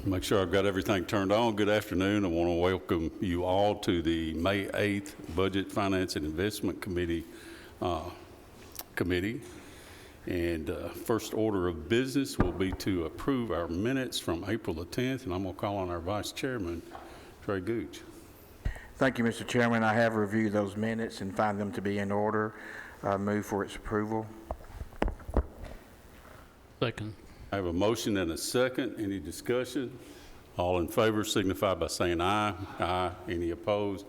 Make sure I've got everything turned on. Good afternoon. I want to welcome you all to the May 8th Budget, Finance, and Investment Committee. And first order of business will be to approve our minutes from April the 10th, and I'm going to call on our Vice Chairman, Trey Gooch. Thank you, Mr. Chairman. I have reviewed those minutes and find them to be in order. Move for its approval. Second. I have a motion and a second. Any discussion? All in favor signify by saying aye. Aye. Any opposed?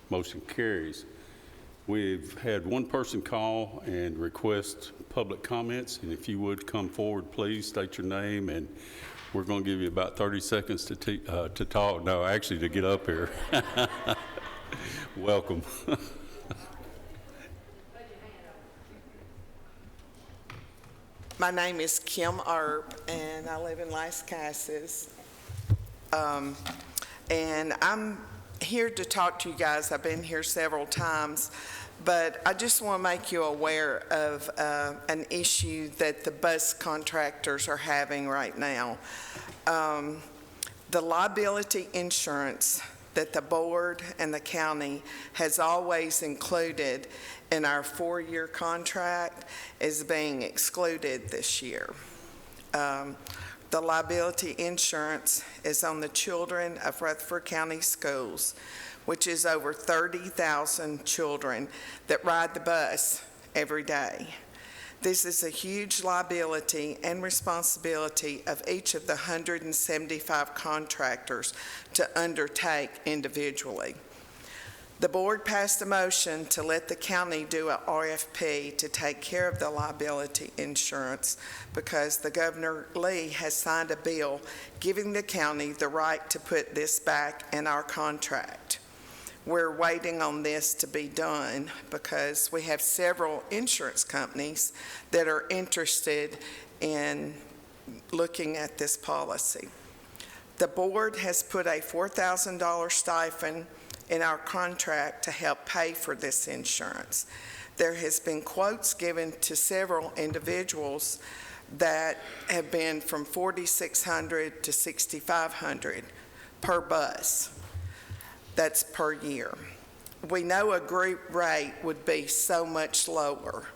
Motion carries. We've had one person call and request public comments, and if you would come forward, please state your name, and we're going to give you about 30 seconds to talk. No, actually, to get up here. Welcome. My name is Kim Earp, and I live in Las Casas. And I'm here to talk to you guys. I've been here several times, but I just want to make you aware of an issue that the bus contractors are having right now. The liability insurance that the board and the county has always included in our 4-year contract is being excluded this year. The liability insurance is on the children of Rutherford County Schools, which is over 30,000 children that ride the bus every day. This is a huge liability and responsibility of each of the 175 contractors to undertake individually. The board passed a motion to let the county do an RFP to take care of the liability insurance because the Governor Lee has signed a bill giving the county the right to put this back in our contract. We're waiting on this to be done because we have several insurance companies that are interested in looking at this policy. The board has put a $4,000 stipend in our contract to help pay for this insurance. There has been quotes given to several individuals that have been from $4,600 to $6,500 per bus. That's per year. We know a group rate would be so much lower.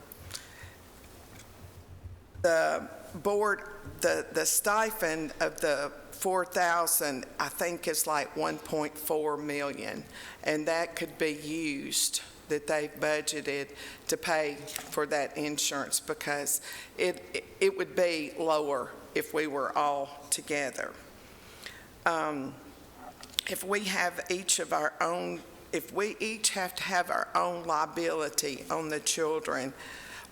The board, the stipend of the 4,000, I think is like 1.4 million, and that could be used, that they budgeted to pay for that insurance because it would be lower if we were all together. If we have each of our own, if we each have to have our own liability on the children,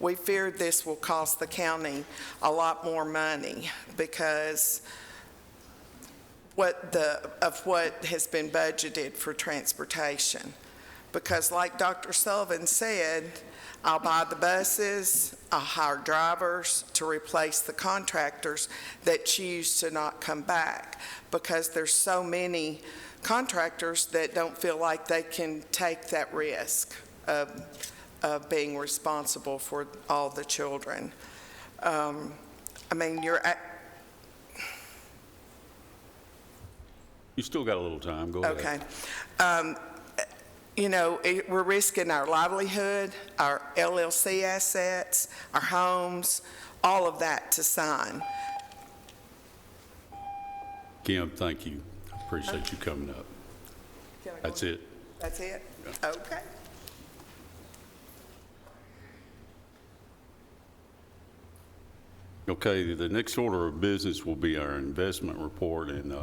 we fear this will cost the county a lot more money because of what has been budgeted for transportation. Because like Dr. Sullivan said, I'll buy the buses, I'll hire drivers to replace the contractors that choose to not come back because there's so many contractors that don't feel like they can take that risk of being responsible for all the children. I mean, You still got a little time. Go ahead. Okay. You know, we're risking our livelihood, our LLC assets, our homes, all of that to sign. Kim, thank you. I appreciate you coming up. That's it. That's it? Yeah. Okay. Okay, the next order of business will be our investment report, and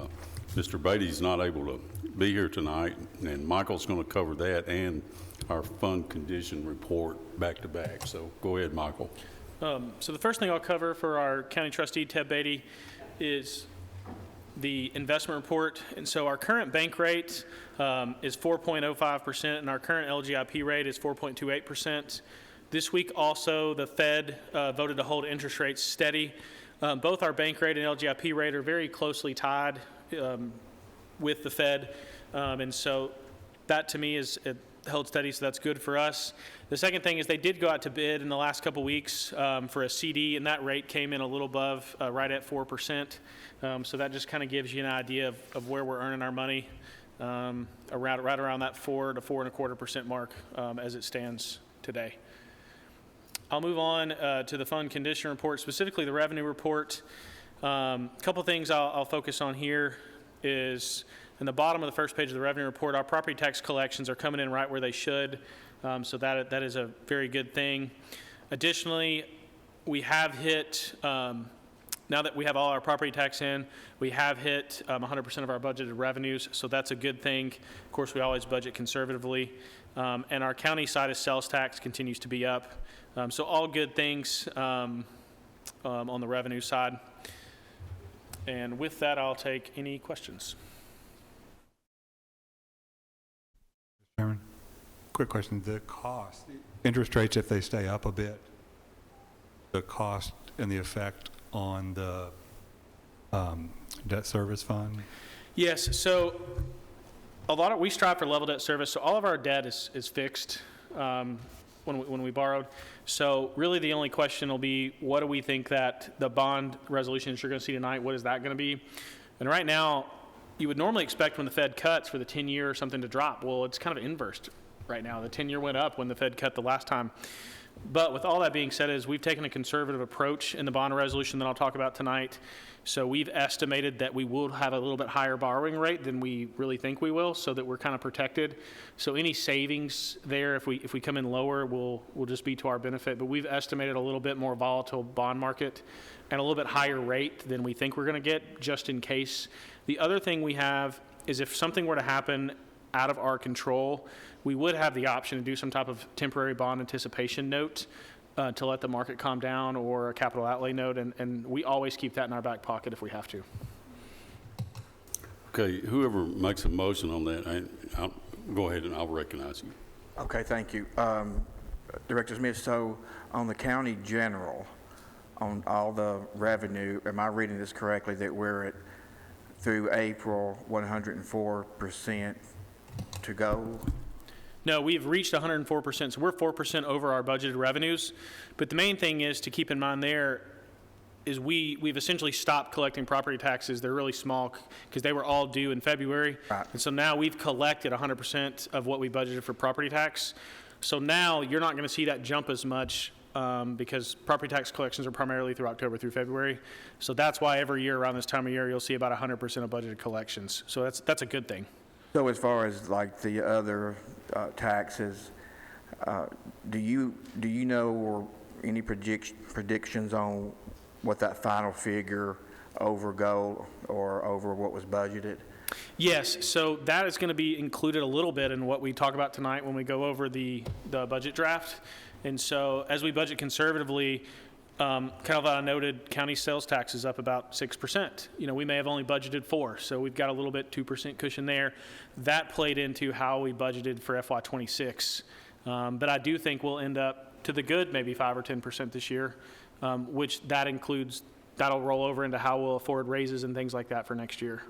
Mr. Beatty's not able to be here tonight, and Michael's going to cover that and our fund condition report back to back. So go ahead, Michael. So the first thing I'll cover for our county trustee, Ted Beatty, is the investment report. And so our current bank rate is 4.05%, and our current LGIP rate is 4.28%. This week also, the Fed voted to hold interest rates steady. Both our bank rate and LGIP rate are very closely tied with the Fed. And so that to me held steady, so that's good for us. The second thing is they did go out to bid in the last couple weeks for a CD, and that rate came in a little above, right at 4%. So that just kind of gives you an idea of where we're earning our money, right around that 4 to 4.25% mark as it stands today. I'll move on to the fund condition report, specifically the revenue report. A couple things I'll focus on here is in the bottom of the first page of the revenue report, our property tax collections are coming in right where they should, so that is a very good thing. Additionally, we have hit, now that we have all our property tax in, we have hit 100% of our budgeted revenues, so that's a good thing. Of course, we always budget conservatively. And our county side of sales tax continues to be up. So all good things on the revenue side. And with that, I'll take any questions. Chairman, quick question. The cost, interest rates, if they stay up a bit, the cost and the effect on the debt service fund? Yes, so we strive for level debt service, so all of our debt is fixed when we borrowed. So really the only question will be, what do we think that the bond resolution that you're going to see tonight, what is that going to be? And right now, you would normally expect when the Fed cuts for the 10-year or something to drop. Well, it's kind of inversed right now. The 10-year went up when the Fed cut the last time. But with all that being said, is we've taken a conservative approach in the bond resolution that I'll talk about tonight. So we've estimated that we will have a little bit higher borrowing rate than we really think we will, so that we're kind of protected. So any savings there, if we come in lower, will just be to our benefit. But we've estimated a little bit more volatile bond market and a little bit higher rate than we think we're going to get, just in case. The other thing we have is if something were to happen out of our control, we would have the option to do some type of temporary bond anticipation note to let the market calm down, or a capital outlay note, and we always keep that in our back pocket if we have to. Okay, whoever makes a motion on that, I'll go ahead and I'll recognize you. Okay, thank you. Director Smith, so on the county general, on all the revenue, am I reading this correctly, that we're at, through April, 104% to go? No, we've reached 104%, so we're 4% over our budgeted revenues. But the main thing is to keep in mind there is we've essentially stopped collecting property taxes. They're really small because they were all due in February. Right. And so now we've collected 100% of what we budgeted for property tax. So now you're not going to see that jump as much because property tax collections are primarily through October through February. So that's why every year around this time of year, you'll see about 100% of budgeted collections. So that's a good thing. So as far as like the other taxes, do you know, or any predictions on what that final figure over goal or over what was budgeted? Yes, so that is going to be included a little bit in what we talk about tonight when we go over the budget draft. And so as we budget conservatively, kind of I noted, county sales tax is up about 6%. You know, we may have only budgeted 4%, so we've got a little bit 2% cushion there. That played into how we budgeted for FY26. But I do think we'll end up to the good, maybe 5 or 10% this year, which that'll roll over into how we'll afford raises and things like that for next year.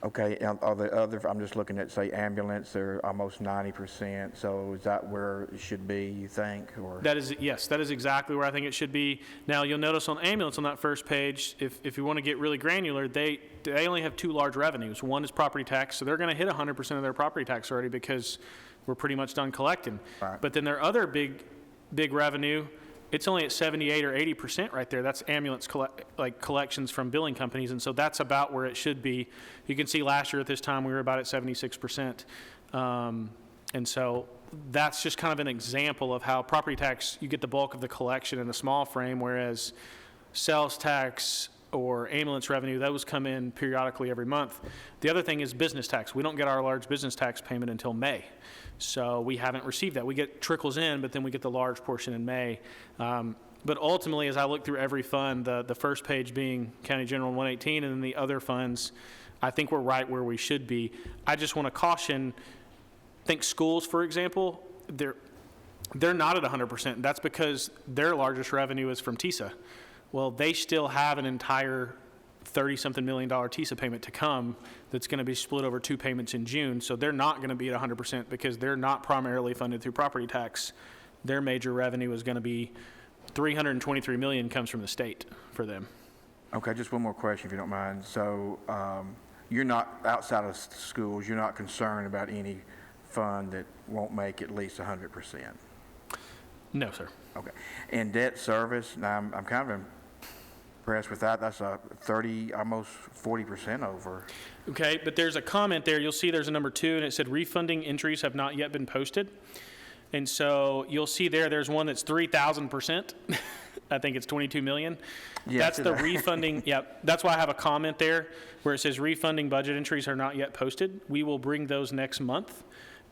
Okay, are the other, I'm just looking at, say, ambulance, they're almost 90%, so is that where it should be, you think, or? Yes, that is exactly where I think it should be. Now, you'll notice on ambulance on that first page, if you want to get really granular, they only have 2 large revenues. One is property tax, so they're going to hit 100% of their property tax already because we're pretty much done collecting. Right. But then their other big revenue, it's only at 78 or 80% right there. That's ambulance collections from billing companies, and so that's about where it should be. You can see last year at this time we were about at 76%. And so that's just kind of an example of how property tax, you get the bulk of the collection in a small frame, whereas sales tax or ambulance revenue, those come in periodically every month. The other thing is business tax. We don't get our large business tax payment until May. So we haven't received that. We get trickles in, but then we get the large portion in May. But ultimately, as I look through every fund, the first page being County General 118, and then the other funds, I think we're right where we should be. I just want to caution, think schools, for example, they're not at 100%. That's because their largest revenue is from TISA. Well, they still have an entire $30-something million TISA payment to come that's going to be split over 2 payments in June. So they're not going to be at 100% because they're not primarily funded through property tax. Their major revenue is going to be $323 million comes from the state for them. Okay, just one more question, if you don't mind. So you're not, outside of schools, you're not concerned about any fund that won't make at least 100%? No, sir. Okay. And debt service, now I'm kind of impressed with that. That's a 30, almost 40% over. Okay, but there's a comment there. You'll see there's a number 2, and it said refunding entries have not yet been posted. And so you'll see there's one that's 3,000%. I think it's 22 million. Yeah, That's the refunding. Yep. That's why I have a comment there where it says refunding budget entries are not yet posted. We will bring those next month,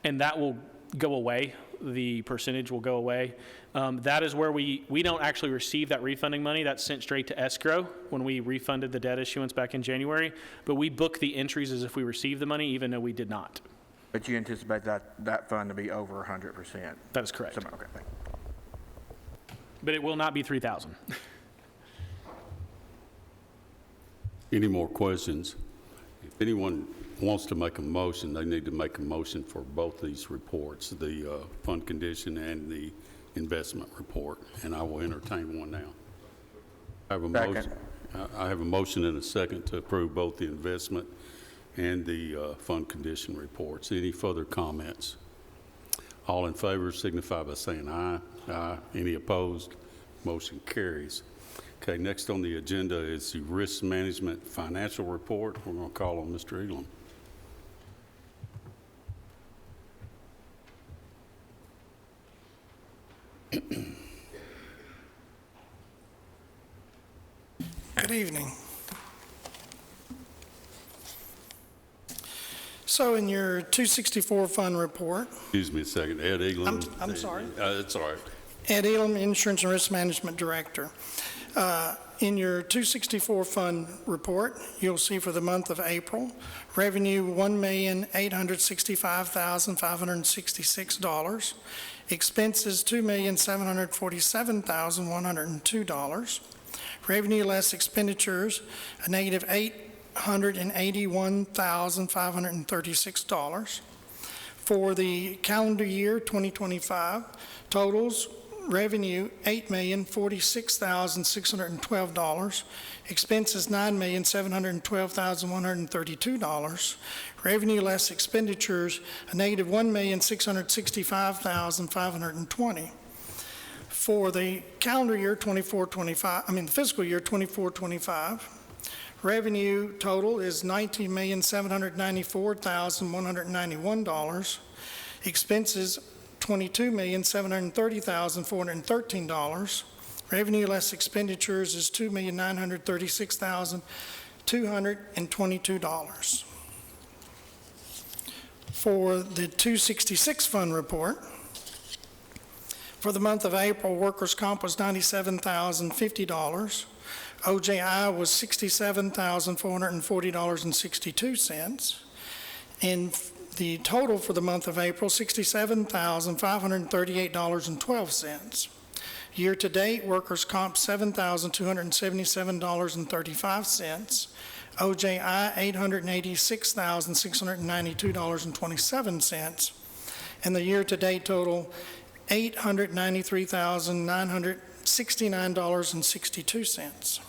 and that will go away. The percentage will go away. That is where we don't actually receive that refunding money. That's sent straight to escrow when we refunded the debt issuance back in January. But we book the entries as if we received the money, even though we did not. But you anticipate that fund to be over 100%? That is correct. Okay, thank you. But it will not be 3,000. Any more questions? If anyone wants to make a motion, they need to make a motion for both these reports, the fund condition and the investment report, and I will entertain one now. I have a motion and a second to approve both the investment and the fund condition reports. Any further comments? All in favor signify by saying aye. Aye. Any opposed? Motion carries. Okay, next on the agenda is the risk management financial report. We're going to call on Mr. Elam. Good evening. So in your 264 fund report, Excuse me a second. Ed Elam. I'm sorry. It's all right. Ed Elam, Insurance and Risk Management Director. In your 264 fund report, you'll see for the month of April, revenue $1,865,566, expenses $2,747,102, revenue less expenditures, a negative $881,536. For the calendar year 2025, totals revenue $8,046,612, expenses $9,712,132, revenue less expenditures a negative $1,665,520. For the calendar year the fiscal year 24-25, revenue total is $19,794,191, expenses $22,730,413. Revenue less expenditures is $2,936,222. For the 266 fund report, for the month of April, workers' comp was $97,050. OJI was $67,440.62. And the total for the month of April, $67,538.12. Year-to-date, workers' comp, $7,277.35. OJI, $886,692.27. And the year-to-date total, $893,969.62.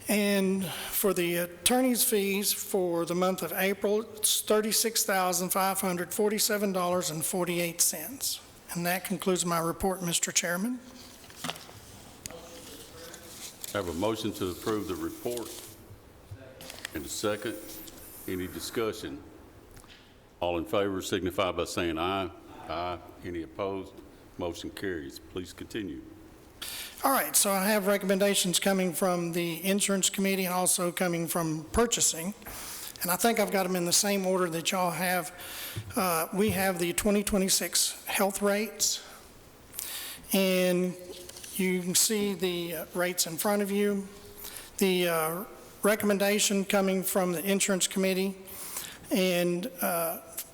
And for the attorney's fees for the month of April, it's $36,547.48. And that concludes my report, Mr. Chairman. I have a motion to approve the report. And a second. Any discussion? All in favor signify by saying aye. Aye. Any opposed? Motion carries. Please continue. All right, so I have recommendations coming from the Insurance Committee and also coming from Purchasing. And I think I've got them in the same order that y'all have. We have the 2026 health rates. And you can see the rates in front of you. The recommendation coming from the Insurance Committee and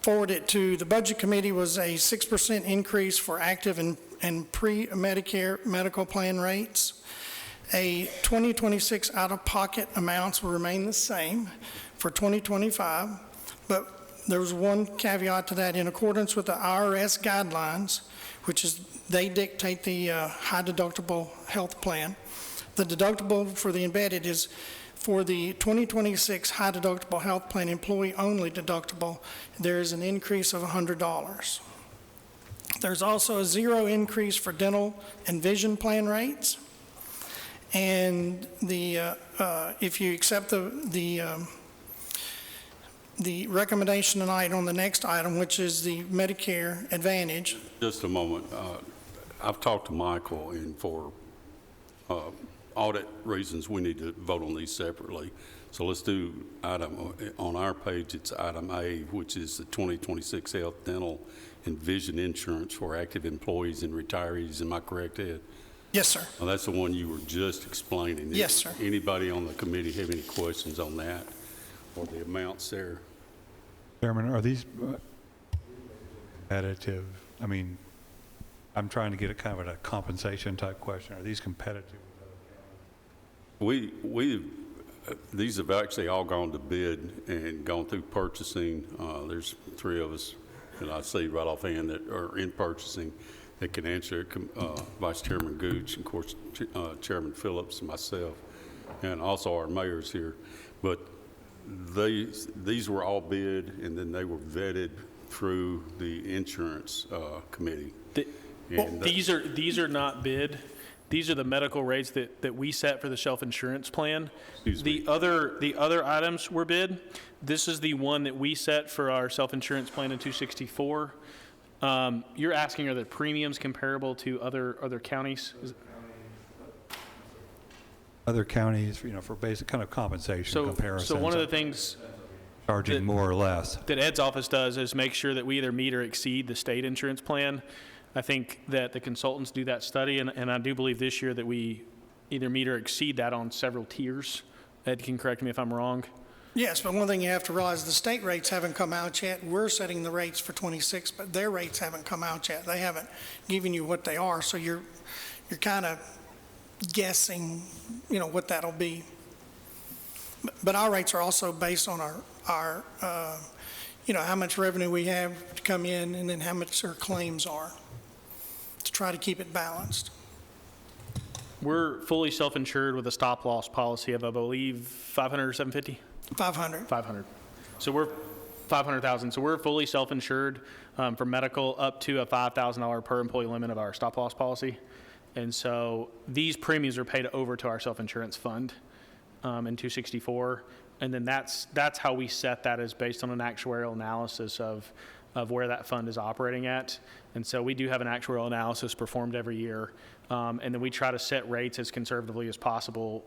forwarded to the Budget Committee was a 6% increase for active and and pre-Medicare medical plan rates. 2026 out-of-pocket amounts will remain the same for 2025, but there's one caveat to that. In accordance with the IRS guidelines, which is they dictate the high deductible health plan, the deductible for the embedded is for the 2026 high deductible health plan employee only deductible, there is an increase of $100. There's also a zero increase for dental and vision plan rates. And if you accept the recommendation tonight on the next item, which is the Medicare Advantage. Just a moment. I've talked to Michael, and for audit reasons, we need to vote on these separately. So let's do item, on our page, it's item A, which is the 2026 health, dental, and vision insurance for active employees and retirees. Am I correct, Ed? Yes, sir. Well, that's the one you were just explaining. Yes, sir. Anybody on the committee have any questions on that or the amounts there? Chairman, are these competitive? I mean, I'm trying to get a kind of a compensation type question. Are these competitive? These have actually all gone to bid and gone through purchasing. There's 3 of us that I see right offhand that are in purchasing that can answer it. Vice Chairman Gooch, and of course, Chairman Phillips, and myself, and also our mayor's here. But these were all bid, and then they were vetted through the insurance committee. These are not bid. These are the medical rates that we set for the self-insurance plan. The other items were bid. This is the one that we set for our self-insurance plan in 264. You're asking, are the premiums comparable to other counties? Other counties, for basic kind of compensation comparisons. So one of the things charging more or less that Ed's office does is make sure that we either meet or exceed the state insurance plan. I think that the consultants do that study, and I do believe this year that we either meet or exceed that on several tiers. Ed can correct me if I'm wrong. Yes, but one thing you have to realize, the state rates haven't come out yet. We're setting the rates for 26, but their rates haven't come out yet. They haven't given you what they are, so you're kind of guessing, what that'll be. But our rates are also based on our how much revenue we have to come in, and then how much our claims are, to try to keep it balanced. We're fully self-insured with a stop-loss policy of, I believe, 500 or 750? 500. 500. So we're 500,000. So we're fully self-insured for medical up to a $5,000 per employee limit of our stop-loss policy. And so these premiums are paid over to our self-insurance fund in 264. And then that's how we set that, is based on an actuarial analysis of where that fund is operating at. And so we do have an actuarial analysis performed every year. And then we try to set rates as conservatively as possible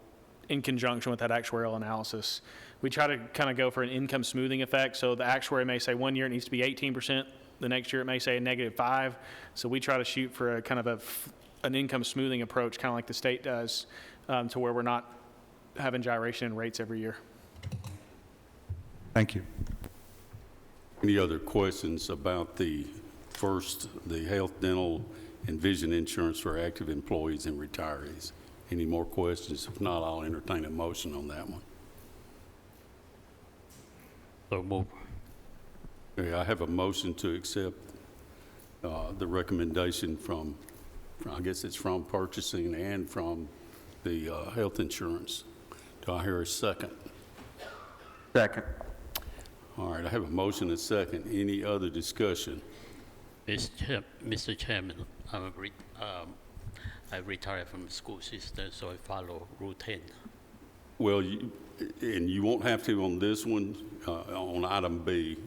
in conjunction with that actuarial analysis. We try to kind of go for an income smoothing effect. So the actuary may say 1 year it needs to be 18%. The next year it may say a -5. So we try to shoot for a kind of an income smoothing approach, kind of like the state does, to where we're not having gyration in rates every year. Thank you. Any other questions about the health, dental, and vision insurance for active employees and retirees? Any more questions? If not, I'll entertain a motion on that one. So move. Okay, I have a motion to accept the recommendation from, I guess it's from purchasing and from the health insurance. Do I hear a second? Second. All right, I have a motion and a second. Any other discussion? Mr. Chairman, I retired from the school system, so I follow Rule 10. Well, you won't have to on this one, on item B,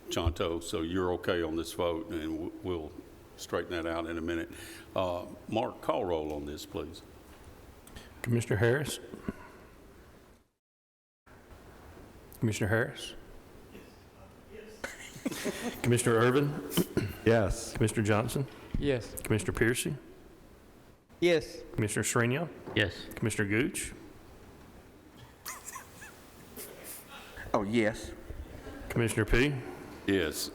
Chanto, so you're okay on this vote, and we'll straighten that out in a minute. Mark, call roll on this, please. Commissioner Harris? Commissioner Harris? Commissioner Irvin? Yes. Commissioner Johnson? Yes. Commissioner Piercy? Yes. Commissioner Srinion? Yes. Commissioner Gooch? Oh, yes. Commissioner P? Yes.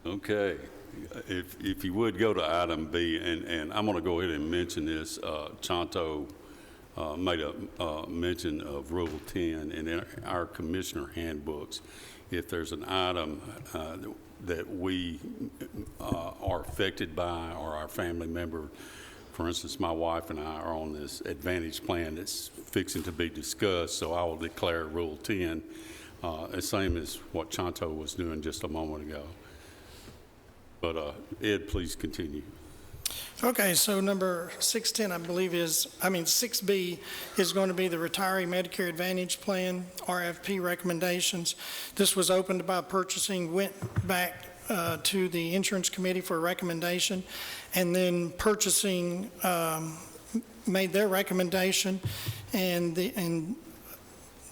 Okay, if you would go to item B, and I'm going to go ahead and mention this, Chanto made a mention of Rule 10, and in our commissioner handbooks, if there's an item that we are affected by, or our family member, for instance, my wife and I are on this Advantage plan that's fixing to be discussed, so I will declare Rule 10, the same as what Chanto was doing just a moment ago. But Ed, please continue. Okay, so number 610, I believe 6B is going to be the Retiree Medicare Advantage Plan, RFP recommendations. This was opened by purchasing, went back to the insurance committee for a recommendation, and then purchasing made their recommendation, and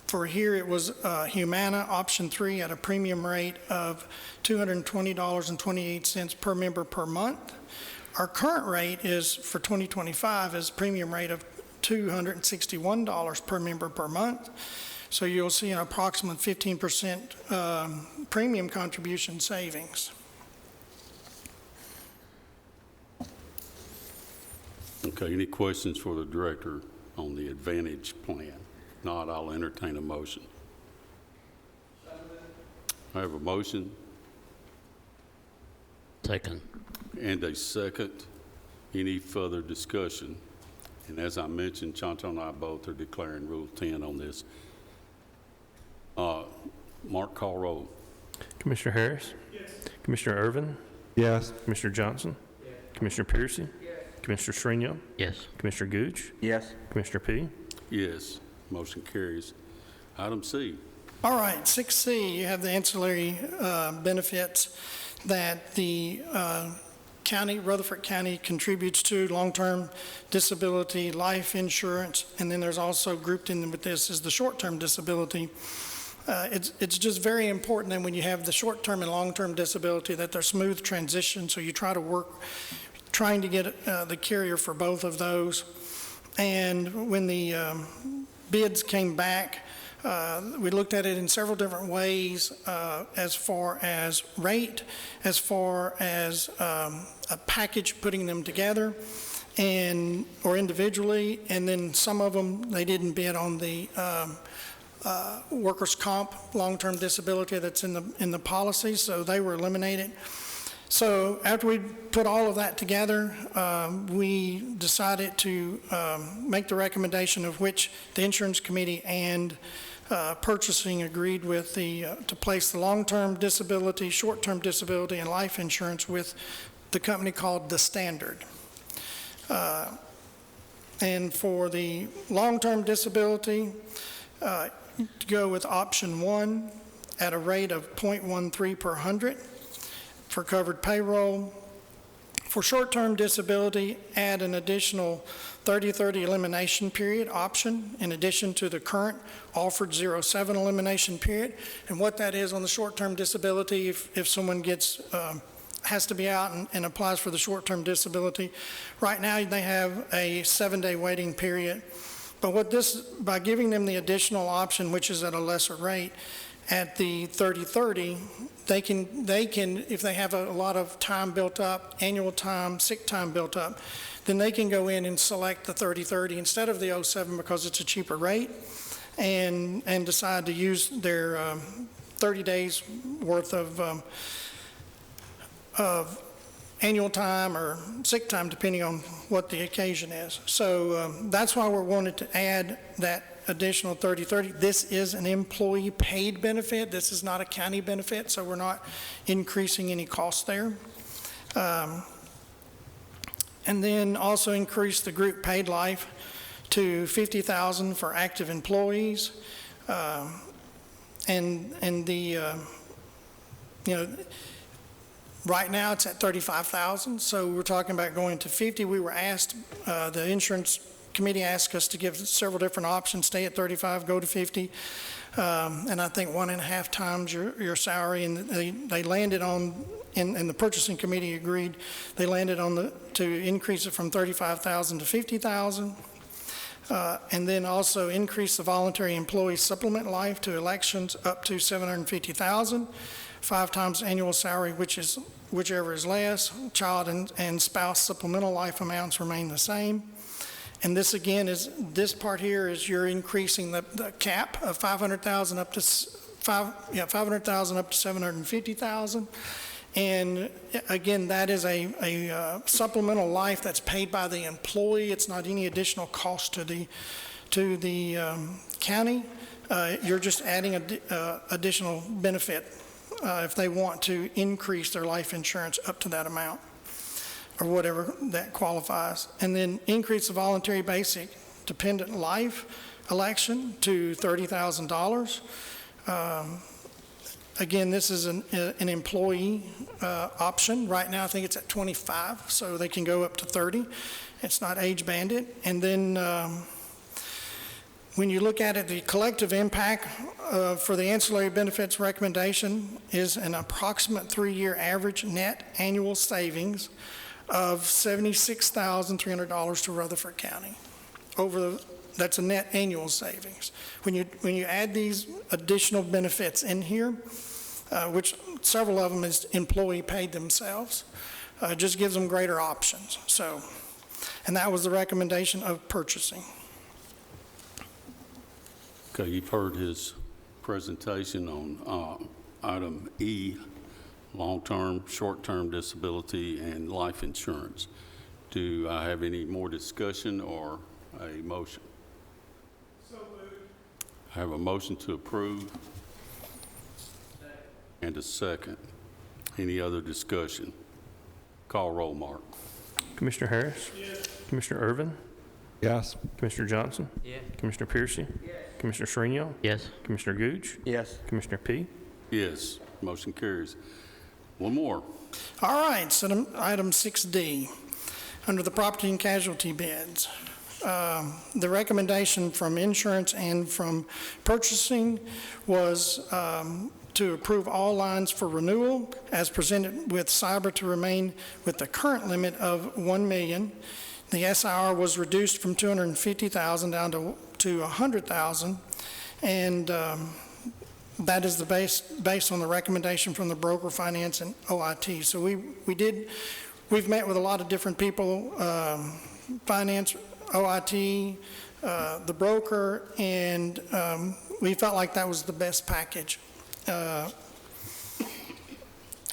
for here it was Humane option 3 at a premium rate of $220.28 per member per month. Our current rate is, for 2025, is premium rate of $261 per member per month. So you'll see an approximate 15% premium contribution savings. Okay, any questions for the director on the Advantage plan? If not, I'll entertain a motion. I have a motion Second. and a second. Any further discussion? And as I mentioned, Chanto and I both are declaring Rule 10 on this. Mark, call roll. Commissioner Harris? Yes. Commissioner Irvin? Yes. Commissioner Johnson? Yes. Commissioner Piercy? Yes. Commissioner Shrinion? Yes. Commissioner Gooch? Yes. Commissioner P? Yes, motion carries. Item C. All right, 6C, you have the ancillary benefits that the county, Rutherford County, contributes to: long-term disability, life insurance, and then there's also grouped in with this is the short-term disability. It's just very important that when you have the short-term and long-term disability that there's smooth transition, so you try to work, trying to get the carrier for both of those. And when the bids came back, we looked at it in several different ways, as far as rate, as far as a package, putting them together, or individually, and then some of them, they didn't bid on the workers' comp long-term disability that's in the policy, so they were eliminated. So after we put all of that together, we decided to make the recommendation of which the insurance committee and purchasing agreed with to place the long-term disability, short-term disability, and life insurance with the company called The Standard. And for the long-term disability, to go with option 1 at a rate of 0.13 per 100 for covered payroll. For short-term disability, add an additional 30-30 elimination period option in addition to the current offered 0-7 elimination period. And what that is on the short-term disability, if someone has to be out and applies for the short-term disability, right now they have a 7-day waiting period. But by giving them the additional option, which is at a lesser rate, at the 30-30, they can, if they have a lot of time built up, annual time, sick time built up, then they can go in and select the 30-30 instead of the 0-7 because it's a cheaper rate, and decide to use their 30 days worth of annual time or sick time, depending on what the occasion is. So that's why we wanted to add that additional 30-30. This is an employee paid benefit. This is not a county benefit, so we're not increasing any costs there. And then also increase the group paid life to $50,000 for active employees. And the, right now it's at $35,000, so we're talking about going to 50. We were asked, the insurance committee asked us to give several different options: stay at 35, go to 50, and I think 1.5 times your salary. And they landed on, and the purchasing committee agreed, they landed on to increase it from 35,000 to 50,000, and then also increase the voluntary employee supplement life to elections up to 750,000. 5 times annual salary, whichever is less. Child and spouse supplemental life amounts remain the same. And this again this part here is you're increasing the cap of 500,000 up to 500,000 up to 750,000. And again, that is a supplemental life that's paid by the employee. It's not any additional cost to the county. You're just adding additional benefit if they want to increase their life insurance up to that amount or whatever that qualifies. And then increase the voluntary basic dependent life election to $30,000. Again, this is an employee option. Right now, I think it's at 25, so they can go up to 30. It's not age banded. And then when you look at it, the collective impact for the ancillary benefits recommendation is an approximate 3-year average net annual savings of $76,300 to Rutherford County. That's a net annual savings. When you add these additional benefits in here, which several of them is employee paid themselves, just gives them greater options. So, and that was the recommendation of purchasing. Okay, you've heard his presentation on item E, long-term, short-term disability, and life insurance. Do I have any more discussion or a motion? So moved. I have a motion to approve and a second. Any other discussion? Call roll, Mark. Commissioner Harris? Yes. Commissioner Irvin? Yes. Commissioner Johnson? Yes. Commissioner Piercy? Yes. Commissioner Shrinial? Yes. Commissioner Gooch? Yes. Commissioner P? Yes, motion carries. One more. All right, so item 6D, under the property and casualty bids. The recommendation from insurance and from purchasing was to approve all lines for renewal as presented, with cyber to remain with the current limit of $1 million. The SIR was reduced from $250,000 down to $100,000, and that is based on the recommendation from the broker, finance, and OIT. So we've met with a lot of different people, finance, OIT, the broker, and we felt like that was the best package.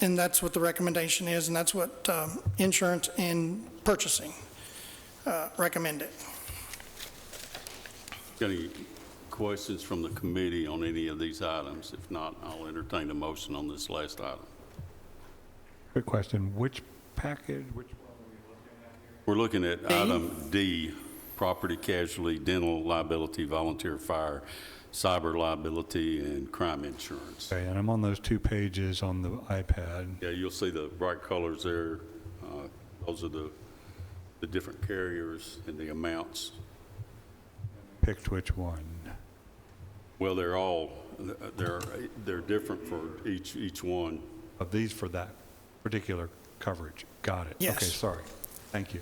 And that's what the recommendation is, and that's what insurance and purchasing recommended. Got any questions from the committee on any of these items? If not, I'll entertain a motion on this last item. Quick question, which package, which one are we looking at here? We're looking at item D, property casualty, dental liability, volunteer fire, cyber liability, and crime insurance. Okay, and I'm on those 2 pages on the iPad. Yeah, you'll see the bright colors there. Those are the different carriers and the amounts. Picked which one? Well, they're all, they're different for each one. Of these for that particular coverage. Got it. Yes. Okay, sorry. Thank you.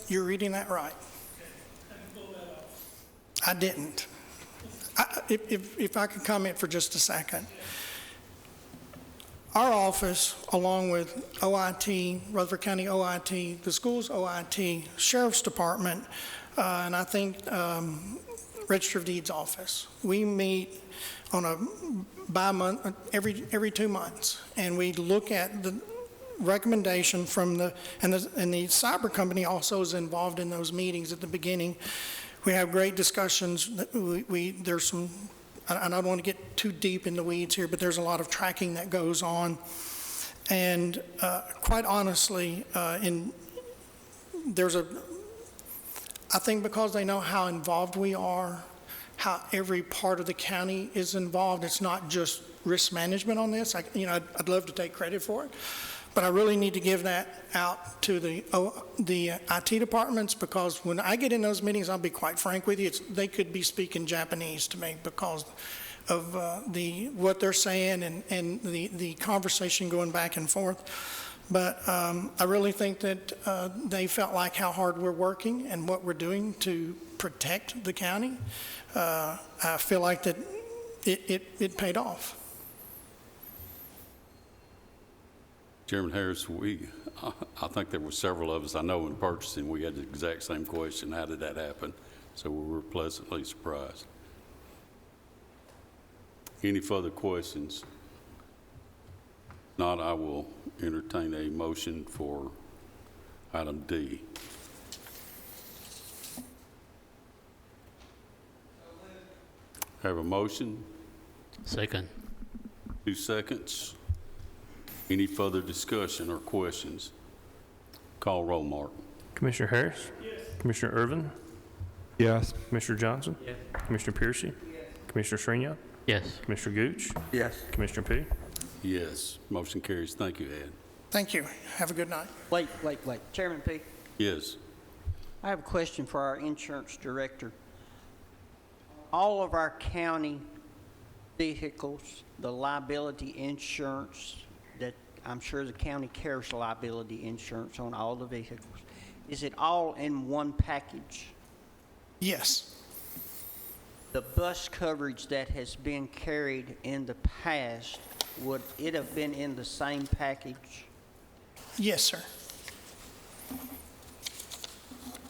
You're reading that right. I didn't. If I could comment for just a second. Our office, along with OIT, Rutherford County OIT, the school's OIT, Sheriff's Department, and I think Register of Deeds office, we meet on a bi-month, every 2 months, and we look at the recommendation from the cyber company also is involved in those meetings at the beginning. We have great discussions. There's some, I don't want to get too deep in the weeds here, but there's a lot of tracking that goes on. And quite honestly, I think because they know how involved we are, how every part of the county is involved, it's not just risk management on this. I'd love to take credit for it. But I really need to give that out to the IT departments, because when I get in those meetings, I'll be quite frank with you, they could be speaking Japanese to me because of what they're saying and the conversation going back and forth. But I really think that they felt like how hard we're working and what we're doing to protect the county. I feel like that it paid off. Chairman Harris, I think there were several of us, I know in purchasing, we had the exact same question, how did that happen? So we were pleasantly surprised. Any further questions? Not, I will entertain a motion for item D. Have a motion, Second. 2 seconds. Any further discussion or questions? Call roll, Mark. Commissioner Harris? Yes. Commissioner Irvin? Yes. Commissioner Johnson? Yes. Commissioner Piercy? Yes. Commissioner Shriniak? Yes. Commissioner Gooch? Yes. Commissioner P? Yes, motion carries. Thank you, Ed. Thank you. Have a good night. Wait. Chairman P., Yes. I have a question for our insurance director. All of our county vehicles, the liability insurance that I'm sure the county carries liability insurance on all the vehicles, is it all in one package? Yes. The bus coverage that has been carried in the past, would it have been in the same package? Yes, sir.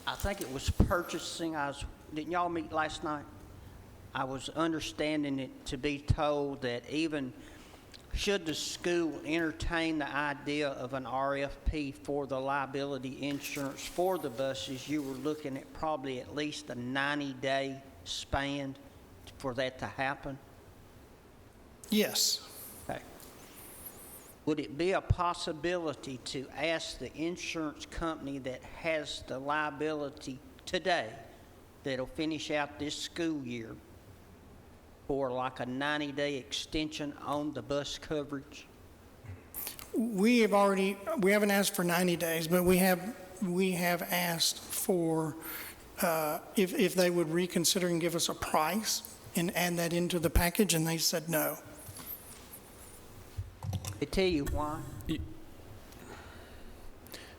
I think it was purchasing. Didn't y'all meet last night? I was understanding it to be told that even should the school entertain the idea of an RFP for the liability insurance for the buses, you were looking at probably at least a 90-day span for that to happen? Yes. Okay. Would it be a possibility to ask the insurance company that has the liability today, that'll finish out this school year, for like a 90-day extension on the bus coverage? We haven't asked for 90 days, but we have asked for if they would reconsider and give us a price and add that into the package, and they said no. I tell you why.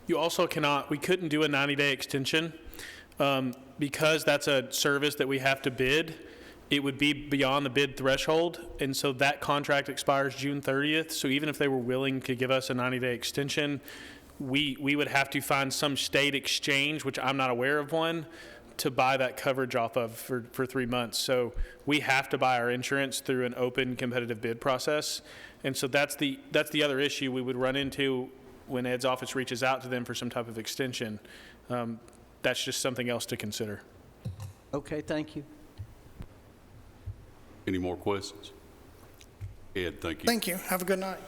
You also we couldn't do a 90-day extension because that's a service that we have to bid. It would be beyond the bid threshold, and so that contract expires June 30th. So even if they were willing to give us a 90-day extension, we would have to find some state exchange, which I'm not aware of one, to buy that coverage off of for 3 months. So we have to buy our insurance through an open competitive bid process. And so that's the other issue we would run into when Ed's office reaches out to them for some type of extension. That's just something else to consider. Okay, thank you. Any more questions? Ed, thank you. Thank you. Have a good night.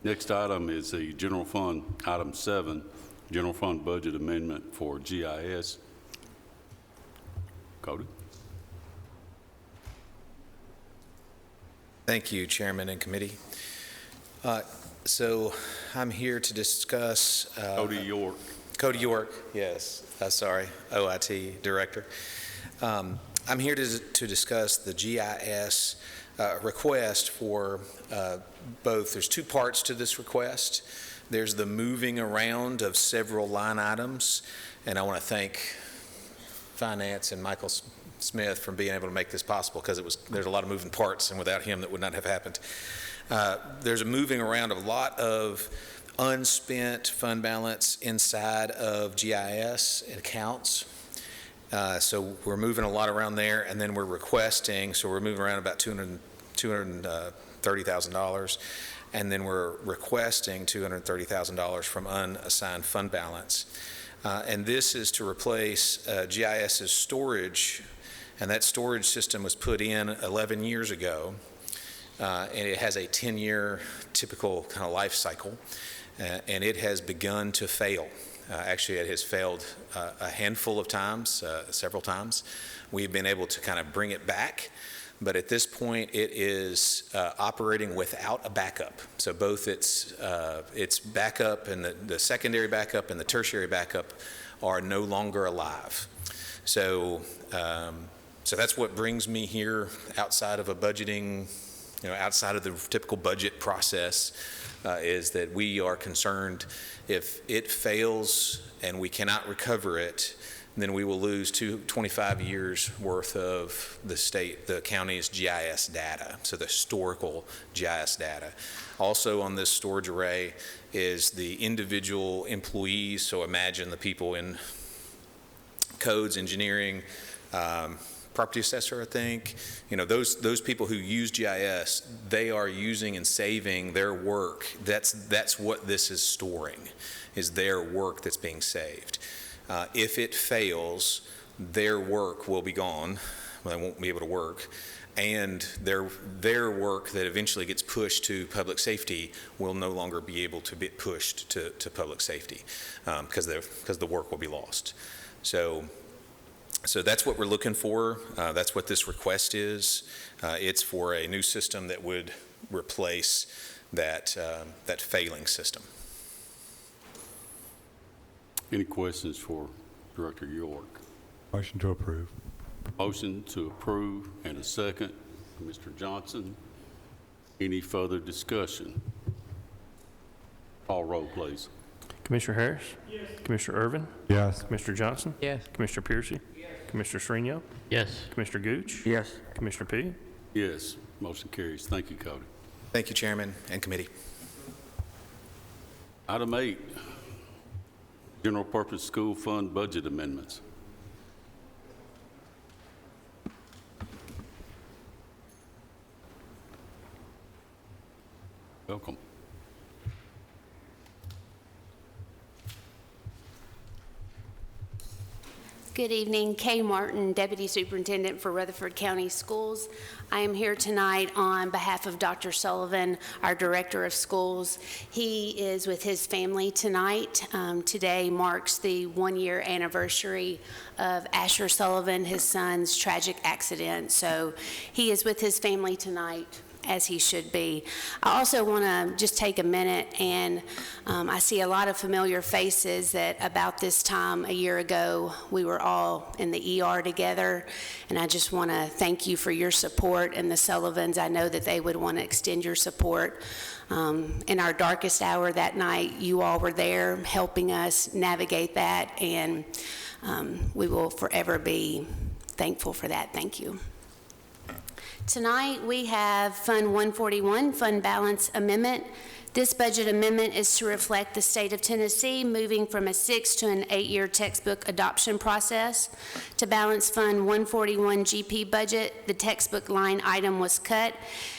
Next item is the general fund, item 7, general fund budget amendment for GIS. Cody? Thank you, Chairman and committee. So I'm here to discuss... Cody York. Cody York, yes. Sorry, OIT Director. I'm here to discuss the GIS request for both. There's 2 parts to this request. There's the moving around of several line items, and I want to thank Finance and Michael Smith for being able to make this possible, because there's a lot of moving parts, and without him that would not have happened. There's a moving around of a lot of unspent fund balance inside of GIS accounts. So we're moving a lot around there, and then we're requesting, so we're moving around about $230,000, and then we're requesting $230,000 from unassigned fund balance. And this is to replace GIS's storage, and that storage system was put in 11 years ago, and it has a 10-year typical kind of life cycle, and it has begun to fail. Actually, it has failed a handful of times, several times. We've been able to kind of bring it back, but at this point it is operating without a backup. So both its backup and the secondary backup and the tertiary backup are no longer alive. So that's what brings me here outside of a budgeting outside of the typical budget process, is that we are concerned if it fails and we cannot recover it, then we will lose 25 years worth of the county's GIS data, so the historical GIS data. Also on this storage array is the individual employees, so imagine the people in codes, engineering, property assessor, I think, those people who use GIS, they are using and saving their work. That's what this is storing, is their work that's being saved. If it fails, their work will be gone. Well, they won't be able to work. And their work that eventually gets pushed to public safety will no longer be able to be pushed to public safety because the work will be lost. So that's what we're looking for. That's what this request is. It's for a new system that would replace that failing system. Any questions for Director York? Motion to approve. Motion to approve and a second. Mr. Johnson, any further discussion? Call roll, please. Commissioner Harris? Yes. Commissioner Irvin? Yes. Commissioner Johnson? Yes. Commissioner Piercy? Yes. Commissioner Srinion? Yes. Commissioner Gooch? Yes. Commissioner P? Yes. Motion carries. Thank you, Cody. Thank you, Chairman and committee. Item 8, General Purpose School Fund Budget Amendments. Welcome. Good evening. Kay Martin, Deputy Superintendent for Rutherford County Schools. I am here tonight on behalf of Dr. Sullivan, our Director of Schools. He is with his family tonight. Today marks the one-year anniversary of Asher Sullivan, his son's tragic accident. So he is with his family tonight, as he should be. I also want to just take a minute, and I see a lot of familiar faces that about this time a year ago we were all in the ER together, and I just want to thank you for your support, and the Sullivans, I know that they would want to extend your support. In our darkest hour that night, you all were there helping us navigate that, and we will forever be thankful for that. Thank you. Tonight, we have Fund 141, Fund Balance Amendment. This budget amendment is to reflect the state of Tennessee moving from a 6 to an 8-year textbook adoption process. To balance Fund 141 GP budget, the textbook line item was cut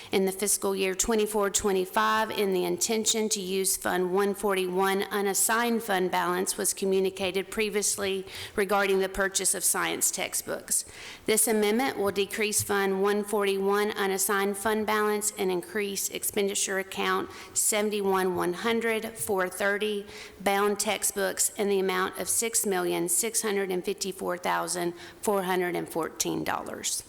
in the fiscal year 24-25, and the intention to use Fund 141 unassigned fund balance was communicated previously regarding the purchase of science textbooks. This amendment will decrease Fund 141 unassigned fund balance and increase expenditure account 71-100-430 bound textbooks in the amount of $6,654,414.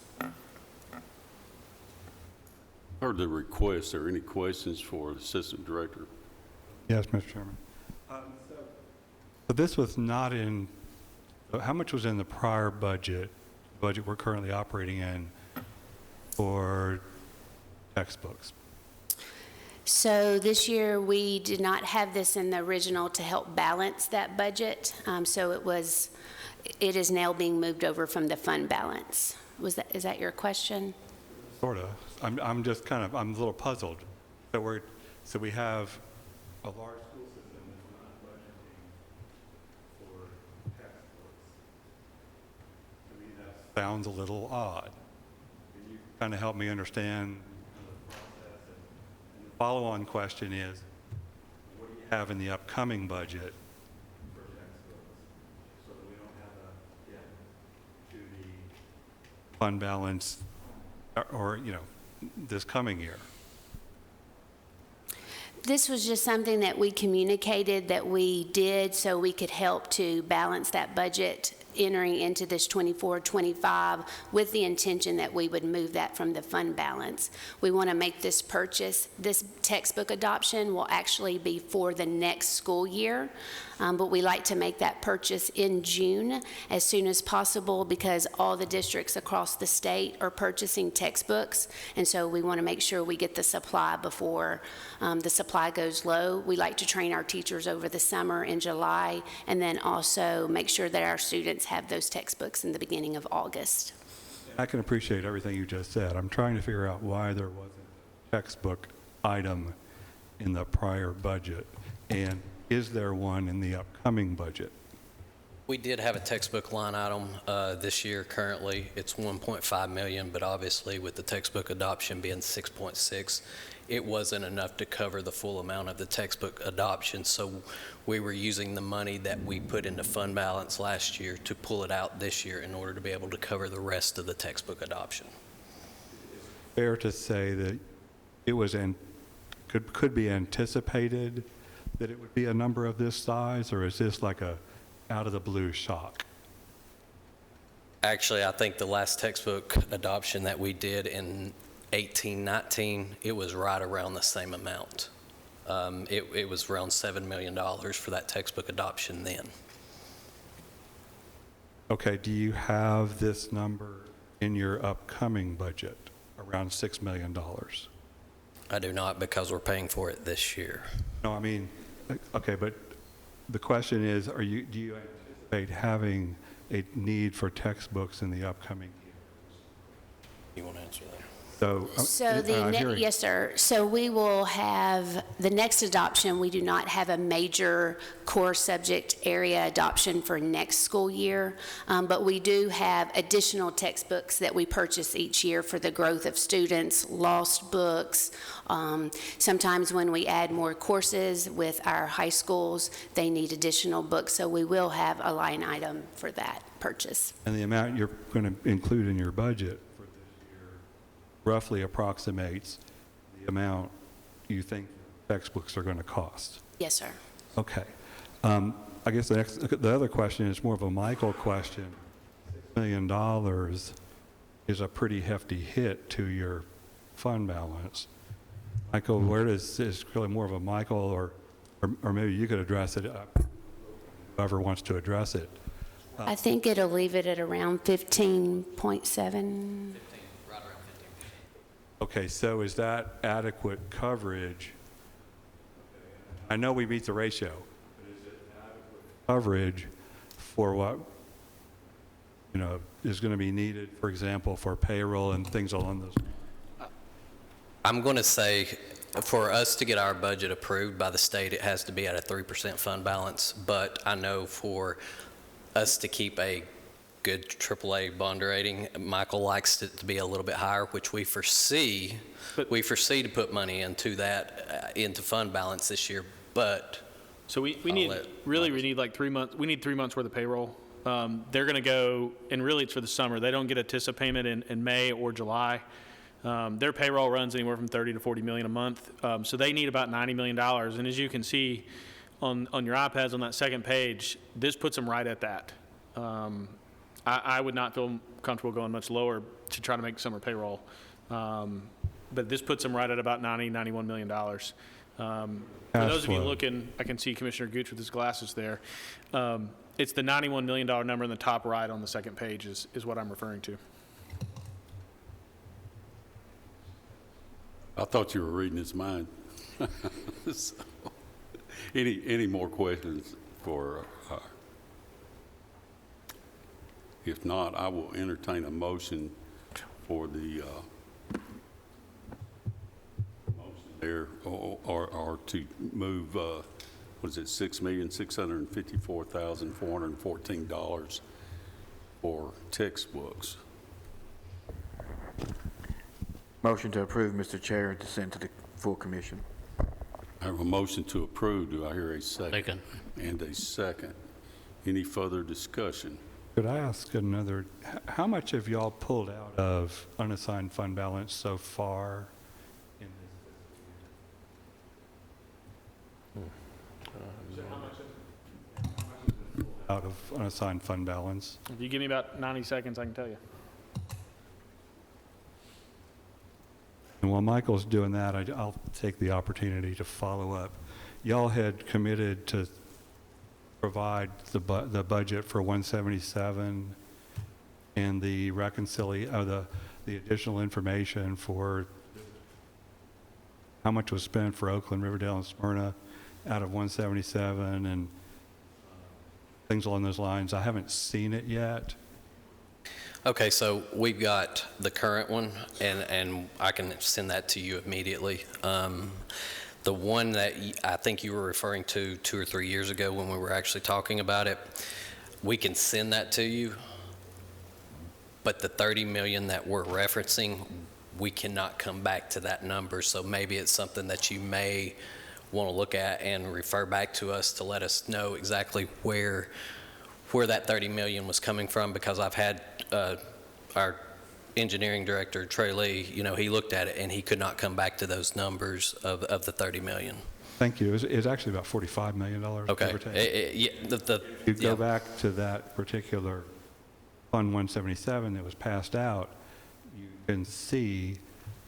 Heard the request. Are there any questions for the Assistant Director? Yes, Mr. Chairman. So this was not in, how much was in the prior budget we're currently operating in for textbooks? So this year, we did not have this in the original to help balance that budget. So it is now being moved over from the fund balance. Is that your question? Sort of. I'm just I'm a little puzzled. So we have a large school system that's not budgeting for textbooks. To me, that sounds a little odd. Can you kind of help me understand the process? And the follow-on question is, what do you have in the upcoming budget for textbooks so that we don't have a hit to the fund balance or this coming year? This was just something that we communicated that we did so we could help to balance that budget entering into this 24-25 with the intention that we would move that from the fund balance. We want to make this purchase. This textbook adoption will actually be for the next school year, but we like to make that purchase in June as soon as possible because all the districts across the state are purchasing textbooks, and so we want to make sure we get the supply before the supply goes low. We like to train our teachers over the summer in July, and then also make sure that our students have those textbooks in the beginning of August. I can appreciate everything you just said. I'm trying to figure out why there wasn't a textbook item in the prior budget, and is there one in the upcoming budget? We did have a textbook line item this year. Currently, it's 1.5 million, but obviously with the textbook adoption being 6.6, it wasn't enough to cover the full amount of the textbook adoption. So we were using the money that we put into fund balance last year to pull it out this year in order to be able to cover the rest of the textbook adoption. Fair to say that it was could be anticipated that it would be a number of this size, or is this like a out of the blue shock? Actually, I think the last textbook adoption that we did in 18-19, it was right around the same amount. It was around $7 million for that textbook adoption then. Okay, do you have this number in your upcoming budget, around $6 million? I do not, because we're paying for it this year. No, I mean, okay, but the question is, do you anticipate having a need for textbooks in the upcoming year? You want to answer that? Yes, sir. So we will have the next adoption. We do not have a major core subject area adoption for next school year, but we do have additional textbooks that we purchase each year for the growth of students, lost books. Sometimes when we add more courses with our high schools, they need additional books, so we will have a line item for that purchase. And the amount you're going to include in your budget roughly approximates the amount you think textbooks are going to cost. Yes, sir. Okay. I guess the other question is more of a Michael question. $6 million is a pretty hefty hit to your fund balance. Michael, where does it's really more of a Michael, or maybe you could address it, whoever wants to address it. I think it'll leave it at around 15.7. Okay, so is that adequate coverage? I know we meet the ratio, but is it adequate coverage for what, is going to be needed, for example, for payroll and things along those lines? I'm going to say for us to get our budget approved by the state, it has to be at a 3% fund balance, but I know for us to keep a good AAA bond rating, Michael likes it to be a little bit higher, which we foresee to put money into that, into fund balance this year, but. So we need like 3 months, we need 3 months worth of payroll. They're going to go, and really it's for the summer, they don't get a TISA payment in May or July. Their payroll runs anywhere from 30 to 40 million a month, so they need about $90 million, and as you can see on your iPads on that second page, this puts them right at that. I would not feel comfortable going much lower to try to make summer payroll. But this puts them right at about $91 million. For those of you looking, I can see Commissioner Gooch with his glasses there. It's the $91 million number in the top right on the second page is what I'm referring to. I thought you were reading his mind. So, any more questions for if not, I will entertain a motion for the motion there, or to move, what is it, $6,654,414 for textbooks. Motion to approve, Mr. Chair, and to send to the full commission. I have a motion to approve. Do I hear a second? Second. And a second. Any further discussion? Could I ask another, how much have y'all pulled out of unassigned fund balance so far in this? out of unassigned fund balance. If you give me about 90 seconds, I can tell you. And while Michael's doing that, I'll take the opportunity to follow up. Y'all had committed to provide the budget for 177 and the the additional information for how much was spent for Oakland, Riverdale, and Smyrna out of 177 and things along those lines. I haven't seen it yet. Okay, so we've got the current one, and I can send that to you immediately. The one that I think you were referring to 2 or 3 years ago when we were actually talking about it, we can send that to you, but the 30 million that we're referencing, we cannot come back to that number. So maybe it's something that you may want to look at and refer back to us to let us know exactly where that 30 million was coming from, because I've had our engineering director, Trey Lee, he looked at it and he could not come back to those numbers of the 30 million. Thank you. It's actually about $45 million. Okay. You go back to that particular Fund 177 that was passed out, you can see,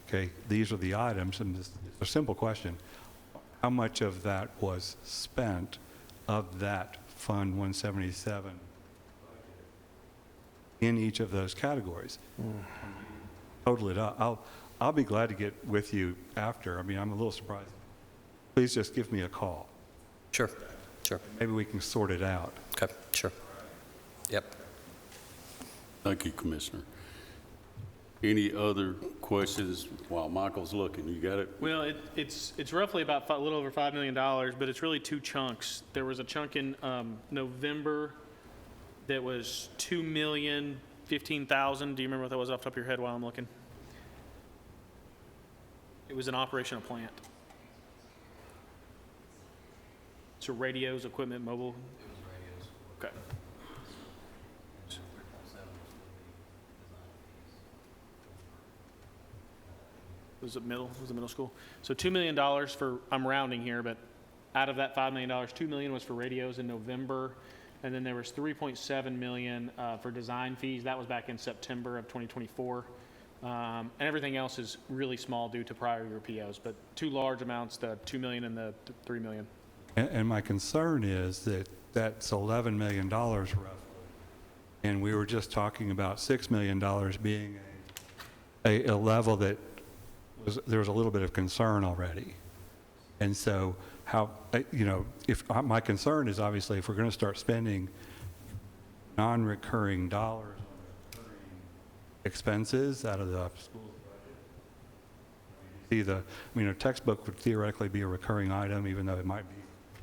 okay, these are the items, and it's a simple question. How much of that was spent of that Fund 177 in each of those categories? Total it up. I'll be glad to get with you after. I mean, I'm a little surprised. Please just give me a call. Sure. Maybe we can sort it out. Okay, sure. Yep. Thank you, Commissioner. Any other questions while Michael's looking? You got it? Well, it's roughly about a little over $5 million, but it's really two chunks. There was a chunk in November that was $2,015,000. Do you remember what that was off the top of your head while I'm looking? It was an operational plant. So radios, equipment, mobile? It was radios. Okay. Was it middle school? So $2 million for, I'm rounding here, but out of that $5 million, $2 million was for radios in November, and then there was $3.7 million for design fees. That was back in September of 2024. And everything else is really small due to prior year POs, but two large amounts, the $2 million and the $3 million. And my concern is that that's $11 million roughly, and we were just talking about $6 million being a level that there was a little bit of concern already. And so my concern is obviously if we're going to start spending non-recurring dollars on recurring expenses out of the school budget, a textbook would theoretically be a recurring item, even though it might be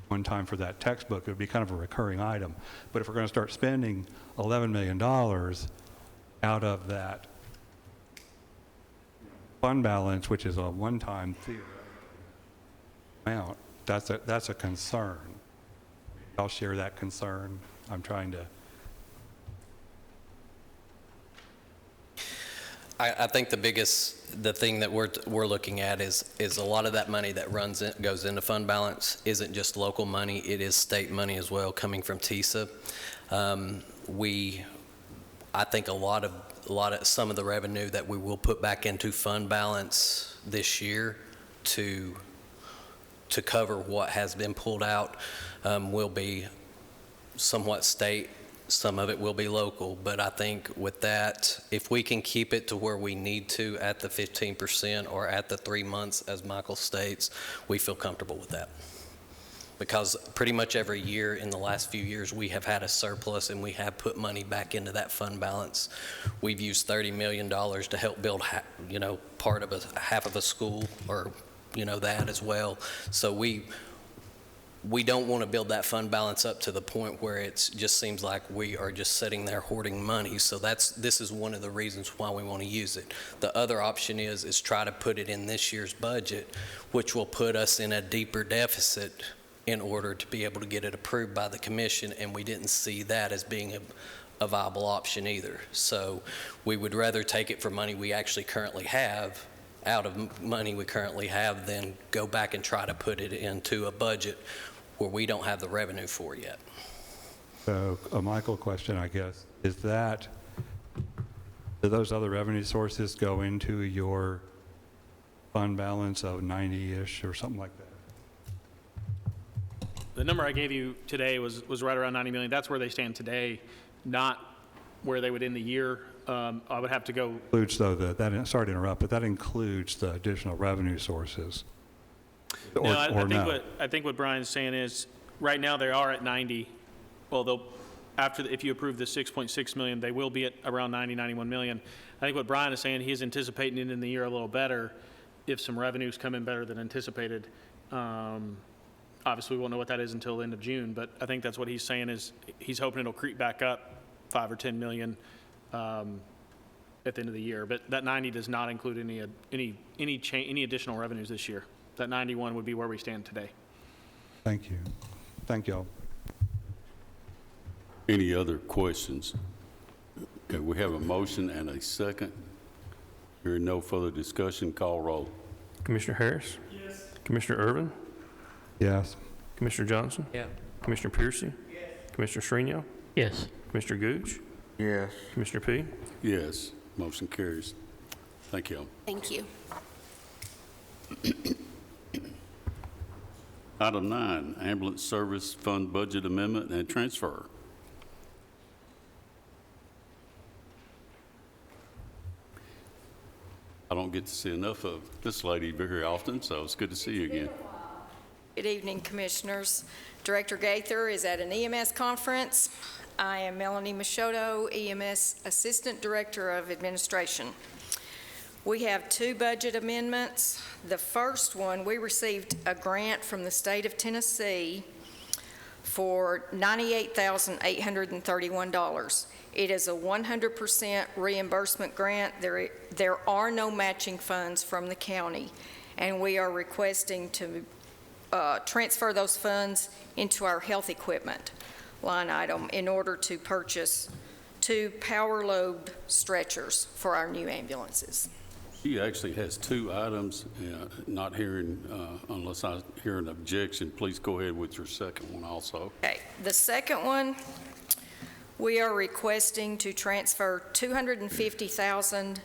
one time for that textbook, it would be kind of a recurring item. But if we're going to start spending $11 million out of that fund balance, which is a one-time amount, that's a concern. I'll share that concern. I'm trying to. I think the thing that we're looking at is a lot of that money that goes into fund balance isn't just local money, it is state money as well coming from TISA. I think some of the revenue that we will put back into fund balance this year to cover what has been pulled out will be somewhat state. Some of it will be local, but I think with that, if we can keep it to where we need to at the 15% or at the 3 months, as Michael states, we feel comfortable with that. Because pretty much every year in the last few years, we have had a surplus and we have put money back into that fund balance. We've used $30 million to help build, part of half of a school, or, that as well. So we don't want to build that fund balance up to the point where it just seems like we are just sitting there hoarding money. So this is one of the reasons why we want to use it. The other option is try to put it in this year's budget, which will put us in a deeper deficit in order to be able to get it approved by the commission, and we didn't see that as being a viable option either. So we would rather take it for money we actually currently have, out of money we currently have, than go back and try to put it into a budget where we don't have the revenue for yet. So a Michael question, I guess, is that, do those other revenue sources go into your fund balance of 90-ish or something like that? The number I gave you today was right around 90 million. That's where they stand today, not where they would end the year. I would have to go. Includes, though, sorry to interrupt, but that includes the additional revenue sources? No, I think what Brian's saying is, right now they are at 90. Well, if you approve the 6.6 million, they will be at around 90, 91 million. I think what Brian is saying, he's anticipating it in the year a little better if some revenues come in better than anticipated. Obviously, we won't know what that is until the end of June, but I think that's what he's saying is he's hoping it'll creep back up 5 or 10 million at the end of the year. But that 90 does not include any additional revenues this year. That 91 would be where we stand today. Thank you. Thank y'all. Any other questions? Okay, we have a motion and a second. Hearing no further discussion, call roll. Commissioner Harris? Yes. Commissioner Irvin? Yes. Commissioner Johnson? Yeah. Commissioner Piercy? Yes. Commissioner Shrino? Yes. Commissioner Gooch? Yes. Commissioner P? Yes, motion carries. Thank you. Thank you. Item 9, Ambulance Service Fund Budget Amendment and Transfer. I don't get to see enough of this lady very often, so it's good to see you again. Good evening, Commissioners. Director Gaither is at an EMS conference. I am Melanie Machoto, EMS Assistant Director of Administration. We have 2 budget amendments. The first one, we received a grant from the state of Tennessee for $98,831. It is a 100% reimbursement grant. There are no matching funds from the county, and we are requesting to transfer those funds into our health equipment line item in order to purchase 2 power load stretchers for our new ambulances. She actually has 2 items, not hearing, unless I hear an objection, please go ahead with your second one also. Okay, the second one, we are requesting to transfer $250,000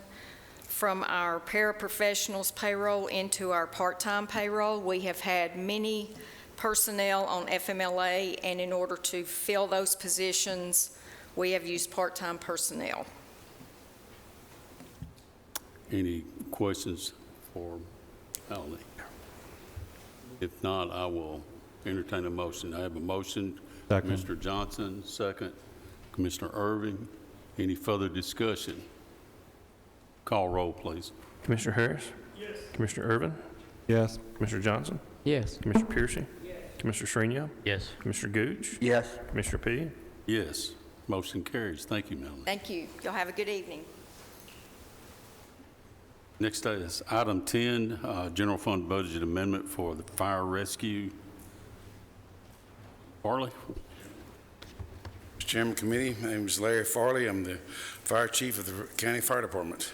from our paraprofessionals payroll into our part-time payroll. We have had many personnel on FMLA, and in order to fill those positions, we have used part-time personnel. Any questions for Melanie? If not, I will entertain a motion. I have a motion. Second. Commissioner Johnson, second. Commissioner Irving. Any further discussion? Call roll, please. Commissioner Harris? Yes. Commissioner Irvin? Yes. Commissioner Johnson? Yes. Commissioner Piercy? Yes. Commissioner Shrino? Yes. Commissioner Gooch? Yes. Commissioner P? Yes. Motion carries. Thank you, Melanie. Thank you. Y'all have a good evening. Next is item 10, General Fund Budget Amendment for the Fire Rescue. Farley? Mr. Chairman, Committee, my name is Larry Farley. I'm the Fire Chief of the County Fire Department.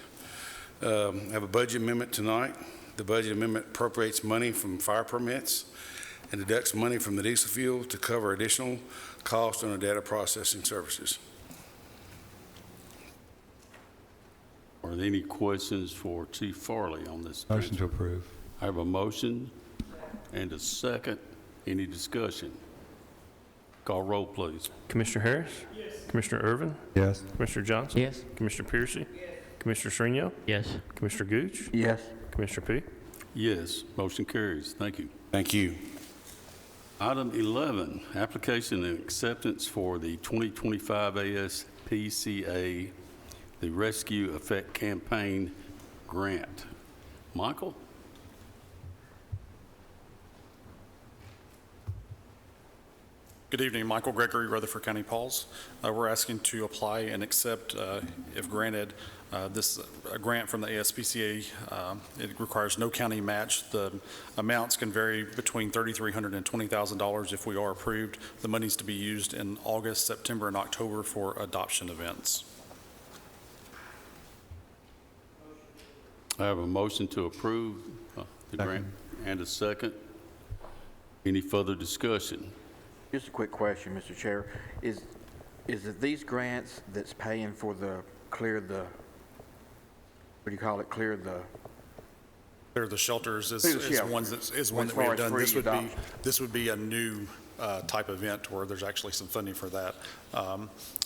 I have a budget amendment tonight. The budget amendment appropriates money from fire permits and deducts money from the diesel fuel to cover additional costs on the data processing services. Are there any questions for Chief Farley on this? Motion to approve. I have a motion and a second. Any discussion? Call roll, please. Commissioner Harris? Yes. Commissioner Irvin? Yes. Commissioner Johnson? Yes. Commissioner Piercy? Yes. Commissioner Shrino? Yes. Commissioner Gooch? Yes. Commissioner P? Yes, motion carries. Thank you. Thank you. Item 11, application and acceptance for the 2025 ASPCA, the Rescue Effect Campaign Grant. Michael? Good evening, Michael Gregory, Rutherford County Pauls. We're asking to apply and accept, if granted, this grant from the ASPCA. It requires no county match. The amounts can vary between $3,300 and $20,000 if we are approved. The money's to be used in August, September, and October for adoption events. I have a motion to approve the grant and a second. Any further discussion? Just a quick question, Mr. Chair. Is it these grants that's paying for what do you call it, Clear the shelters is Clear the shelters. one that As we far have as done. free This would be a new type event where there's actually some funding for that,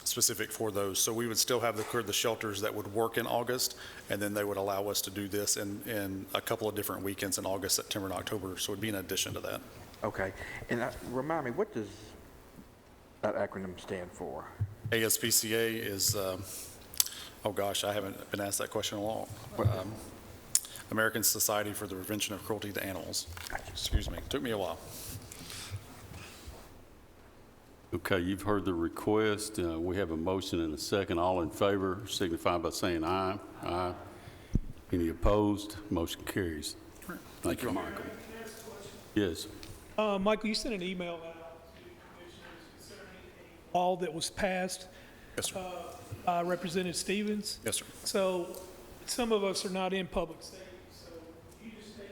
specific for those. So we would still have clear the shelters that would work in August, and then they would allow us to do this in a couple of different weekends in August, September, and October. So it would be in addition to that. Okay. And remind me, what does that acronym stand for? ASPCA is, oh gosh, I haven't been asked that question in a long. American Society for the Prevention of Cruelty to Animals. Excuse me, took me a while. Okay, you've heard the request. We have a motion and a second. All in favor signify by saying aye. Aye. Any opposed? Motion carries. Thank you, Michael. Yes. Michael, you sent an email out to commissioners concerning a law that was passed Yes, sir. by Representative Stevens. Yes, sir. So some of us are not in public safety, so you just take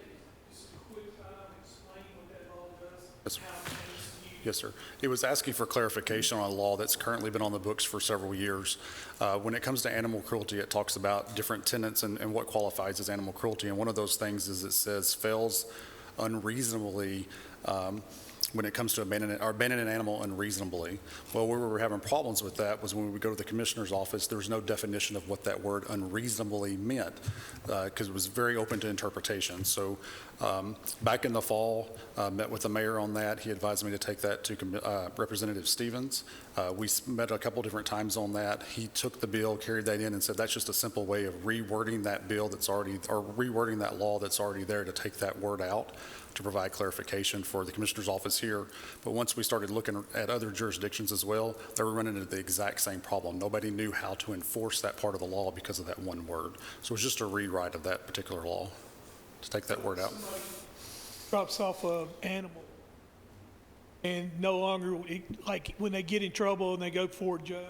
just a quick time and explain what that law does? Yes, sir. How it pertains to you? Yes, sir. It was asking for clarification on a law that's currently been on the books for several years. When it comes to animal cruelty, it talks about different tenets and what qualifies as animal cruelty. And one of those things is it says fails unreasonably when it comes to abandoning an animal unreasonably. Well, where we were having problems with that was when we would go to the commissioner's office, there was no definition of what that word unreasonably meant, because it was very open to interpretation. So back in the fall, met with the mayor on that. He advised me to take that to Representative Stevens. We met a couple different times on that. He took the bill, carried that in, and said that's just a simple way of rewording that bill that's already, or rewording that law that's already there to take that word out, to provide clarification for the commissioner's office here. But once we started looking at other jurisdictions as well, they were running into the exact same problem. Nobody knew how to enforce that part of the law because of that one word. So it was just a rewrite of that particular law to take that word out. Somebody drops off an animal and no longer, like when they get in trouble and they go before a judge,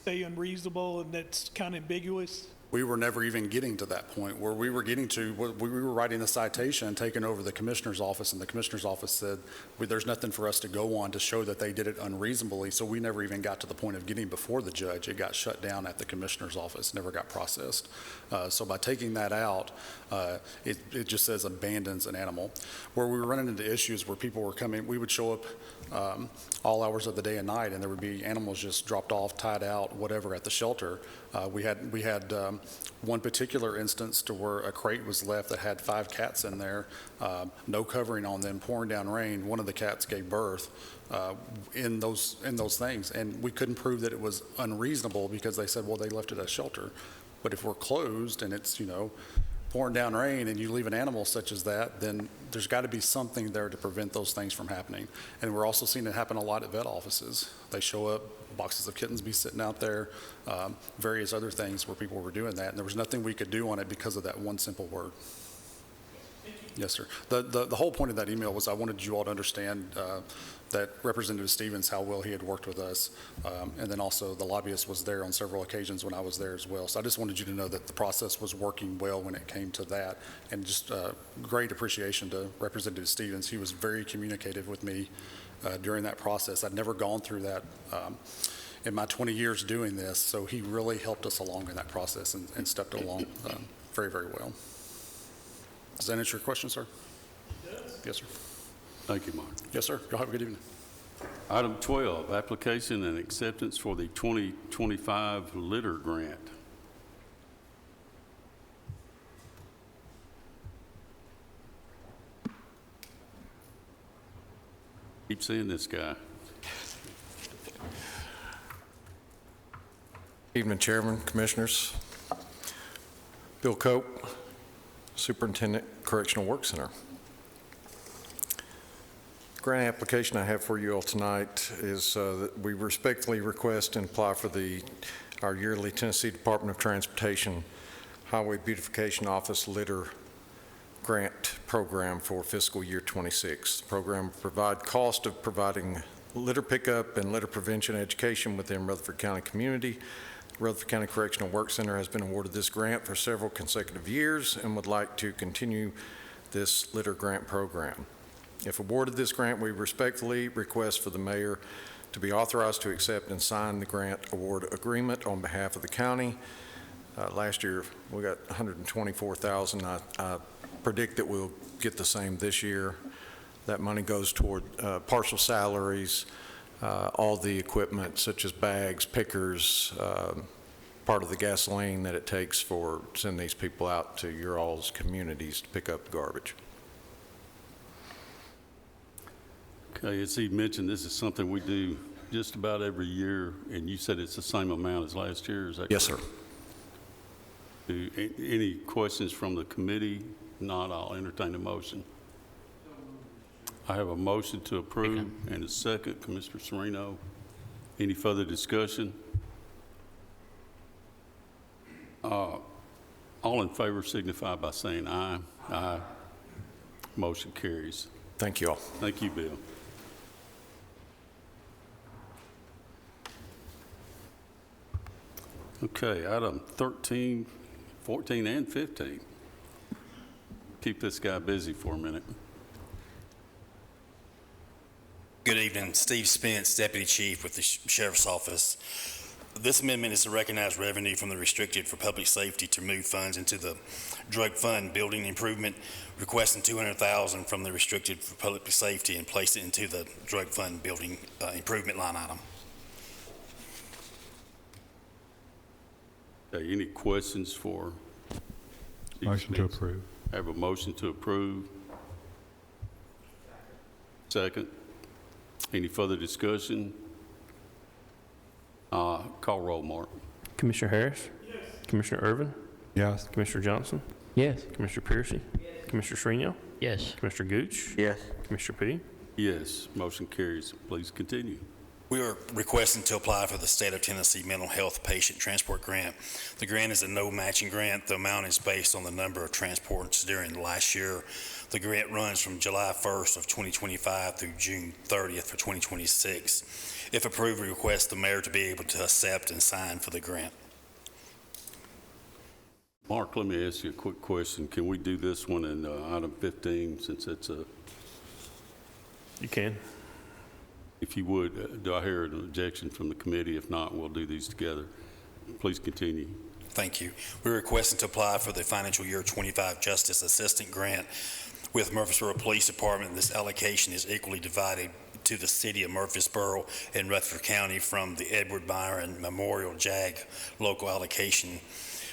say unreasonable, and that's kind of ambiguous. We were never even getting to that point. Where we were getting to, we were writing the citation, taking over the commissioner's office, and the commissioner's office said, there's nothing for us to go on to show that they did it unreasonably, so we never even got to the point of getting before the judge. It got shut down at the commissioner's office, never got processed. So by taking that out, it just says abandons an animal. Where we were running into issues where people were coming, we would show up all hours of the day and night, and there would be animals just dropped off, tied out, whatever, at the shelter. We had one particular instance to where a crate was left that had 5 cats in there, no covering on them, pouring down rain. One of the cats gave birth in those things, and we couldn't prove that it was unreasonable because they said, well, they left it at a shelter. But if we're closed and it's, pouring down rain and you leave an animal such as that, then there's got to be something there to prevent those things from happening. And we're also seeing it happen a lot at vet offices. They show up, boxes of kittens be sitting out there, various other things where people were doing that, and there was nothing we could do on it because of that one simple word. Yes, sir. The whole point of that email was I wanted you all to understand that Representative Stevens, how well he had worked with us, and then also the lobbyist was there on several occasions when I was there as well. So I just wanted you to know that the process was working well when it came to that, and just great appreciation to Representative Stevens. He was very communicative with me during that process. I'd never gone through that in my 20 years doing this, so he really helped us along in that process and stepped along very, very well. Does that answer your question, sir? It does. Yes, sir. Thank you, Mark. Yes, sir. Y'all have a good evening. Item 12, application and acceptance for the 2025 litter grant. Keep seeing this guy. Evening, Chairman, Commissioners. Bill Cope, Superintendent, Correctional Work Center. Grant application I have for you all tonight is that we respectfully request and apply for our yearly Tennessee Department of Transportation Highway Beautification Office Litter Grant Program for fiscal year 26. The program will provide cost of providing litter pickup and litter prevention education within Rutherford County community. Rutherford County Correctional Work Center has been awarded this grant for several consecutive years and would like to continue this litter grant program. If awarded this grant, we respectfully request for the mayor to be authorized to accept and sign the grant award agreement on behalf of the county. Last year, we got $124,000. I predict that we'll get the same this year. That money goes toward partial salaries, all the equipment such as bags, pickers, part of the gasoline that it takes for sending these people out to your all's communities to pick up garbage. Okay, as he mentioned, this is something we do just about every year, and you said it's the same amount as last year, is that correct? Yes, sir. Any questions from the committee? Not, I'll entertain a motion. I have a motion to approve and a second, Commissioner Sereno. Any further discussion? All in favor signify by saying aye. Aye. Motion carries. Thank you all. Thank you, Bill. Okay, item 13, 14, and 15. Keep this guy busy for a minute. Good evening, Steve Spence, Deputy Chief with the Sheriff's Office. This amendment is to recognize revenue from the restricted for public safety to move funds into the drug fund building improvement, requesting $200,000 from the restricted for public safety and place it into the drug fund building improvement line item. Okay, any questions for? Motion to approve. I have a motion to approve. Second. Any further discussion? Call roll, Mark. Commissioner Harris? Yes. Commissioner Irvin? Yes. Commissioner Johnson? Yes. Commissioner Piercy? Yes. Commissioner Sereno? Yes. Commissioner Gooch? Yes. Commissioner P? Yes, motion carries. Please continue. We are requesting to apply for the State of Tennessee Mental Health Patient Transport Grant. The grant is a no matching grant. The amount is based on the number of transports during the last year. The grant runs from July 1st of 2025 through June 30th for 2026. If approved, we request the mayor to be able to accept and sign for the grant. Mark, let me ask you a quick question. Can we do this one in item 15 since it's a... You can. If you would, do I hear an objection from the committee? If not, we'll do these together. Please continue. Thank you. We're requesting to apply for the financial year 25 Justice Assistant Grant with Murfreesboro Police Department. This allocation is equally divided to the city of Murfreesboro and Rutherford County from the Edward Byron Memorial JAG local allocation.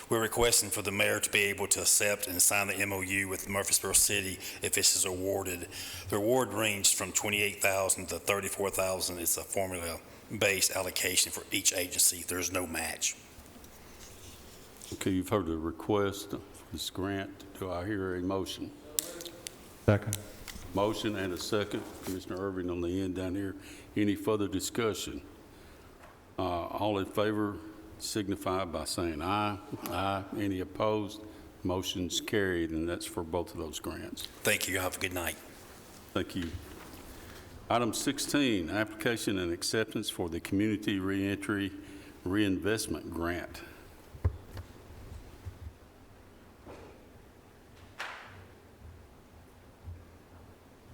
We're requesting for the mayor to be able to accept and sign the MOU with Murfreesboro City if this is awarded. The award ranged from $28,000 to $34,000. It's a formula-based allocation for each agency. There's no match. Okay, you've heard the request for this grant. Do I hear a motion? Second. Motion and a second. Commissioner Irving on the end down here. Any further discussion? All in favor signify by saying aye. Aye. Any opposed? Motion's carried, and that's for both of those grants. Thank you. Have a good night. Thank you. Item 16, application and acceptance for the Community Reentry Reinvestment Grant.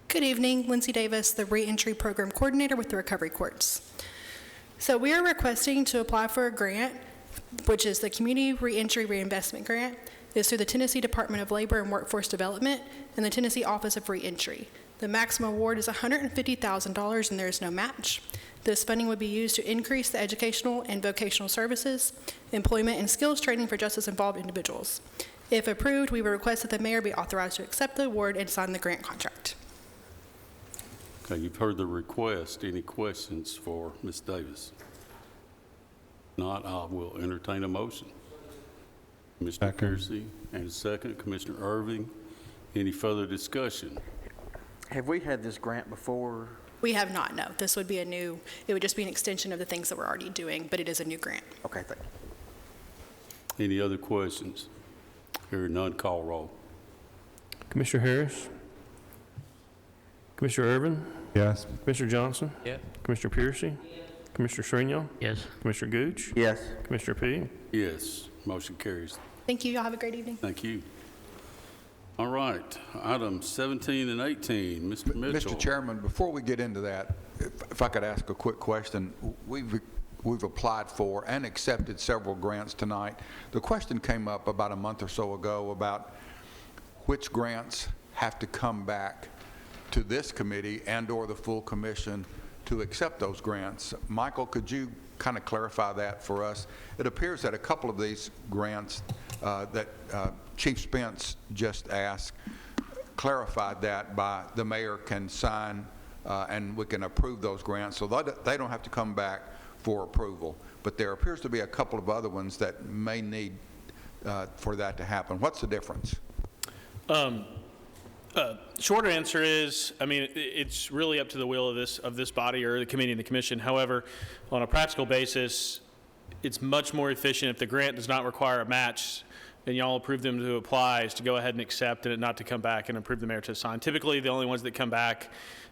Good evening, Lindsay Davis, the Reentry Program Coordinator with the Recovery Courts. So we are requesting to apply for a grant, which is the Community Reentry Reinvestment Grant. It's through the Tennessee Department of Labor and Workforce Development and the Tennessee Office of Reentry. The maximum award is $150,000 and there is no match. This funding would be used to increase the educational and vocational services, employment, and skills training for justice-involved individuals. If approved, we would request that the mayor be authorized to accept the award and sign the grant contract. Okay, you've heard the request. Any questions for Ms. Davis? Not, I will entertain a motion. Commissioner Piercy and a second. Commissioner Irving. Any further discussion? Have we had this grant before? We have not, no. This would be it would just be an extension of the things that we're already doing, but it is a new grant. Okay, thank you. Any other questions? Hearing none, call roll. Commissioner Harris? Commissioner Irvin? Yes. Commissioner Johnson? Yes. Commissioner Piercy? Commissioner Sereno? Yes. Commissioner Gooch? Yes. Commissioner P? Yes, motion carries. Thank you. Y'all have a great evening. Thank you. All right, items 17 and 18, Mr. Mitchell. Mr. Chairman, before we get into that, if I could ask a quick question. We've applied for and accepted several grants tonight. The question came up about a month or so ago about which grants have to come back to this committee and/or the full commission to accept those grants. Michael, could you kind of clarify that for us? It appears that a couple of these grants that Chief Spence just asked clarified that by the mayor can sign and we can approve those grants, so they don't have to come back for approval. But there appears to be a couple of other ones that may need for that to happen. What's the difference? Shorter answer is, I mean, it's really up to the will of this body or the committee and the commission. However, on a practical basis, it's much more efficient if the grant does not require a match and y'all approve them to apply, is to go ahead and accept it and not to come back and approve the mayor to sign. Typically, the only ones that come back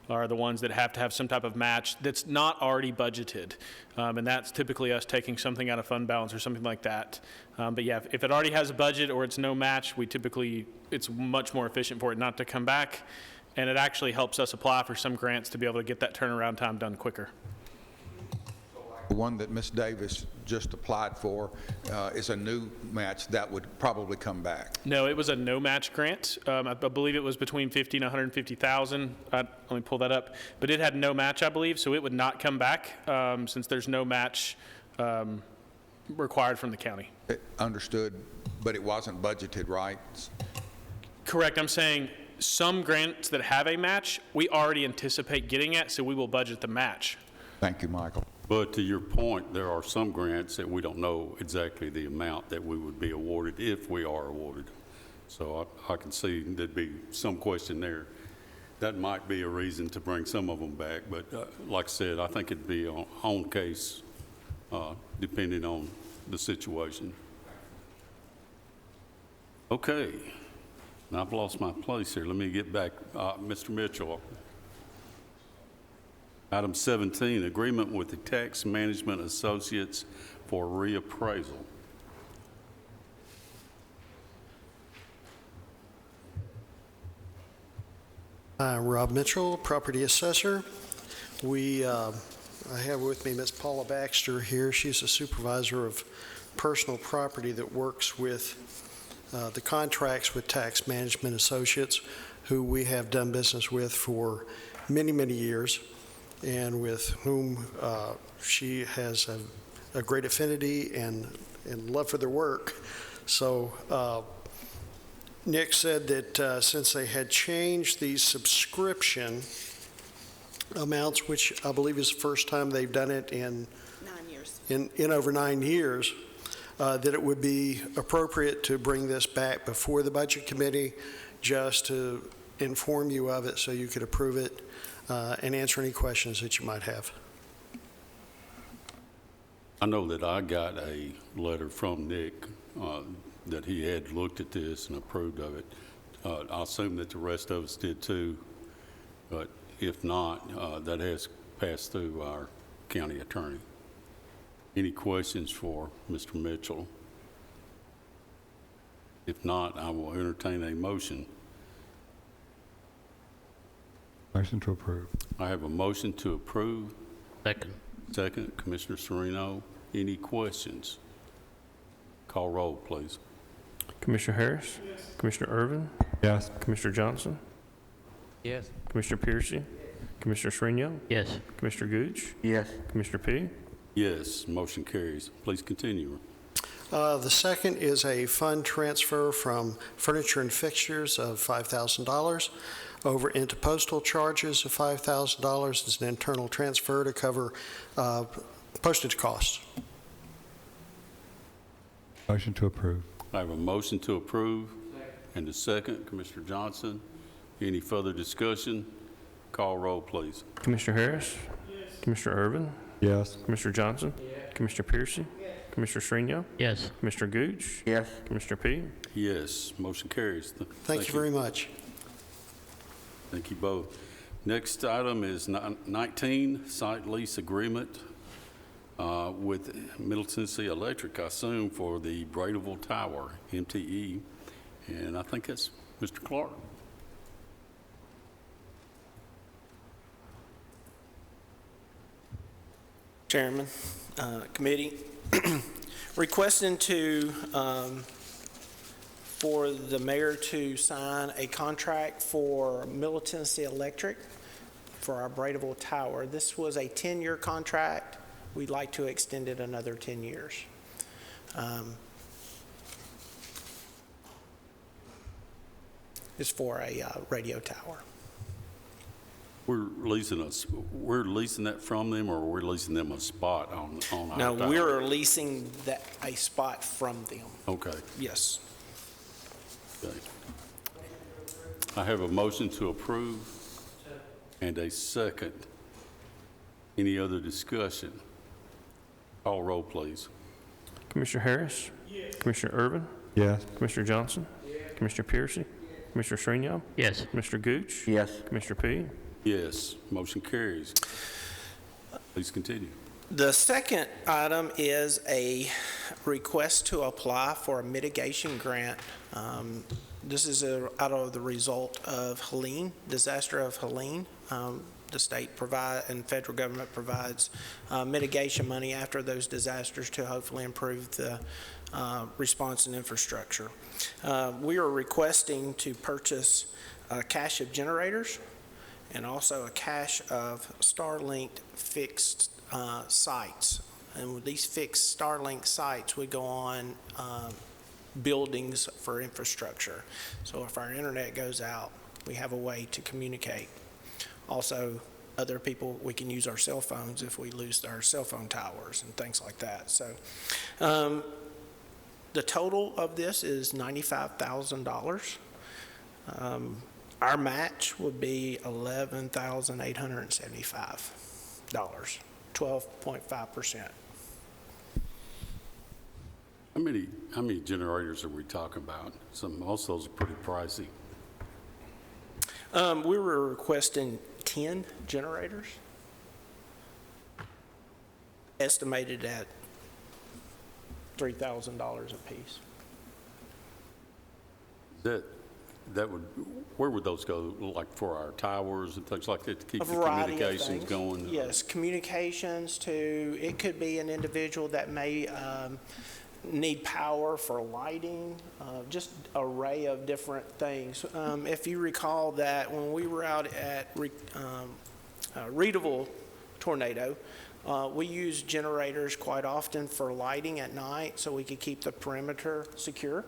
are the ones that have to have some type of match that's not already budgeted. And that's typically us taking something out of fund balance or something like that. But yeah, if it already has a budget or it's no match, it's much more efficient for it not to come back. And it actually helps us apply for some grants to be able to get that turnaround time done quicker. The one that Ms. Davis just applied for is a new match that would probably come back. No, it was a no match grant. I believe it was between 50 and 150,000. Let me pull that up. But it had no match, I believe, so it would not come back since there's no match required from the county. Understood, but it wasn't budgeted, right? Correct. I'm saying some grants that have a match, we already anticipate getting at, so we will budget the match. Thank you, Michael. But to your point, there are some grants that we don't know exactly the amount that we would be awarded if we are awarded. So I can see there'd be some question there. That might be a reason to bring some of them back, but like I said, I think it'd be on case depending on the situation. Okay, now I've lost my place here. Let me get back. Mr. Mitchell. Item 17, agreement with the Tax Management Associates for reappraisal. Rob Mitchell, property assessor. I have with me Ms. Paula Baxter here. She's a supervisor of personal property that works with the contracts with Tax Management Associates, who we have done business with for many, many years, and with whom she has a great affinity and love for their work. So Nick said that since they had changed the subscription amounts, which I believe is the first time they've done it in 9 years. In over 9 years, that it would be appropriate to bring this back before the Budget Committee just to inform you of it so you could approve it and answer any questions that you might have. I know that I got a letter from Nick that he had looked at this and approved of it. I assume that the rest of us did too, but if not, that has passed through our county attorney. Any questions for Mr. Mitchell? If not, I will entertain a motion. Motion to approve. I have a motion to approve. Second. Second, Commissioner Sereno. Any questions? Call roll, please. Commissioner Harris? Yes. Commissioner Irvin? Yes. Commissioner Johnson? Yes. Commissioner Piercy? Commissioner Sereno? Yes. Commissioner Gooch? Yes. Commissioner P? Yes, motion carries. Please continue. The second is a fund transfer from furniture and fixtures of $5,000 over into postal charges of $5,000. It's an internal transfer to cover postage costs. Motion to approve. I have a motion to approve and a second. Commissioner Johnson, any further discussion? Call roll, please. Commissioner Harris? Yes. Commissioner Irvin? Yes. Commissioner Johnson? Yes. Commissioner Piercy? Yes. Commissioner Sereno? Yes. Commissioner Gooch? Yes. Commissioner P? Yes, motion carries. Thank you very much. Thank you both. Next item is 19, site lease agreement with Middle Tennessee Electric, I assume, for the Bradyville Tower, MTE. And I think that's Mr. Clark. Chairman, committee, requesting for the mayor to sign a contract for Middle Tennessee Electric for our Bradyville tower. This was a 10-year contract. We'd like to extend it another 10 years. It's for a radio tower. We're leasing that from them, or we're leasing them a spot on our No, tower? we're leasing a spot from them. Okay. Yes. Okay. I have a motion to approve and a second. Any other discussion? Call roll, please. Commissioner Harris? Yes. Commissioner Irvin? Yes. Commissioner Johnson? Yes. Commissioner Piercy? Commissioner Shrinion? Yes. Mr. Gooch? Yes. Commissioner P? Yes, motion carries. Please continue. The second item is a request to apply for a mitigation grant. This is out of the result of Helene, disaster of Helene. The state and federal government provides mitigation money after those disasters to hopefully improve the response and infrastructure. We are requesting to purchase a cache of generators and also a cache of Starlink fixed sites. And with these fixed Starlink sites would go on buildings for infrastructure. So if our internet goes out, we have a way to communicate. Also, other people, we can use our cell phones if we lose our cell phone towers and things like that. So the total of this is $95,000. Our match would be $11,875, 12.5%. How many generators are we talking about? Most of those are pretty pricey. We were requesting 10 generators, estimated at $3,000 a piece. Where would those go? Like for our towers and things like that to keep A the variety of communications things. going? Yes, communications it could be an individual that may need power for lighting, just array of different things. If you recall that when we were out at Reappraisal tornado, we used generators quite often for lighting at night so we could keep the perimeter secure.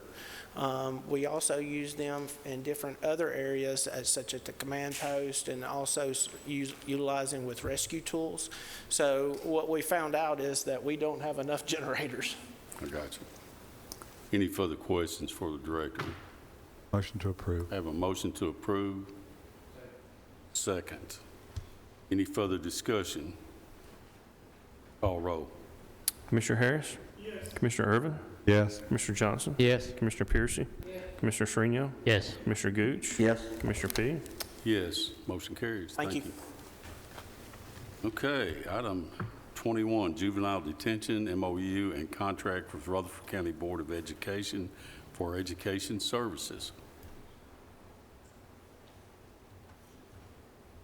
We also use them in different other areas, such as the command post, and also utilizing with rescue tools. So what we found out is that we don't have enough generators. I got you. Any further questions for the director? Motion to approve. I have a motion to approve. Second. Any further discussion? Call roll. Commissioner Harris? Yes. Commissioner Irvin? Yes. Commissioner Johnson? Yes. Commissioner Piercy? Yes. Commissioner Shrinion? Yes. Commissioner Gooch? Yes. Commissioner P? Yes, motion carries. Thank you. Okay, item 21, Juvenile Detention, MOU, and contract with Rutherford County Board of Education for education services.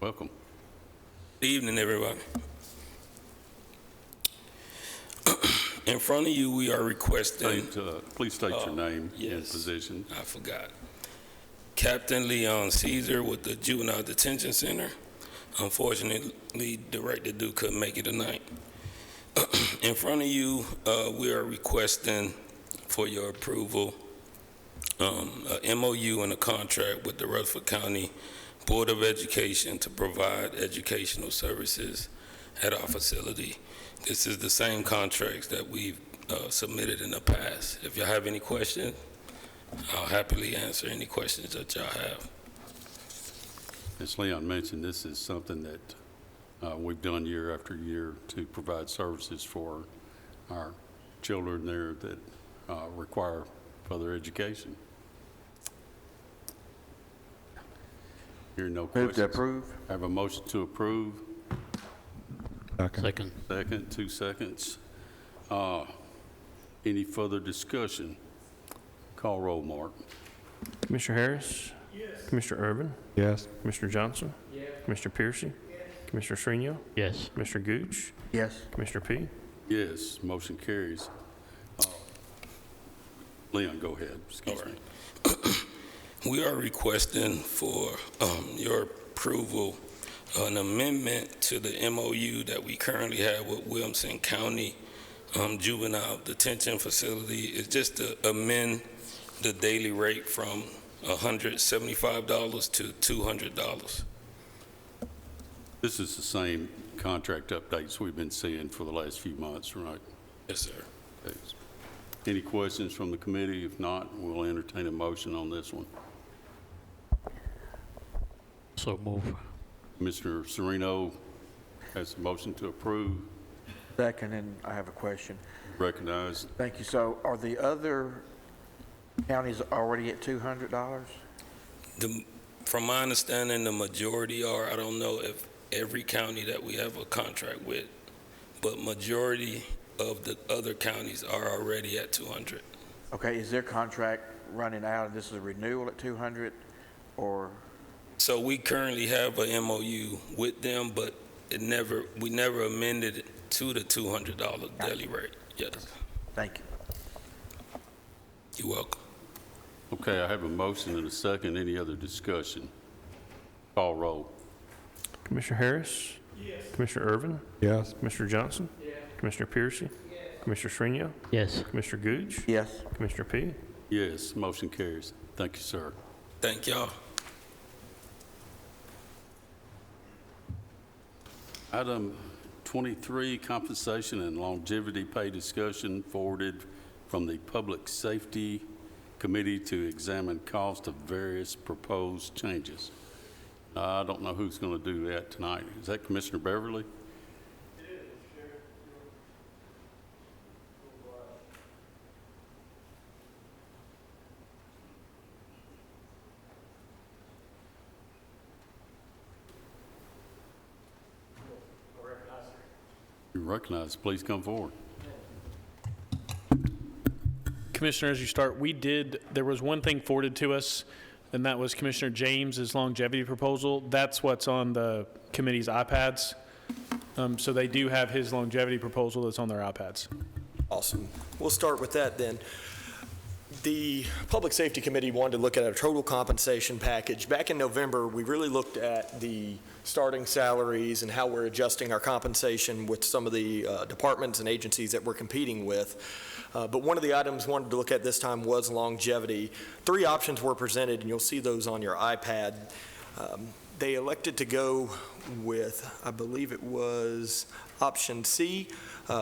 Welcome. Good evening, everyone. In front of you, we are requesting... Please state your name and position. I forgot. Captain Leon Caesar with the Juvenile Detention Center. Unfortunately, Director Duke couldn't make it tonight. In front of you, we are requesting for your approval a MOU and a contract with the Rutherford County Board of Education to provide educational services at our facility. This is the same contracts that we've submitted in the past. If y'all have any questions, I'll happily answer any questions that y'all have. As Leon mentioned, this is something that we've done year after year to provide services for our children there that require further education. Hearing no questions. Move to approve. I have a motion to approve. Second. Second, 2 seconds. Any further discussion? Call roll, Mark. Commissioner Harris? Yes. Commissioner Urban? Yes. Commissioner Johnson? Yes. Commissioner Piercy? Yes. Commissioner Srinial? Yes. Commissioner Gooch? Yes. Commissioner P? Yes, motion carries. Leon, go ahead. Excuse me. We are requesting for your approval an amendment to the MOU that we currently have with Williamson County Juvenile Detention Facility. It's just to amend the daily rate from $175 to $200. This is the same contract updates we've been seeing for the last few months, right? Yes, sir. Okay. Any questions from the committee? If not, we'll entertain a motion on this one. So move. Commissioner Sereno has a motion to approve. Second, and I have a question. Recognized. Thank you. So are the other counties already at $200? From my understanding, the majority are. I don't know if every county that we have a contract with, but majority of the other counties are already at 200. Okay, is their contract running out and this is a renewal at 200 or? So we currently have a MOU with them, but we never amended it to the $200 daily rate. Yes. Thank you. You're welcome. Okay, I have a motion and a second. Any other discussion? Call roll. Commissioner Harris? Yes. Commissioner Urban? Yes. Commissioner Johnson? Yes. Commissioner Piercy? Yes. Commissioner Srinial? Yes. Commissioner Gooch? Yes. Commissioner P? Yes, motion carries. Thank you, sir. Thank y'all. Item 23, compensation and longevity pay discussion forwarded from the Public Safety Committee to examine cost of various proposed changes. I don't know who's going to do that tonight. Is that Commissioner Beverly? You're recognized. Please come forward. Commissioner, as you start, there was one thing forwarded to us, and that was Commissioner James's longevity proposal. That's what's on the committee's iPads. So they do have his longevity proposal that's on their iPads. Awesome. We'll start with that then. The Public Safety Committee wanted to look at a total compensation package. Back in November, we really looked at the starting salaries and how we're adjusting our compensation with some of the departments and agencies that we're competing with. But one of the items we wanted to look at this time was longevity. 3 options were presented, and you'll see those on your iPad. They elected to go with, I believe it was option C,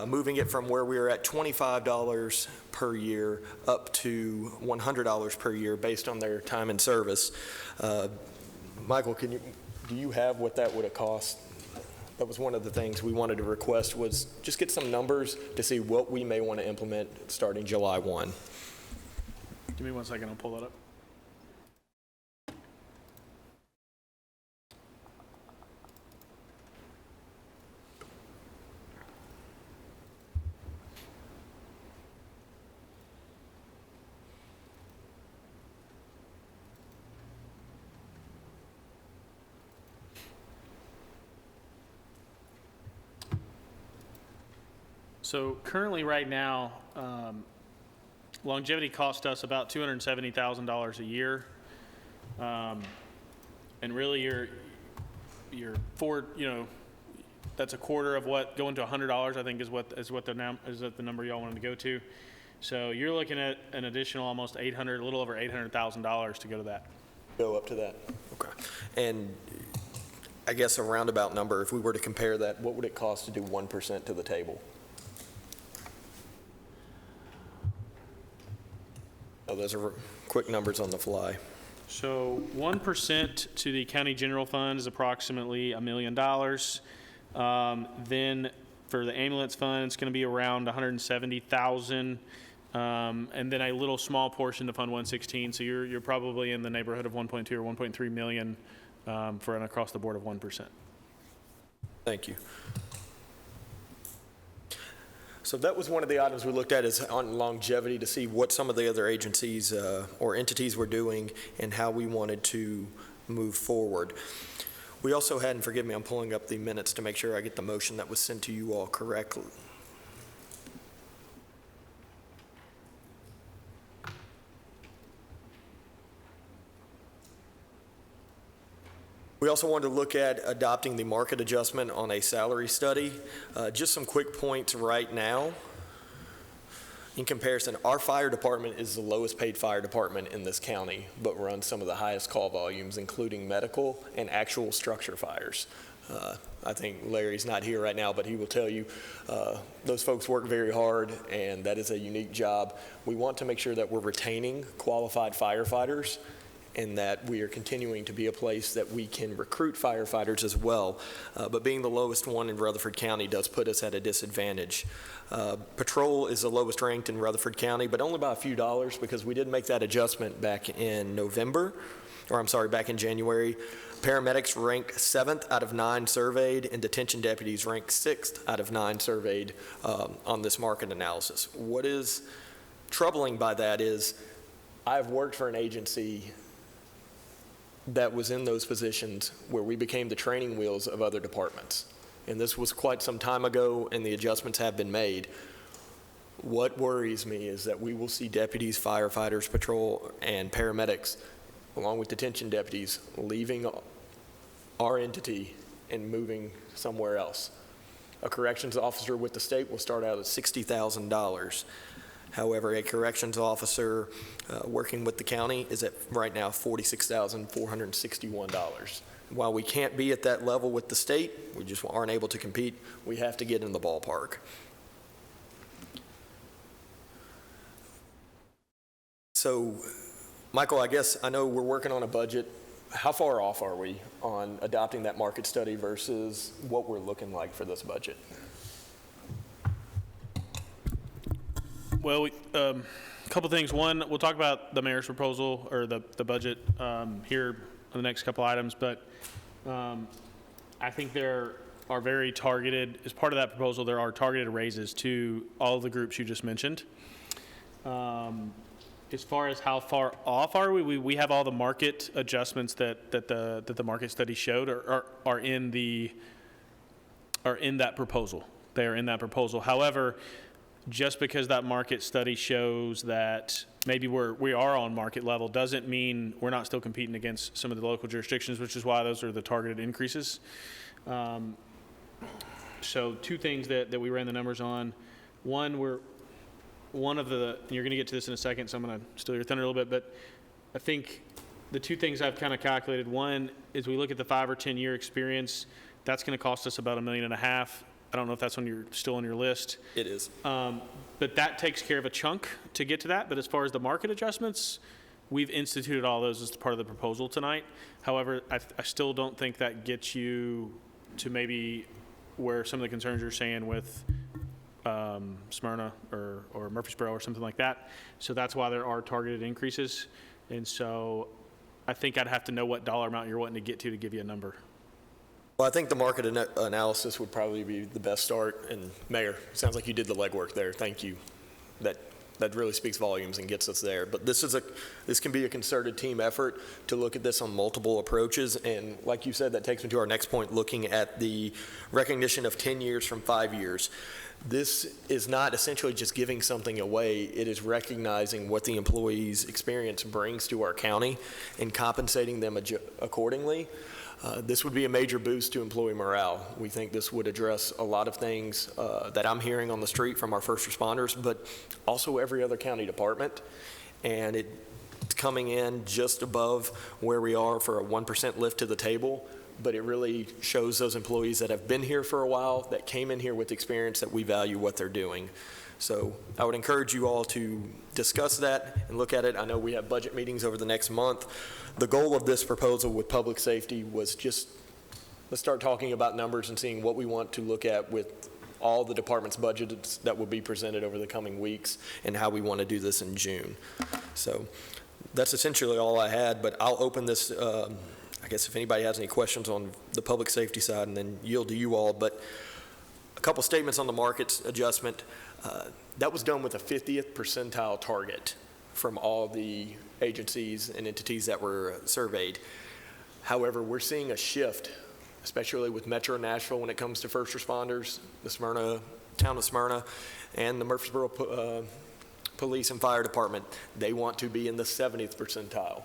moving it from where we were at $25 per year up to $100 per year based on their time in service. Michael, do you have what that would have cost? That was one of the things we wanted to request, was just get some numbers to see what we may want to implement starting July 1. Give me 1 second, I'll pull that up. So currently, right now, longevity costs us about $270,000 a year, and really, you're that's a quarter of what going to $100. I think is the number y'all wanted to go to. So you're looking at an additional almost a little over $800,000 to go to that. Go up to that. Okay. And I guess a roundabout number, if we were to compare that, what would it cost to do 1% to the table? Oh, those are quick numbers on the fly. So 1% to the county general fund is approximately $1 million. Then for the ambulance fund, it's going to be around $170,000, and then a little small portion to Fund 116. So you're probably in the neighborhood of 1.2 or 1.3 million for an across the board of 1%. Thank you. So that was one of the items we looked at, is on longevity, to see what some of the other agencies or entities were doing and how we wanted to move forward. We also had, and forgive me, I'm pulling up the minutes to make sure I get the motion that was sent to you all correctly. We also wanted to look at adopting the market adjustment on a salary study. Just some quick points right now. In comparison, our fire department is the lowest paid fire department in this county, but runs some of the highest call volumes, including medical and actual structure fires. I think Larry's not here right now, but he will tell you those folks work very hard, and that is a unique job. We want to make sure that we're retaining qualified firefighters, and that we are continuing to be a place that we can recruit firefighters as well. But being the lowest one in Rutherford County does put us at a disadvantage. Patrol is the lowest ranked in Rutherford County, but only by a few dollars, because we did make that adjustment back in back in January. Paramedics ranked 7th out of 9 surveyed, and detention deputies ranked 6th out of 9 surveyed on this market analysis. What is troubling by that is I've worked for an agency that was in those positions where we became the training wheels of other departments. And this was quite some time ago, and the adjustments have been made. What worries me is that we will see deputies, firefighters, patrol, and paramedics, along with detention deputies, leaving our entity and moving somewhere else. A corrections officer with the state will start out at $60,000. However, a corrections officer working with the county is at right now $46,461. While we can't be at that level with the state, we just aren't able to compete, we have to get in the ballpark. So, Michael, I guess I know we're working on a budget. How far off are we on adopting that market study versus what we're looking like for this budget? Well, a couple things. One, we'll talk about the mayor's proposal, or the budget here on the next couple items, but I think there are very targeted, as part of that proposal, there are targeted raises to all of the groups you just mentioned. As far as how far off are we have all the market adjustments that the market study showed are in that proposal. They are in that proposal. However, just because that market study shows that maybe we are on market level doesn't mean we're not still competing against some of the local jurisdictions, which is why those are the targeted increases. So two things that we ran the numbers on. One, and you're going to get to this in a second, so I'm going to steal your thunder a little bit, but I think the two things I've kind of calculated, one is we look at the 5 or 10 year experience, that's going to cost us about $1.5 million. I don't know if that's still on your list. It is. But that takes care of a chunk to get to that. But as far as the market adjustments, we've instituted all those as part of the proposal tonight. However, I still don't think that gets you to maybe where some of the concerns you're saying with Smyrna or Murfreesboro or something like that. So that's why there are targeted increases. And so I think I'd have to know what dollar amount you're wanting to get to give you a number. Well, I think the market analysis would probably be the best start. And Mayor, it sounds like you did the legwork there. Thank you. That really speaks volumes and gets us there. But this can be a concerted team effort to look at this on multiple approaches. And like you said, that takes me to our next point, looking at the recognition of 10 years from 5 years. This is not essentially just giving something away. It is recognizing what the employee's experience brings to our county and compensating them accordingly. This would be a major boost to employee morale. We think this would address a lot of things that I'm hearing on the street from our first responders, but also every other county department. And it's coming in just above where we are for a 1% lift to the table, but it really shows those employees that have been here for a while, that came in here with experience, that we value what they're doing. So I would encourage you all to discuss that and look at it. I know we have budget meetings over the next month. The goal of this proposal with public safety was just, let's start talking about numbers and seeing what we want to look at with all the department's budgets that will be presented over the coming weeks and how we want to do this in June. So that's essentially all I had, but I'll open this, I guess if anybody has any questions on the public safety side, and then yield to you all. But A couple statements on the markets adjustment. That was done with a 50th percentile target from all the agencies and entities that were surveyed. However, we're seeing a shift, especially with Metro Nashville when it comes to first responders, the town of Smyrna, and the Murfreesboro Police and Fire Department. They want to be in the 70th percentile.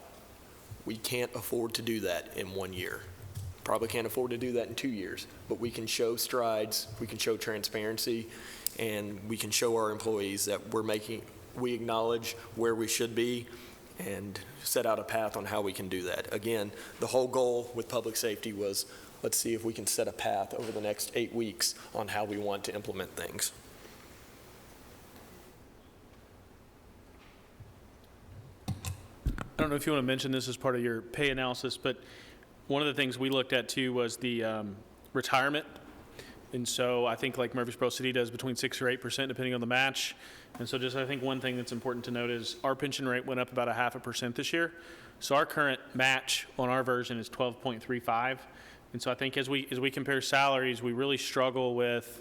We can't afford to do that in 1 year. Probably can't afford to do that in 2 years, but we can show strides, we can show transparency, and we can show our employees that we acknowledge where we should be and set out a path on how we can do that. Again, the whole goal with public safety was, let's see if we can set a path over the next 8 weeks on how we want to implement things. I don't know if you want to mention this as part of your pay analysis, but one of the things we looked at too was the retirement. And so I think like Murfreesboro City does between 6 or 8% depending on the match. And so just I think one thing that's important to note is our pension rate went up about 0.5% this year. So our current match on our version is 12.35. And so I think as we compare salaries, we really struggle with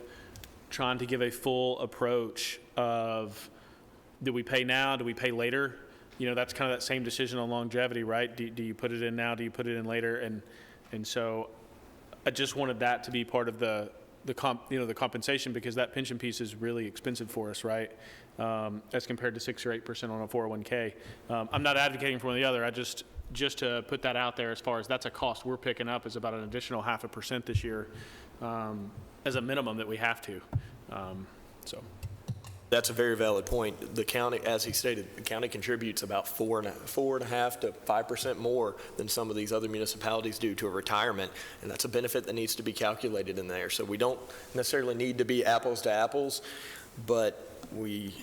trying to give a full approach of, do we pay now, do we pay later? You know, that's kind of that same decision on longevity, right? Do you put it in now, do you put it in later? And so I just wanted that to be part of the compensation, because that pension piece is really expensive for us, right? As compared to 6 or 8% on a 401k. I'm not advocating for one or the other. I just to put that out there, as far as that's a cost we're picking up, is about an additional 0.5% this year as a minimum that we have to. So. That's a very valid point. The county, as he stated, the county contributes about 4.5 to 5% more than some of these other municipalities do to a retirement, and that's a benefit that needs to be calculated in there. So we don't necessarily need to be apples to apples, but we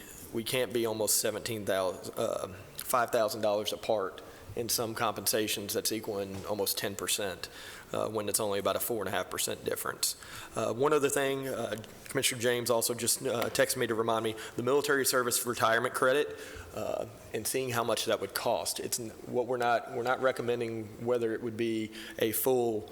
can't be almost $5,000 apart in some compensations that's equaling almost 10%. When it's only about a 4.5% difference. One other thing, Commissioner James also just texted me to remind me, the military service retirement credit, and seeing how much that would cost. It's what we're not recommending whether it would be a full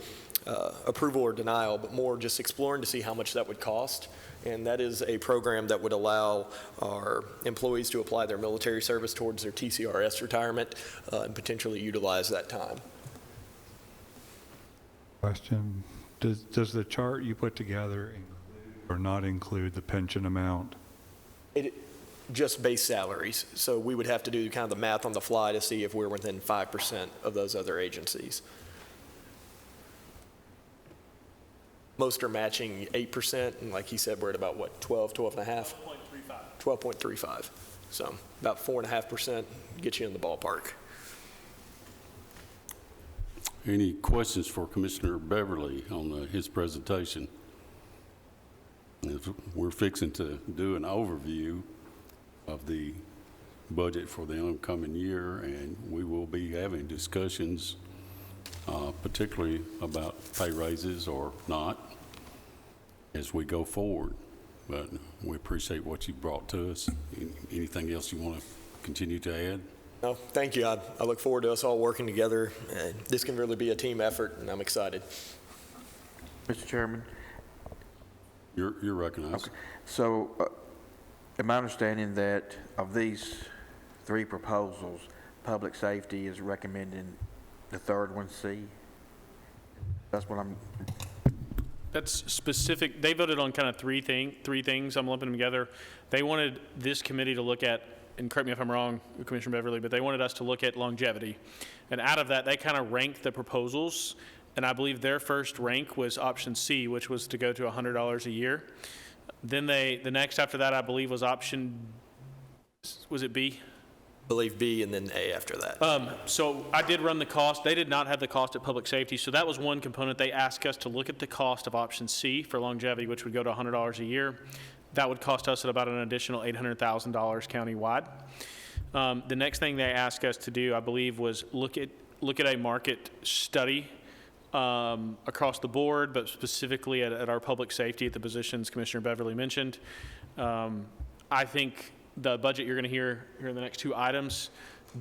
approval or denial, but more just exploring to see how much that would cost. And that is a program that would allow our employees to apply their military service towards their TCRS retirement and potentially utilize that time. Question, does the chart you put together include or not include the pension amount? Just base salaries. So we would have to do kind of the math on the fly to see if we're within 5% of those other agencies. Most are matching 8%, and like he said, we're at about what, 12.5? 12.35. So about 4.5% gets you in the ballpark. Any questions for Commissioner Beverly on his presentation? We're fixing to do an overview of the budget for the upcoming year, and we will be having discussions, particularly about pay raises or not, as we go forward. But we appreciate what you brought to us. Anything else you want to continue to add? No, thank you. I look forward to us all working together. This can really be a team effort, and I'm excited. Mr. Chairman? You're recognized. Okay. So, am I understanding that of these 3 proposals, public safety is recommending the third one, C? That's what I'm... That's specific. They voted on kind of three things. I'm lumping them together. They wanted this committee to look at, and correct me if I'm wrong, Commissioner Beverly, but they wanted us to look at longevity. And out of that, they kind of ranked the proposals, and I believe their first rank was option C, which was to go to $100 a year. Then the next after that, I believe, was option, was it B? I believe B and then A after that. So I did run the cost. They did not have the cost at public safety, so that was one component. They asked us to look at the cost of option C for longevity, which would go to $100 a year. That would cost us at about an additional $800,000 countywide. The next thing they asked us to do, I believe, was look at a market study across the board, but specifically at our public safety at the positions Commissioner Beverly mentioned. I think the budget you're going to hear in the next 2 items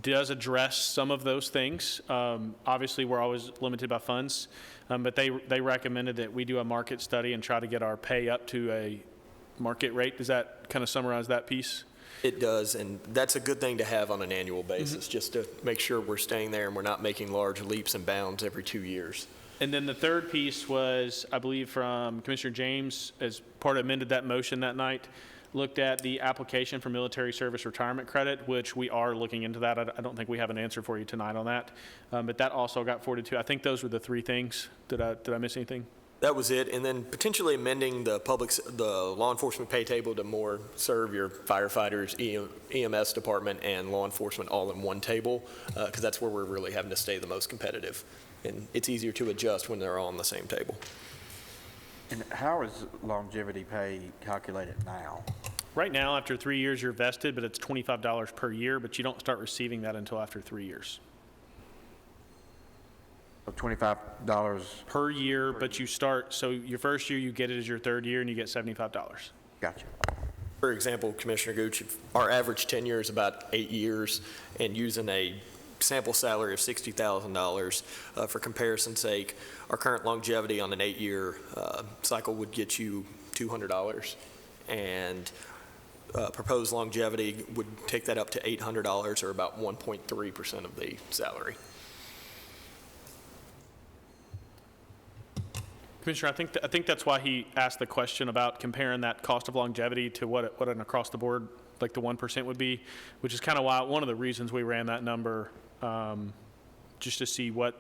does address some of those things. Obviously, we're always limited by funds, but they recommended that we do a market study and try to get our pay up to a market rate. Does that kind of summarize that piece? It does, and that's a good thing to have on an annual basis, just to make sure we're staying there and we're not making large leaps and bounds every 2 years. And then the third piece was, I believe, from Commissioner James, as part of amended that motion that night, looked at the application for military service retirement credit, which we are looking into that. I don't think we have an answer for you tonight on that, but that also got forwarded to. I think those were the three things. Did I miss anything? That was it, and then potentially amending the law enforcement pay table to more serve your firefighters, EMS department, and law enforcement all in one table, because that's where we're really having to stay the most competitive. And it's easier to adjust when they're all on the same table. And how is longevity pay calculated now? Right now, after 3 years, you're vested, but it's $25 per year, but you don't start receiving that until after 3 years. So $25 per year, but you start, so your first year you get it as your third year and you get $75. Gotcha. For example, Commissioner Gooch, our average tenure is about 8 years, and using a sample salary of $60,000, for comparison's sake, our current longevity on an 8-year cycle would get you $200, and proposed longevity would take that up to $800, or about 1.3% of the salary. Commissioner, I think that's why he asked the question about comparing that cost of longevity to what an across the board, like the 1% would be, which is kind of why, one of the reasons we ran that number, just to see what,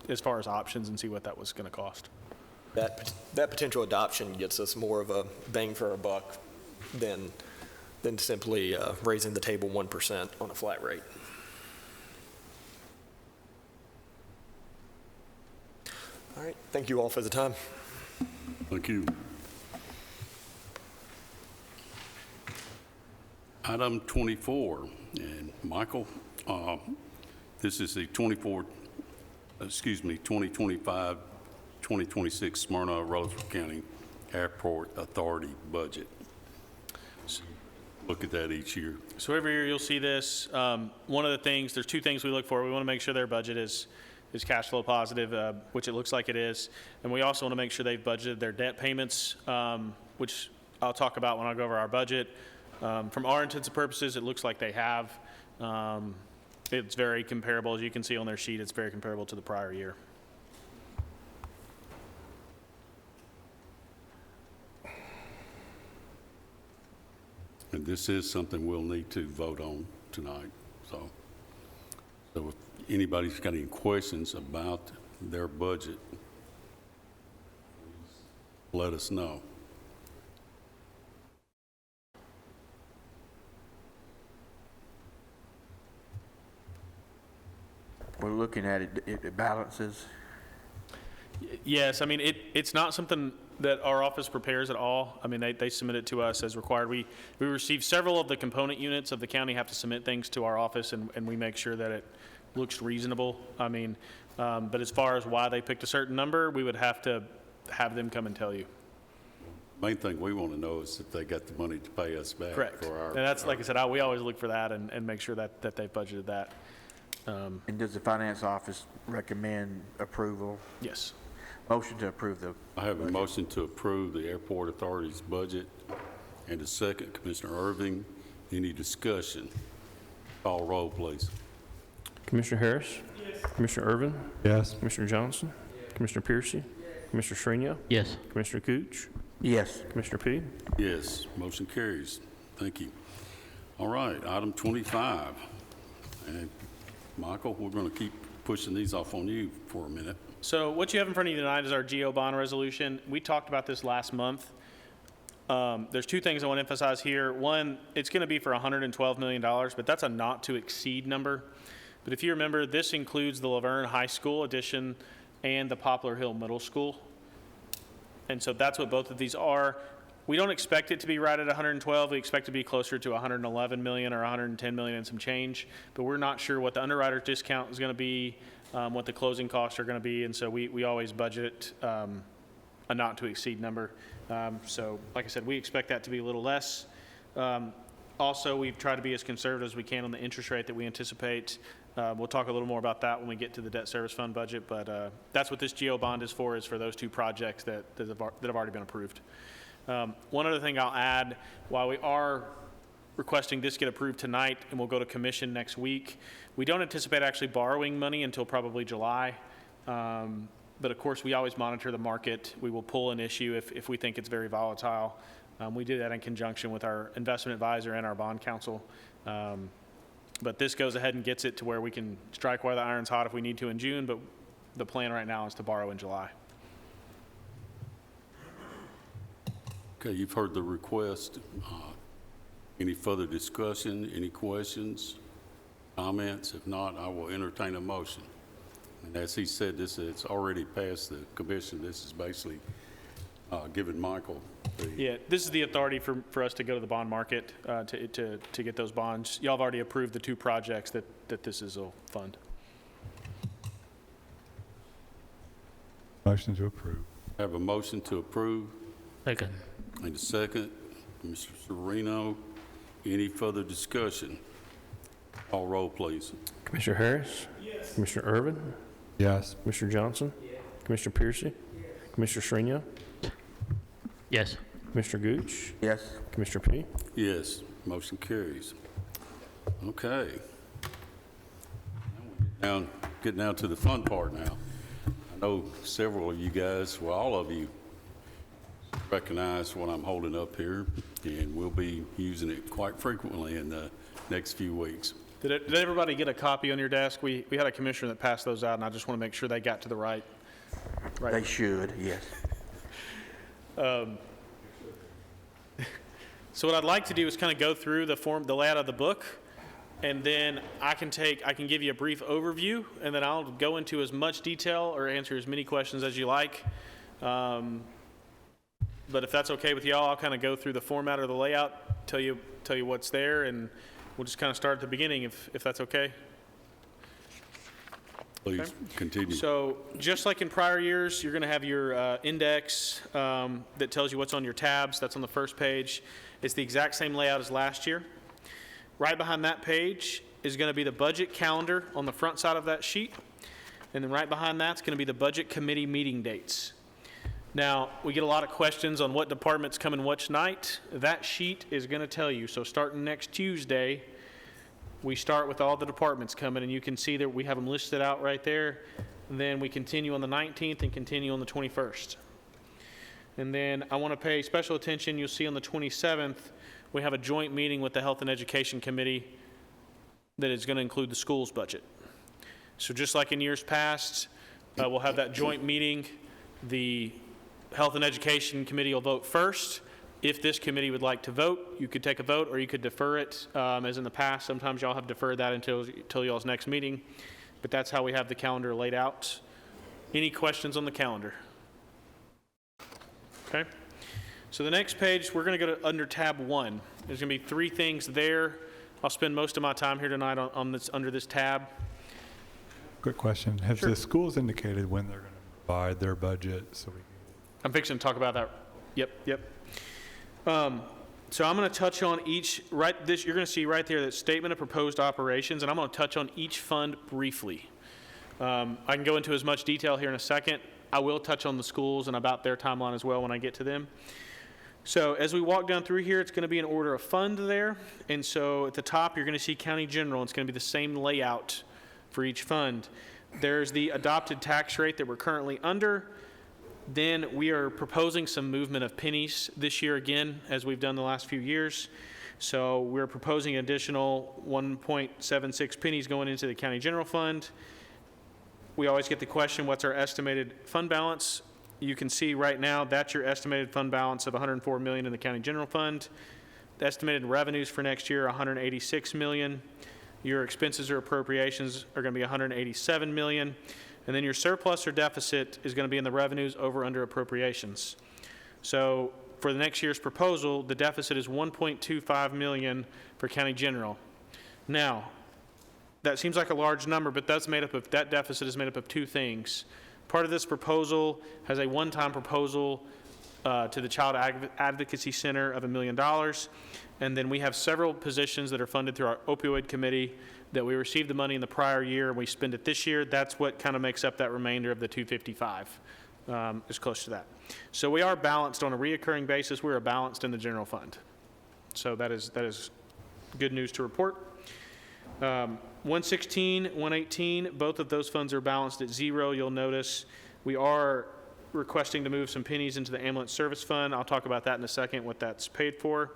as far as options, and see what that was going to cost. That potential adoption gets us more of a bang for our buck than simply raising the table 1% on a flat rate. All right, thank you all for the time. Thank you. Item 24, and Michael, this is the 2025-2026 Smyrna Rutherford County Airport Authority budget. So look at that each year. So every year you'll see this. One of the things, there's two things we look for. We want to make sure their budget is cash flow positive, which it looks like it is. And we also want to make sure they've budgeted their debt payments, which I'll talk about when I go over our budget. From our intents and purposes, it looks like they have. It's very comparable. As you can see on their sheet, it's very comparable to the prior year. And this is something we'll need to vote on tonight. So if anybody's got any questions about their budget, let us know. We're looking at it, it balances. Yes, I mean, it's not something that our office prepares at all. I mean, they submit it to us as required. We receive several of the component units of the county have to submit things to our office, and we make sure that it looks reasonable. I mean, but as far as why they picked a certain number, we would have to have them come and tell you. Main thing we want to know is if they got the money to pay us back. Correct. For our, and that's, like I said, we always look for that and make sure that they've budgeted that. And does the finance office recommend approval? Yes. Motion to approve the I have a budget. motion to approve the airport authority's budget, and a second, Commissioner Irving. Any discussion? Call roll, please. Commissioner Harris? Yes. Commissioner Irvin? Yes. Commissioner Johnson? Commissioner Piercy? Commissioner Shrenia? Yes. Commissioner Gooch? Yes. Commissioner P? Yes, motion carries. Thank you. All right, item 25. And Michael, we're going to keep pushing these off on you for a minute. So what you have in front of you tonight is our GO bond resolution. We talked about this last month. There's two things I want to emphasize here. One, it's going to be for $112 million, but that's a not to exceed number. But if you remember, this includes the Laverne High School addition and the Poplar Hill Middle School. And so that's what both of these are. We don't expect it to be right at 112. We expect it to be closer to 111 million or 110 million and some change, but we're not sure what the underwriter's discount is going to be, what the closing costs are going to be, and so we always budget a not to exceed number. So like I said, we expect that to be a little less. Also, we've tried to be as conservative as we can on the interest rate that we anticipate. We'll talk a little more about that when we get to the debt service fund budget, but that's what this GO bond is for those two projects that have already been approved. One other thing I'll add, while we are requesting this get approved tonight and we'll go to commission next week, we don't anticipate actually borrowing money until probably July. But of course, we always monitor the market. We will pull an issue if we think it's very volatile. We do that in conjunction with our investment advisor and our bond counsel. But this goes ahead and gets it to where we can strike while the iron's hot if we need to in June, but the plan right now is to borrow in July. Okay, you've heard the request. Any further discussion, any questions, comments? If not, I will entertain a motion. And as he said, it's already passed the commission. This is basically giving Michael Yeah, this is the authority for us to go to the bond market to get those bonds. Y'all have already approved the two projects that this is a fund. Motion to approve. I have a motion to approve. Second. And a second. Mr. Sereno, any further discussion? Call roll, please. Commissioner Harris? Yes. Commissioner Irvin? Yes. Commissioner Johnson? Commissioner Piercy? Commissioner Sereno? Yes. Commissioner Gooch? Yes. Commissioner P? Yes, motion carries. Okay. Now, getting down to the fun part now. I know several of you guys, well, all of you recognize what I'm holding up here, and we'll be using it quite frequently in the next few weeks. Did everybody get a copy on your desk? We had a commissioner that passed those out, and I just want to make sure they got to the right. They should, yes. So what I'd like to do is kind of go through the layout of the book, and then I can give you a brief overview, and then I'll go into as much detail or answer as many questions as you like. But if that's okay with y'all, I'll kind of go through the format or the layout, tell you what's there, and we'll just kind of start at the beginning if that's okay. Please continue. So just like in prior years, you're going to have your index that tells you what's on your tabs. That's on the first page. It's the exact same layout as last year. Right behind that page is going to be the budget calendar on the front side of that sheet. And then right behind that's going to be the budget committee meeting dates. Now, we get a lot of questions on what departments come in which night. That sheet is going to tell you. So starting next Tuesday, we start with all the departments coming, and you can see that we have them listed out right there. And then we continue on the 19th and continue on the 21st. And then I want to pay special attention. You'll see on the 27th, we have a joint meeting with the Health and Education Committee that is going to include the school's budget. So just like in years past, we'll have that joint meeting. The Health and Education Committee will vote first. If this committee would like to vote, you could take a vote or you could defer it, as in the past. Sometimes y'all have deferred that until y'all's next meeting, but that's how we have the calendar laid out. Any questions on the calendar? Okay. So the next page, we're going to go to under tab 1. There's going to be 3 things there. I'll spend most of my time here tonight on this under this tab. Quick question. Have Sure. the schools indicated when they're going to provide their budget so we can... I'm fixing to talk about that. Yep. So I'm going to touch on each, you're going to see right there that statement of proposed operations, and I'm going to touch on each fund briefly. I can go into as much detail here in a second. I will touch on the schools and about their timeline as well when I get to them. So as we walk down through here, it's going to be in order of fund there. And so at the top, you're going to see County General. It's going to be the same layout for each fund. There's the adopted tax rate that we're currently under. Then we are proposing some movement of pennies this year again, as we've done the last few years. So we're proposing additional 1.76 pennies going into the County General Fund. We always get the question, what's our estimated fund balance? You can see right now that's your estimated fund balance of $104 million in the County General Fund. The estimated revenues for next year are $186 million. Your expenses or appropriations are going to be $187 million. And then your surplus or deficit is going to be in the revenues over under appropriations. So for the next year's proposal, the deficit is $1.25 million for County General. Now, that seems like a large number, but that deficit is made up of 2 things. Part of this proposal has a one-time proposal to the Child Advocacy Center of $1 million. And then we have several positions that are funded through our opioid committee that we received the money in the prior year and we spend it this year. That's what kind of makes up that remainder of the 255, is close to that. So we are balanced on a reoccurring basis. We are balanced in the general fund. So that is good news to report. 116, 118, both of those funds are balanced at zero. You'll notice we are requesting to move some pennies into the ambulance service fund. I'll talk about that in a second, what that's paid for.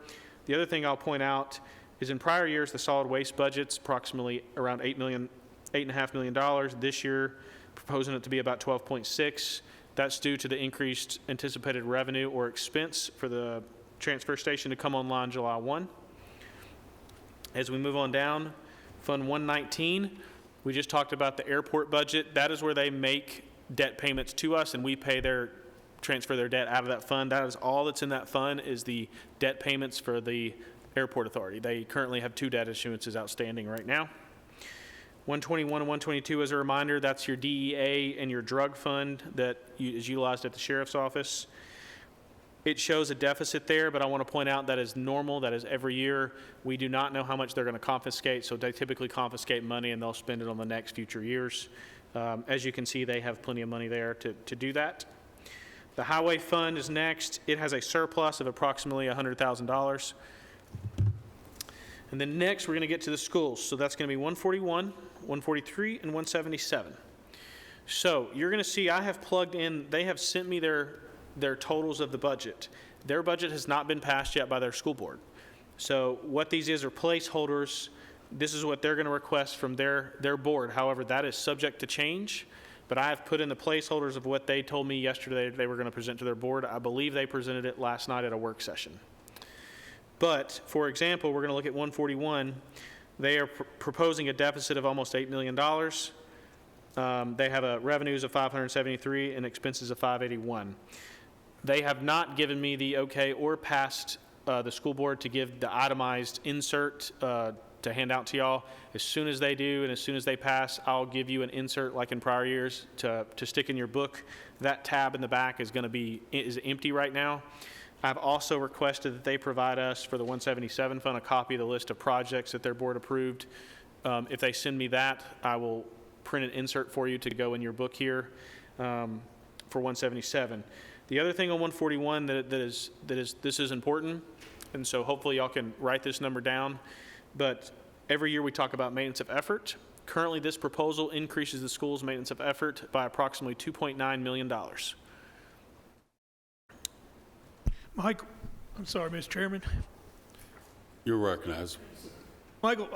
The other thing I'll point out is in prior years, the solid waste budget's approximately around $8.5 million. This year, proposing it to be about 12.6. That's due to the increased anticipated revenue or expense for the transfer station to come online July 1. As we move on down, Fund 119, we just talked about the airport budget. That is where they make debt payments to us and we transfer their debt out of that fund. That is all that's in that fund is the debt payments for the airport authority. They currently have 2 debt issuances outstanding right now. 121 and 122, as a reminder, that's your DEA and your drug fund that is utilized at the sheriff's office. It shows a deficit there, but I want to point out that is normal. That is every year. We do not know how much they're going to confiscate, so they typically confiscate money and they'll spend it on the next future years. As you can see, they have plenty of money there to do that. The highway fund is next. It has a surplus of approximately $100,000. And then next, we're going to get to the schools. So that's going to be 141, 143, and 177. So you're going to see I have plugged in, they have sent me their totals of the budget. Their budget has not been passed yet by their school board. So what these are placeholders. This is what they're going to request from their board. However, that is subject to change. But I have put in the placeholders of what they told me yesterday they were going to present to their board. I believe they presented it last night at a work session. But, for example, we're going to look at 141. They are proposing a deficit of almost $8 million. They have revenues of 573 and expenses of 581. They have not given me the okay or passed the school board to give the itemized insert to hand out to y'all. As soon as they do and as soon as they pass, I'll give you an insert like in prior years to stick in your book. That tab in the back is empty right now. I've also requested that they provide us for the 177 fund a copy of the list of projects that their board approved. If they send me that, I will print an insert for you to go in your book here for 177. The other thing on 141 this is important, and so hopefully y'all can write this number down. But every year we talk about maintenance of effort. Currently, this proposal increases the school's maintenance of effort by approximately $2.9 million. Michael, I'm sorry, Mr. Chairman. You're recognized. Michael,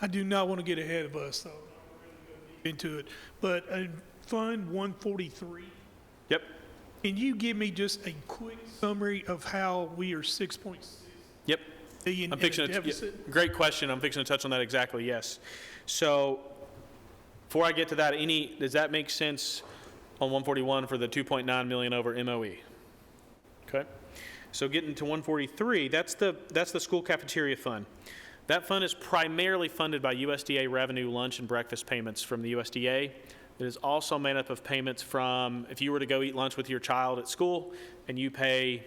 I do not want to get ahead of us, so I'm not really going to get into it. But Fund 143. Yep. Can you give me just a quick summary of how we are 6.6? Yep. Billion I'm fixing in a deficit? great question. I'm fixing to touch on that exactly, yes. So before I get to that, does that make sense on 141 for the 2.9 million over MOE? Okay. So getting to 143, that's the school cafeteria fund. That fund is primarily funded by USDA revenue lunch and breakfast payments from the USDA. It is also made up of payments from, if you were to go eat lunch with your child at school and you pay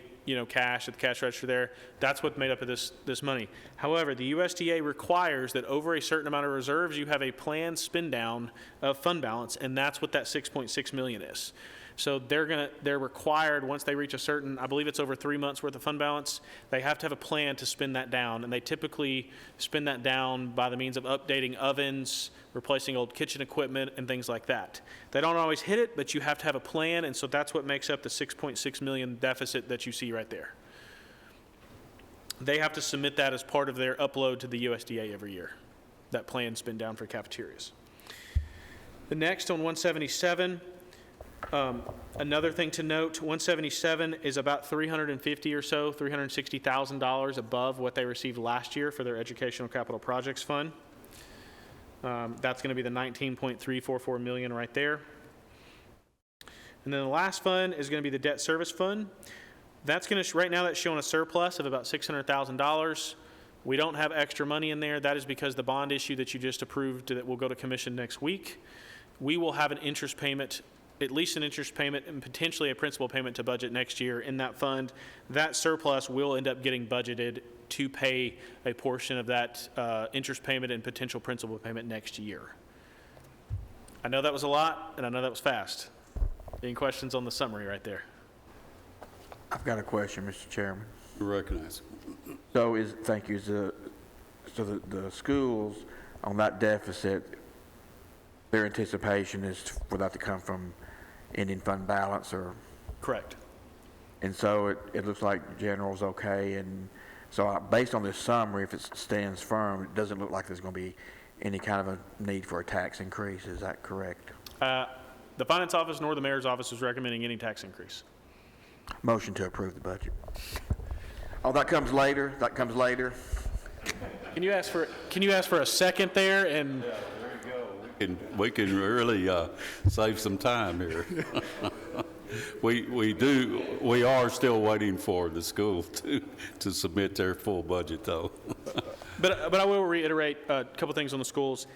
cash at the cash register there, that's what made up of this money. However, the USDA requires that over a certain amount of reserves, you have a planned spend down of fund balance, and that's what that 6.6 million is. So they're required, once they reach a certain, I believe it's over 3 months worth of fund balance, they have to have a plan to spend that down, and they typically spend that down by the means of updating ovens, replacing old kitchen equipment, and things like that. They don't always hit it, but you have to have a plan, and so that's what makes up the 6.6 million deficit that you see right there. They have to submit that as part of their upload to the USDA every year, that plan spend down for cafeterias. The next on 177, another thing to note, 177 is about $350,000 or so, $360,000 above what they received last year for their Educational Capital Projects Fund. That's going to be the 19.344 million right there. And then the last fund is going to be the Debt Service Fund. That's going to, right now that's showing a surplus of about $600,000. We don't have extra money in there. That is because the bond issue that you just approved that will go to commission next week, we will have an interest payment at least an interest payment and potentially a principal payment to budget next year in that fund. That surplus will end up getting budgeted to pay a portion of that interest payment and potential principal payment next year. I know that was a lot, and I know that was fast. Any questions on the summary right there? I've got a question, Mr. Chairman. You recognize. So thank you. So the schools on that deficit, their anticipation is for that to come from ending fund balance, or? Correct. And so it looks like general's okay, and so based on this summary, if it stands firm, it doesn't look like there's going to be any kind of a need for a tax increase. Is that correct? The finance office nor the mayor's office is recommending any tax increase. Motion to approve the budget. Oh, that comes later. That comes later. Can you ask for a second there? And We can really save some time here. We are still waiting for the school to submit their full budget, though. But I will reiterate a couple things on the schools.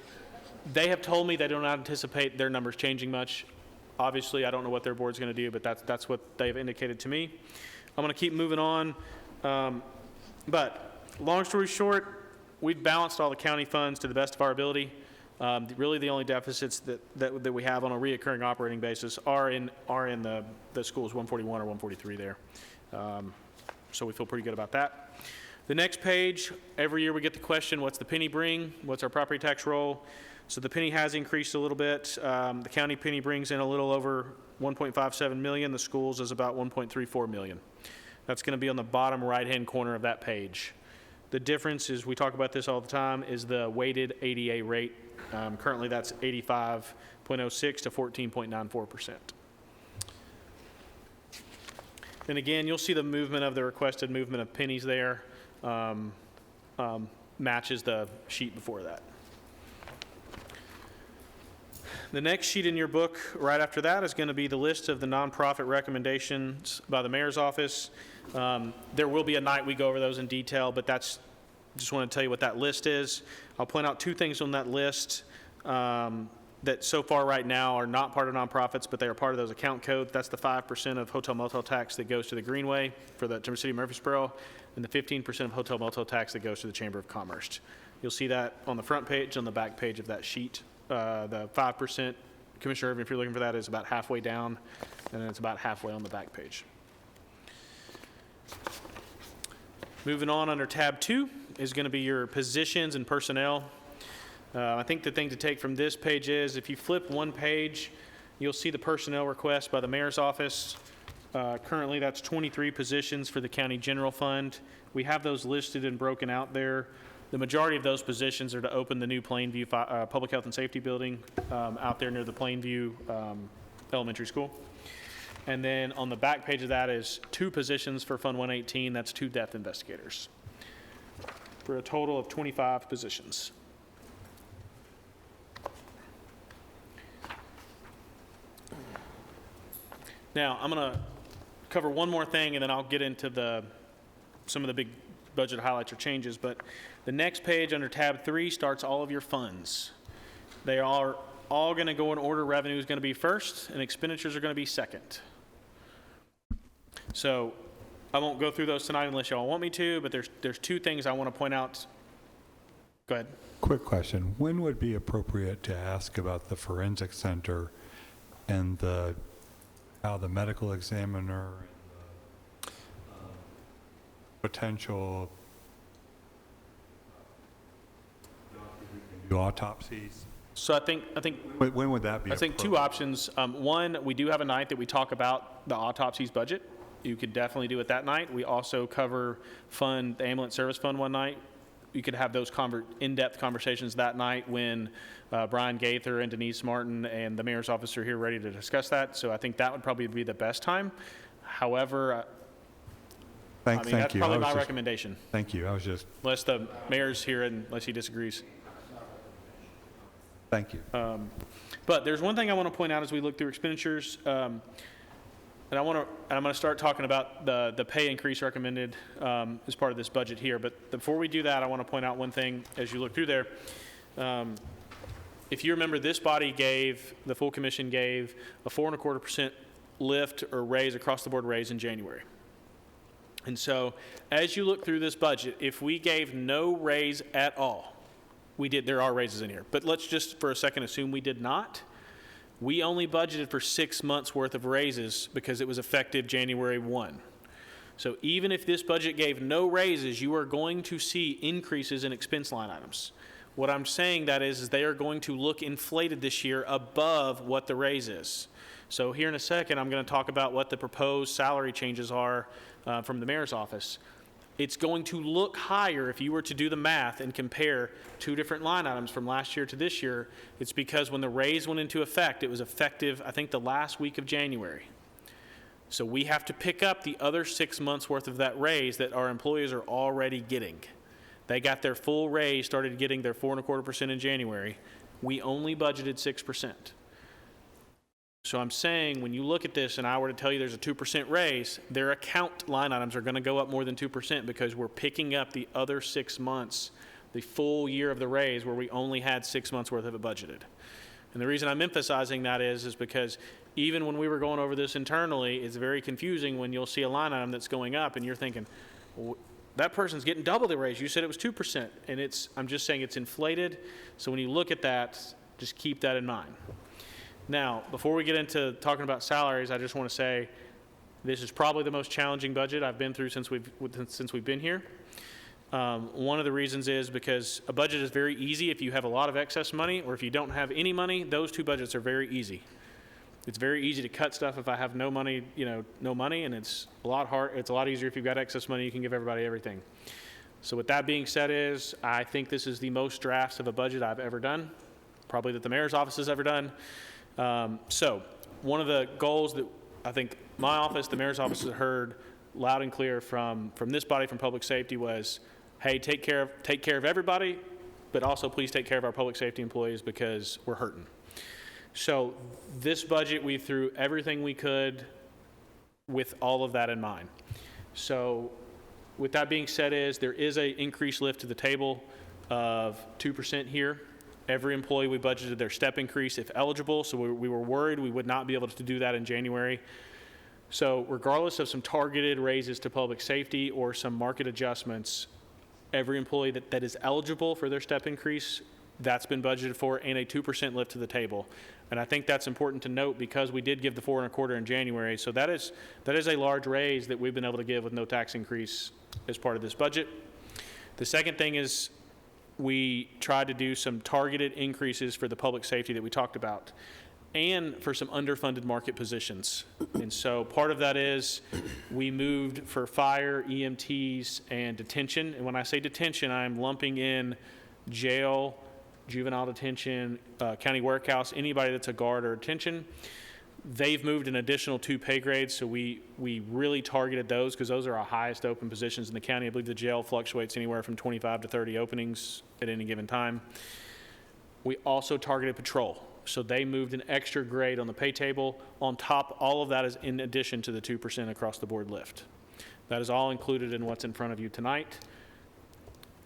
They have told me they do not anticipate their numbers changing much. Obviously, I don't know what their board's going to do, but that's what they've indicated to me. I'm going to keep moving on. But long story short, we've balanced all the county funds to the best of our ability. Really, the only deficits that we have on a reoccurring operating basis are in the schools 141 or 143 there. So we feel pretty good about that. The next page, every year we get the question, what's the penny bring? What's our property tax roll? So the penny has increased a little bit. The county penny brings in a little over 1.57 million. The schools is about 1.34 million. That's going to be on the bottom right-hand corner of that page. The difference is, we talk about this all the time, is the weighted ADA rate. Currently that's 85.06 to 14.94%. And again, you'll see the movement of the requested movement of pennies there. Matches the sheet before that. The next sheet in your book right after that is going to be the list of the nonprofit recommendations by the mayor's office. There will be a night we go over those in detail, but just want to tell you what that list is. I'll point out two things on that list that so far right now are not part of nonprofits, but they are part of those account codes. That's the 5% of hotel motel tax that goes to the Greenway for the City of Murfreesboro, and the 15% of hotel motel tax that goes to the Chamber of Commerce. You'll see that on the front page, on the back page of that sheet. The 5%, Commissioner Irvin, if you're looking for that, is about halfway down, and then it's about halfway on the back page. Moving on, under tab 2 is going to be your positions and personnel. I think the thing to take from this page is, if you flip one page, you'll see the personnel request by the mayor's office. Currently, that's 23 positions for the county general fund. We have those listed and broken out there. The majority of those positions are to open the new Plainview Public Health and Safety Building out there near the Plainview Elementary School. And then on the back page of that is 2 positions for Fund 118. That's 2 death investigators, for a total of 25 positions. Now, I'm going to cover one more thing, and then I'll get into some of the big budget highlights or changes. But the next page under tab 3 starts all of your funds. They are all going to go in order. Revenue is going to be first, and expenditures are going to be second. So I won't go through those tonight unless y'all want me to, but there's 2 things I want to point out. Go ahead. Quick question. When would be appropriate to ask about the forensic center and how the medical examiner and the potential do autopsies? So I think when would that be? I think 2 options. One, we do have a night that we talk about the autopsies budget. You could definitely do it that night. We also cover the ambulance service fund one night. You could have those in-depth conversations that night when Brian Gaither and Denise Martin and the mayor's office are here ready to discuss that. So I think that would probably be the best time. However, that's probably my recommendation. Thank you. I was just... Unless the mayor's here and unless he disagrees. Thank you. But there's one thing I want to point out as we look through expenditures. And I'm going to start talking about the pay increase recommended as part of this budget here. But before we do that, I want to point out one thing as you look through there. If you remember, this body gave, the full commission gave a 4.25% lift or raise, across the board raise in January. And so as you look through this budget, if we gave no raise at all, there are raises in here, but let's just for a second assume we did not. We only budgeted for 6 months worth of raises because it was effective January 1. So even if this budget gave no raises, you are going to see increases in expense line items. What I'm saying that is they are going to look inflated this year above what the raise is. So here in a second, I'm going to talk about what the proposed salary changes are from the mayor's office. It's going to look higher if you were to do the math and compare two different line items from last year to this year. It's because when the raise went into effect, it was effective, I think, the last week of January. So we have to pick up the other 6 months worth of that raise that our employees are already getting. They got their full raise, started getting their 4.25% in January. We only budgeted 6%. So I'm saying when you look at this and I were to tell you there's a 2% raise, their account line items are going to go up more than 2% because we're picking up the other 6 months, the full year of the raise where we only had 6 months worth of it budgeted. And the reason I'm emphasizing that is because even when we were going over this internally, it's very confusing when you'll see a line item that's going up and you're thinking, well, that person's getting double the raise. You said it was 2%. And I'm just saying it's inflated. So when you look at that, just keep that in mind. Now, before we get into talking about salaries, I just want to say this is probably the most challenging budget I've been through since we've been here. One of the reasons is because a budget is very easy if you have a lot of excess money, or if you don't have any money. Those two budgets are very easy. It's very easy to cut stuff if I have no money, no money, and it's a lot hard. It's a lot easier if you've got excess money. You can give everybody everything. So with that being said, I think this is the most drafts of a budget I've ever done, probably that the mayor's office has ever done. So one of the goals that I think my office, the mayor's office, has heard loud and clear from this body, from public safety, was, hey, take care of everybody, but also please take care of our public safety employees because we're hurting. So this budget, we threw everything we could with all of that in mind. So with that being said, there is an increased lift to the table of 2% here. Every employee, we budgeted their step increase if eligible, so we were worried we would not be able to do that in January. So regardless of some targeted raises to public safety or some market adjustments, every employee that is eligible for their step increase, that's been budgeted for, and a 2% lift to the table. And I think that's important to note because we did give the 4.25% in January. So that is a large raise that we've been able to give with no tax increase as part of this budget. The second thing is we tried to do some targeted increases for the public safety that we talked about, and for some underfunded market positions. And so part of that is we moved for fire, EMTs, and detention. And when I say detention, I'm lumping in jail, juvenile detention, county warehouse, anybody that's a guard or detention. They've moved an additional 2 pay grades, so we really targeted those because those are our highest open positions in the county. I believe the jail fluctuates anywhere from 25 to 30 openings at any given time. We also targeted patrol, so they moved an extra grade on the pay table. On top, all of that is in addition to the 2% across the board lift. That is all included in what's in front of you tonight.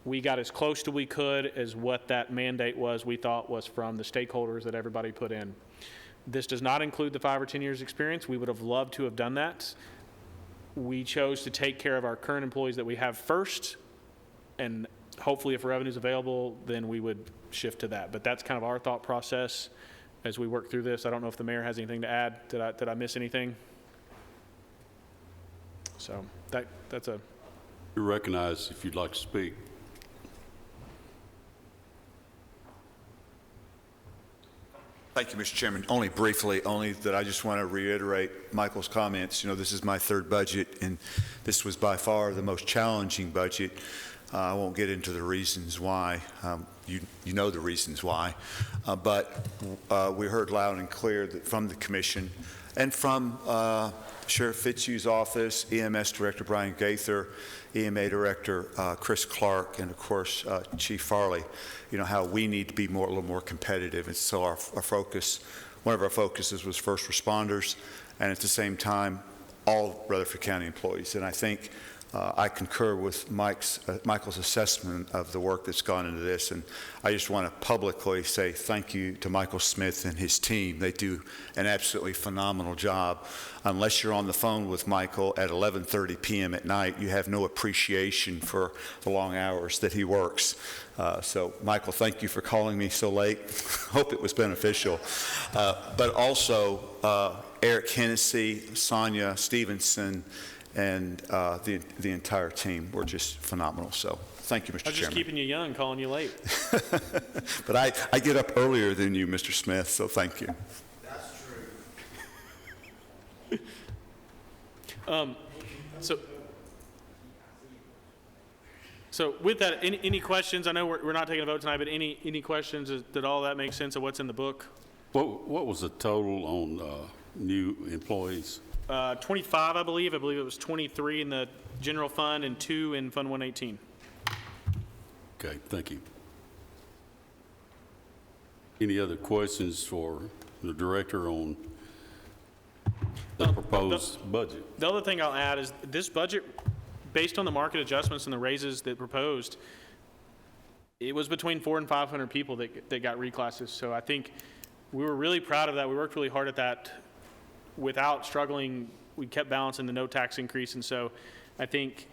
We got as close to we could as what that mandate was, we thought was from the stakeholders that everybody put in. This does not include the 5 or 10 years experience. We would have loved to have done that. We chose to take care of our current employees that we have first, and hopefully if revenue is available, then we would shift to that. But that's kind of our thought process as we work through this. I don't know if the mayor has anything to add. Did I miss anything? So that's a... You're recognized if you'd like to speak. Thank you, Mr. Chairman. Only briefly, only that I just want to reiterate Michael's comments. This is my 3rd budget, and this was by far the most challenging budget. I won't get into the reasons why. You know the reasons why. But we heard loud and clear that from the commission and from Sheriff Fitzhugh's office, EMS Director Brian Gaither, EMA Director Chris Clark, and of course Chief Farley, how we need to be a little more competitive. And so our focus, one of our focuses was first responders, and at the same time, all Rutherford County employees. And I think I concur with Michael's assessment of the work that's gone into this, and I just want to publicly say thank you to Michael Smith and his team. They do an absolutely phenomenal job. Unless you're on the phone with Michael at 11:30 p.m. at night, you have no appreciation for the long hours that he works. So, Michael, thank you for calling me so late. Hope it was beneficial. But also, Eric Hennessy, Sonia Stevenson, and the entire team were just phenomenal. So thank you, Mr. Chairman. I was just keeping you young, calling you late. But I get up earlier than you, Mr. Smith, so thank you. That's true. So with that, any questions? I know we're not taking a vote tonight, but any questions? Did all that make sense of what's in the book? What was the total on new employees? 25, I believe. I believe it was 23 in the general fund and 2 in Fund 118. Okay, thank you. Any other questions for the director on the proposed budget? The other thing I'll add is this budget, based on the market adjustments and the raises that proposed, it was between 400 and 500 people that got reclasses. So I think we were really proud of that. We worked really hard at that without struggling. We kept balancing the no tax increase. And so I think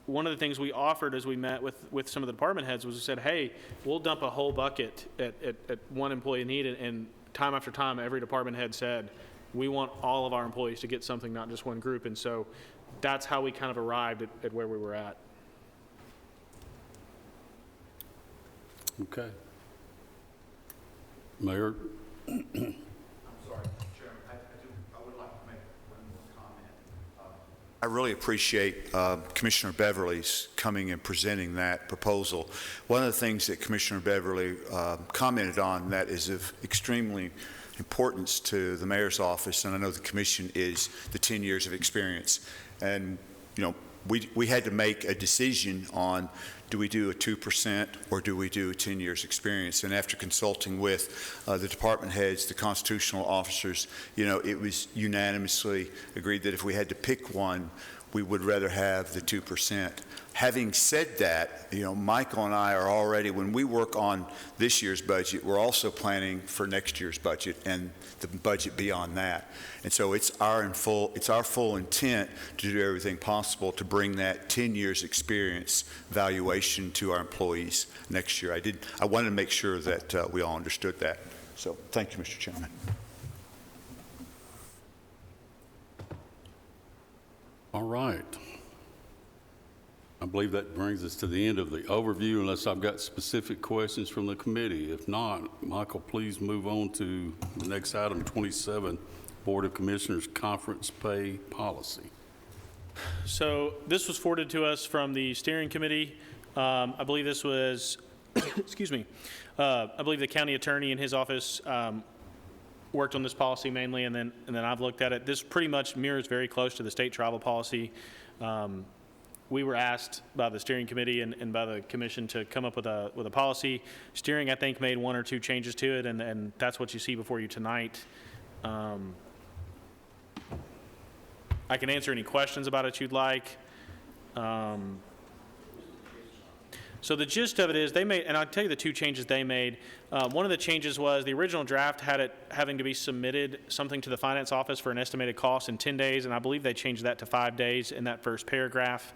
one of the things we offered as we met with some of the department heads was we said, hey, we'll dump a whole bucket at one employee need. And time after time, every department head said, we want all of our employees to get something, not just one group. And so that's how we kind of arrived at where we were at. Okay. Mayor? I'm sorry, Chairman. I would like to make one more comment. I really appreciate Commissioner Beverly's coming and presenting that proposal. One of the things that Commissioner Beverly commented on that is of extremely importance to the mayor's office, and I know the commission, is the 10 years of experience. And, you know, we had to make a decision on, do we do a 2% or do we do a 10 years experience? And after consulting with the department heads, the constitutional officers, you know, it was unanimously agreed that if we had to pick one, we would rather have the 2%. Having said that, you know, Michael and I are already, when we work on this year's budget, we're also planning for next year's budget and the budget beyond that. And so it's our full intent to do everything possible to bring that 10 years experience valuation to our employees next year. I wanted to make sure that we all understood that. So thank you, Mr. Chairman. All right. I believe that brings us to the end of the overview, unless I've got specific questions from the committee. If not, Michael, please move on to the next item, 27, Board of Commissioners Conference Pay Policy. So this was forwarded to us from the steering committee. I believe this was, excuse me, I believe the county attorney in his office worked on this policy mainly, and then I've looked at it. This pretty much mirrors very close to the state travel policy. We were asked by the steering committee and by the commission to come up with a policy. Steering, I think, made 1 or 2 changes to it, and that's what you see before you tonight. I can answer any questions about it you'd like. So the gist of it is they made, and I'll tell you the 2 changes they made. One of the changes was the original draft had it having to be submitted something to the finance office for an estimated cost in 10 days, and I believe they changed that to 5 days in that first paragraph.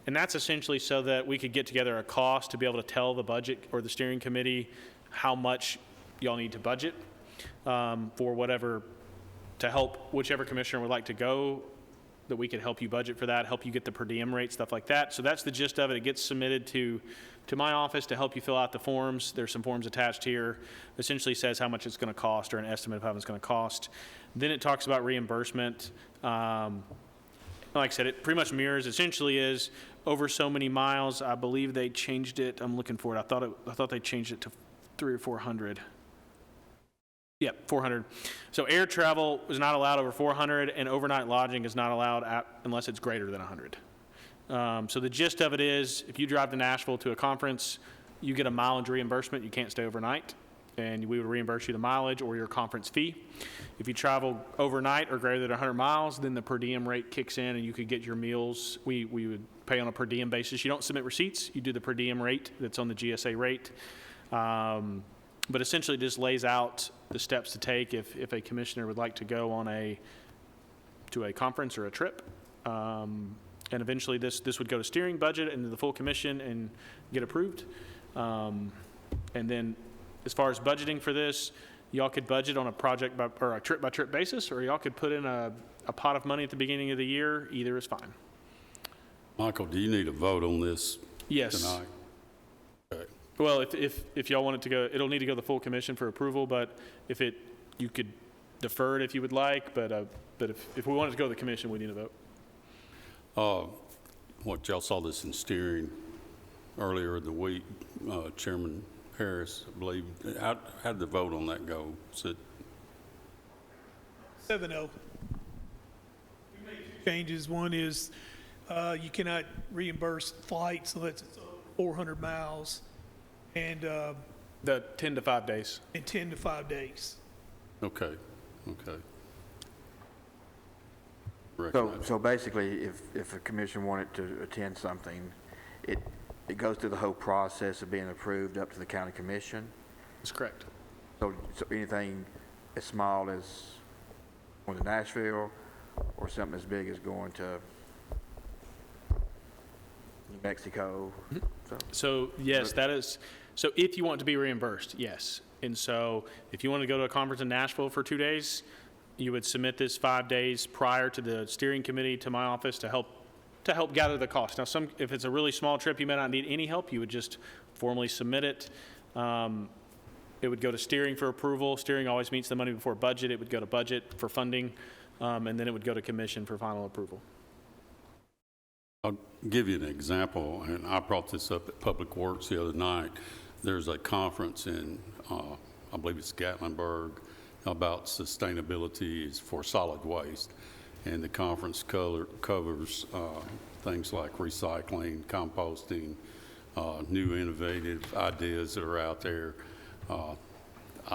And that's essentially so that we could get together a cost to be able to tell the budget or the steering committee how much y'all need to budget for whatever, to help whichever commissioner would like to go, that we could help you budget for that, help you get the per diem rate, stuff like that. So that's the gist of it. It gets submitted to my office to help you fill out the forms. There's some forms attached here. Essentially says how much it's going to cost, or an estimate of how much it's going to cost. Then it talks about reimbursement. Like I said, it pretty much mirrors, essentially is over so many miles. I believe they changed it. I'm looking for it. I thought they changed it to 300 or 400. Yeah, 400. So air travel is not allowed over 400, and overnight lodging is not allowed unless it's greater than 100. So the gist of it is, if you drive to Nashville to a conference, you get a mileage reimbursement. You can't stay overnight. and we would reimburse you the mileage or your conference fee. If you travel overnight or greater than 100 miles, then the per diem rate kicks in and you could get your meals. We would pay on a per diem basis. You don't submit receipts. You do the per diem rate that's on the GSA rate. But essentially it just lays out the steps to take if a commissioner would like to go on to a conference or a trip. And eventually this would go to steering budget and to the full commission and get approved. And then as far as budgeting for this, y'all could budget on a project or a trip by trip basis, or y'all could put in a pot of money at the beginning of the year. Either is fine. Michael, do you need a vote on this Yes. tonight? Okay. Well, if y'all want it to go, it'll need to go to the full commission for approval, but you could defer it if you would like, but if we want it to go to the commission, we need a vote. Y'all saw this in steering earlier in the week, Chairman Harris, I believe. How did the vote on that go? Is it 7-0. We made two changes. One is you cannot reimburse flights unless it's over 400 miles, and the 10 to 5 days. And 10 to 5 days. okay? So basically, if a commission wanted to attend something, it goes through the whole process of being approved up to the county commission? That's correct. So anything as small as going to Nashville, or something as big as going to New Mexico? So yes, that is, so if you want to be reimbursed, yes. And so if you want to go to a conference in Nashville for 2 days, you would submit this 5 days prior to the steering committee to my office to help gather the cost. Now, if it's a really small trip, you may not need any help. You would just formally submit it. It would go to steering for approval. Steering always meets the money before budget. It would go to budget for funding, and then it would go to commission for final approval. I'll give you an example, and I brought this up at Public Works the other night. There's a conference in, I believe it's Gatlinburg, about sustainability for solid waste. And the conference covers things like recycling, composting, new innovative ideas that are out there. I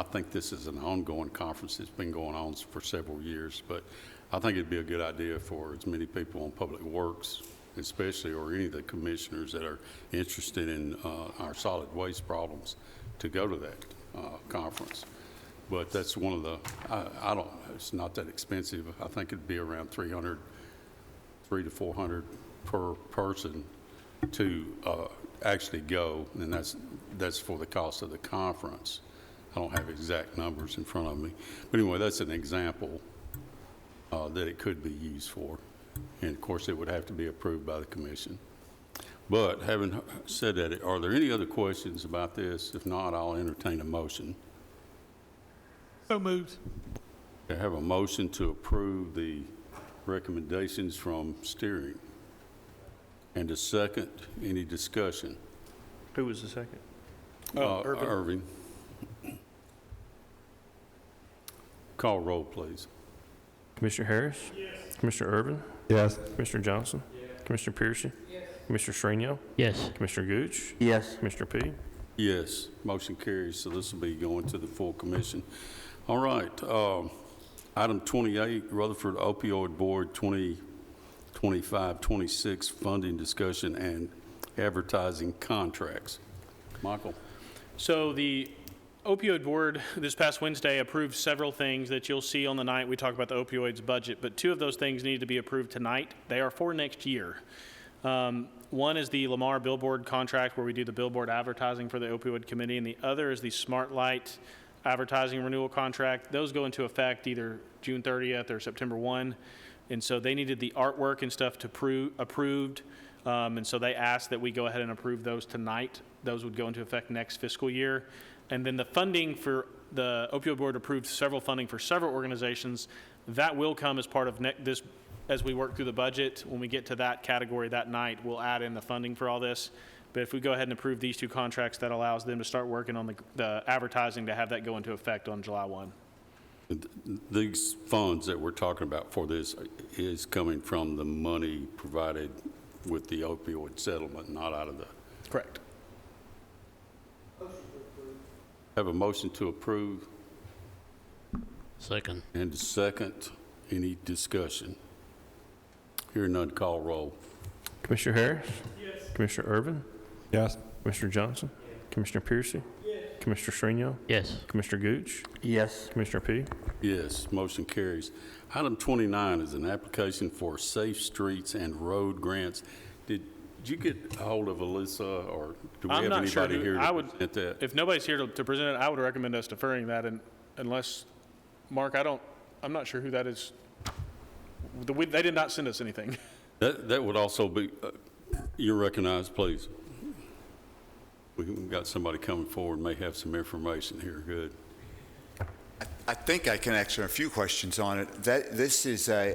think this is an ongoing conference. It's been going on for several years, but I think it'd be a good idea for as many people on Public Works, especially, or any of the commissioners that are interested in our solid waste problems, to go to that conference. But that's one of the, it's not that expensive. I think it'd be around $300 to $400 per person to actually go, and that's for the cost of the conference. I don't have exact numbers in front of me. But anyway, that's an example that it could be used for. And of course, it would have to be approved by the commission. But having said that, are there any other questions about this? If not, I'll entertain a motion. So moved. I have a motion to approve the recommendations from steering. And a second, any discussion? Who was the second? Irving. Call roll, please. Commissioner Harris? Yes. Commissioner Irvin? Yes. Commissioner Johnson? Yes. Commissioner Piercy? Yes. Commissioner Shrino? Yes. Commissioner Gooch? Yes. Commissioner P? Yes, motion carries, so this will be going to the full commission. All right, item 28, Rutherford Opioid Board 2025-26 funding discussion and advertising contracts. Michael? So the Opioid Board this past Wednesday approved several things that you'll see on the night we talk about the opioids budget, but 2 of those things need to be approved tonight. They are for next year. One is the Lamar Billboard contract where we do the billboard advertising for the opioid committee, and the other is the Smart Light advertising renewal contract. Those go into effect either June 30th or September 1. And so they needed the artwork and stuff to approved. And so they asked that we go ahead and approve those tonight. Those would go into effect next fiscal year. And then the funding for the Opioid Board approved several funding for several organizations. That will come as part of this, as we work through the budget. When we get to that category that night, we'll add in the funding for all this. But if we go ahead and approve these 2 contracts, that allows them to start working on the advertising to have that go into effect on July 1. These funds that we're talking about for this is coming from the money provided with the opioid settlement, not out of the... Correct. Have a motion to approve Second. and a second. Any discussion? Hearing none, call roll. Commissioner Harris? Yes. Commissioner Irvin? Yes. Commissioner Johnson? Commissioner Piercy? Yes. Commissioner Shrino? Yes. Commissioner Gooch? Yes. Commissioner P? Yes, motion carries. Item 29 is an application for Safe Streets and Road Grants. Did you get a hold of Alyssa, or do we I'm have not sure anybody who- here I to would- present that? If nobody's here to present it, I would recommend us deferring that, and unless, Mark, I'm not sure who that is. They did not send us anything. That would also be, you're recognized, please. We've got somebody coming forward, may have some information here. Good. I think I can answer a few questions on it. This is I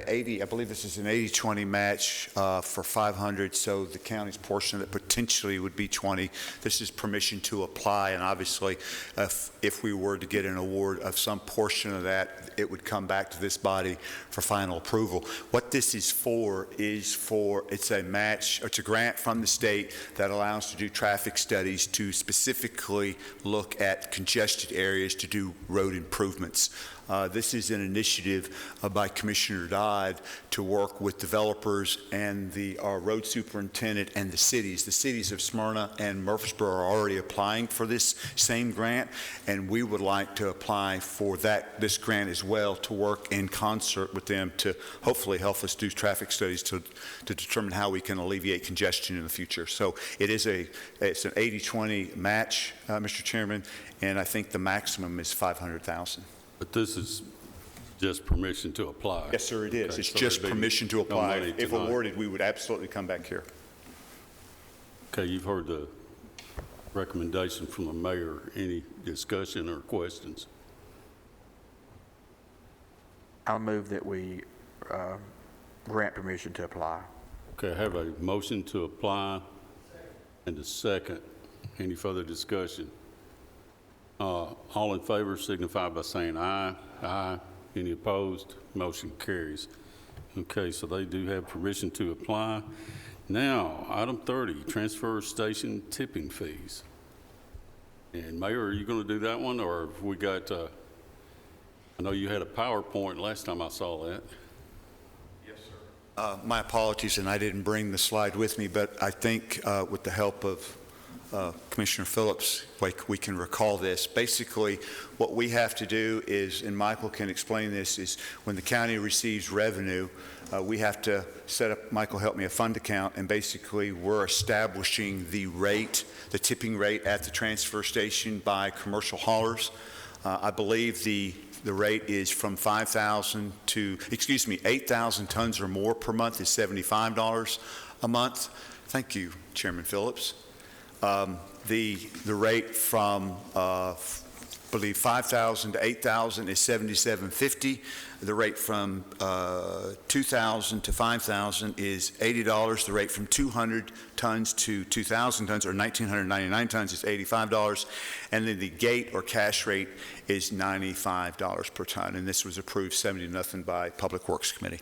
believe this is an 80-20 match for 500, so the county's portion of it potentially would be 20. This is permission to apply, and obviously, if we were to get an award of some portion of that, it would come back to this body for final approval. What this is for it's a match, it's a grant from the state that allows us to do traffic studies to specifically look at congested areas to do road improvements. This is an initiative by Commissioner Dodd to work with developers and the road superintendent and the cities. The cities of Smyrna and Murfreesboro are already applying for this same grant, and we would like to apply for this grant as well, to work in concert with them to hopefully help us do traffic studies to determine how we can alleviate congestion in the future. So it's an 80-20 match, Mr. Chairman, and I think the maximum is $500,000. But this is just permission to apply. Yes, sir, it is. Okay, It's so just there'd be permission to no apply. money If tonight. awarded, we would absolutely come back here. Okay, you've heard the recommendation from the mayor. Any discussion or questions? I'll move that we grant permission to apply. Okay, I have a motion to apply and a second. Any further discussion? All in favor signify by saying aye. Aye. Any opposed? Motion carries. Okay, so they do have permission to apply. Now, item 30, transfer station tipping fees. And Mayor, are you going to do that one, or have we got, I know you had a PowerPoint last time I saw that. Yes, sir. My apologies, and I didn't bring the slide with me, but I think with the help of Commissioner Phillips, we can recall this. Basically, what we have to do is, and Michael can explain this, is when the county receives revenue, we have to set up, Michael helped me, a fund account, and basically we're establishing the rate, the tipping rate at the transfer station by commercial haulers. I believe the rate is from 5,000 to, 8,000 tons or more per month is $75 a month. Thank you, Chairman Phillips. The rate from, I believe, 5,000 to 8,000 is $77.50. The rate from 2,000 to 5,000 is $80. The rate from 200 tons to 2,000 tons, or 1,999 tons, is $85. And then the gate or cash rate is $95 per ton. And this was approved 70-0 by Public Works Committee.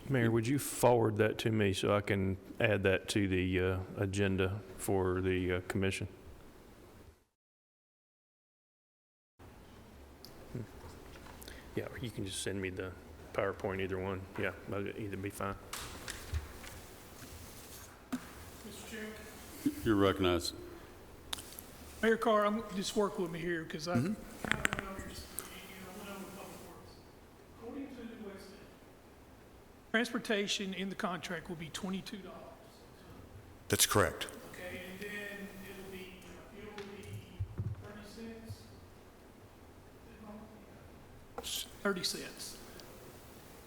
Mayor, would you forward that to me so I can add that to the agenda for the commission? Yeah, or you can just send me the PowerPoint, either one. Yeah, either be fine. Mr. Chairman, You're recognized. Mayor Carr, just work with me here, because I kind of went over Public Works. According to the West End, transportation in the contract will be $22. That's correct. Okay, and then it'll be 30 cents. 30 cents.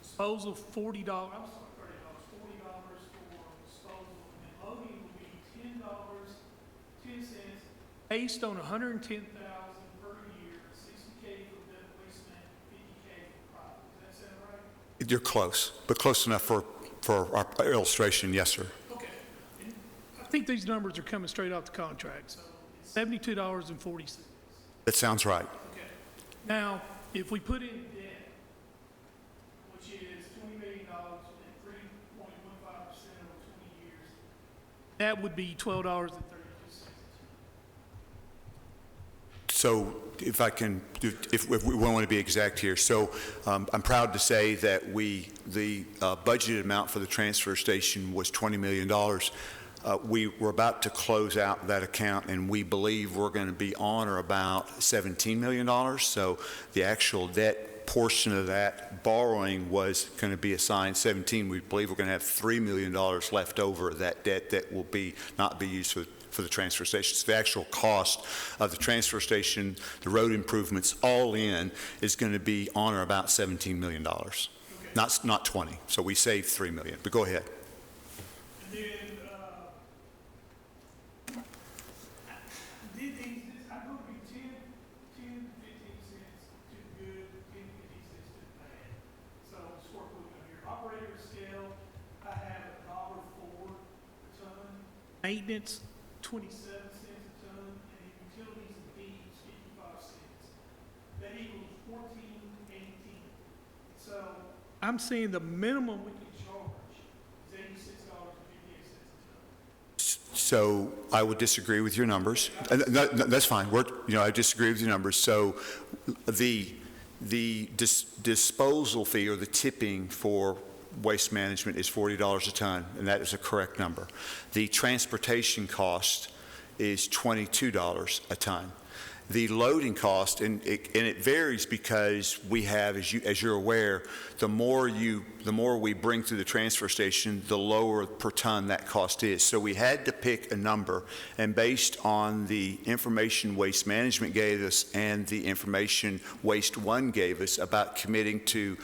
Disposal, $40, $40 for disposal, and loading will be $10.10, based on 110,000 per year, 60K for replacement, 50K for profit. Does that sound right? You're close, but close enough for our illustration, yes, sir. Okay. And I think these numbers are coming straight off the contract, so it's $72.40. That sounds right. Okay. Now, if we put in debt, which is $20 million at 3.15% over 20 years, that would be $12.32. So if I can, if we want to be exact here, so I'm proud to say that the budgeted amount for the transfer station was $20 million. We were about to close out that account, and we believe we're going to be on or about $17 million. So the actual debt portion of that borrowing was going to be assigned 17. We believe we're going to have $3 million left over of that debt that will not be used for the transfer station. So the actual cost of the transfer station, the road improvements, all in, is going to be on or about $17 million, not 20. So we saved $3 million. But go ahead. And then, I'm going to be 10 to 15 cents to good, 10 to 15 cents to bad. So just work with me here. Operator scale, I have $1.04 a ton. Maintenance, 27 cents a ton, and then utilities and fees, 55 cents. That equals 14.18. So I'm saying the minimum we can charge is $86.58 a ton. So I would disagree with your numbers. No, that's fine. I disagree with your numbers. So the disposal fee or the tipping for waste management is $40 a ton, and that is a correct number. The transportation cost is $22 a ton. The loading cost, and it varies because we have, as you're aware, the more we bring through the transfer station, the lower per ton that cost is. So we had to pick a number, and based on the information Waste Management gave us and the information Waste One gave us about committing to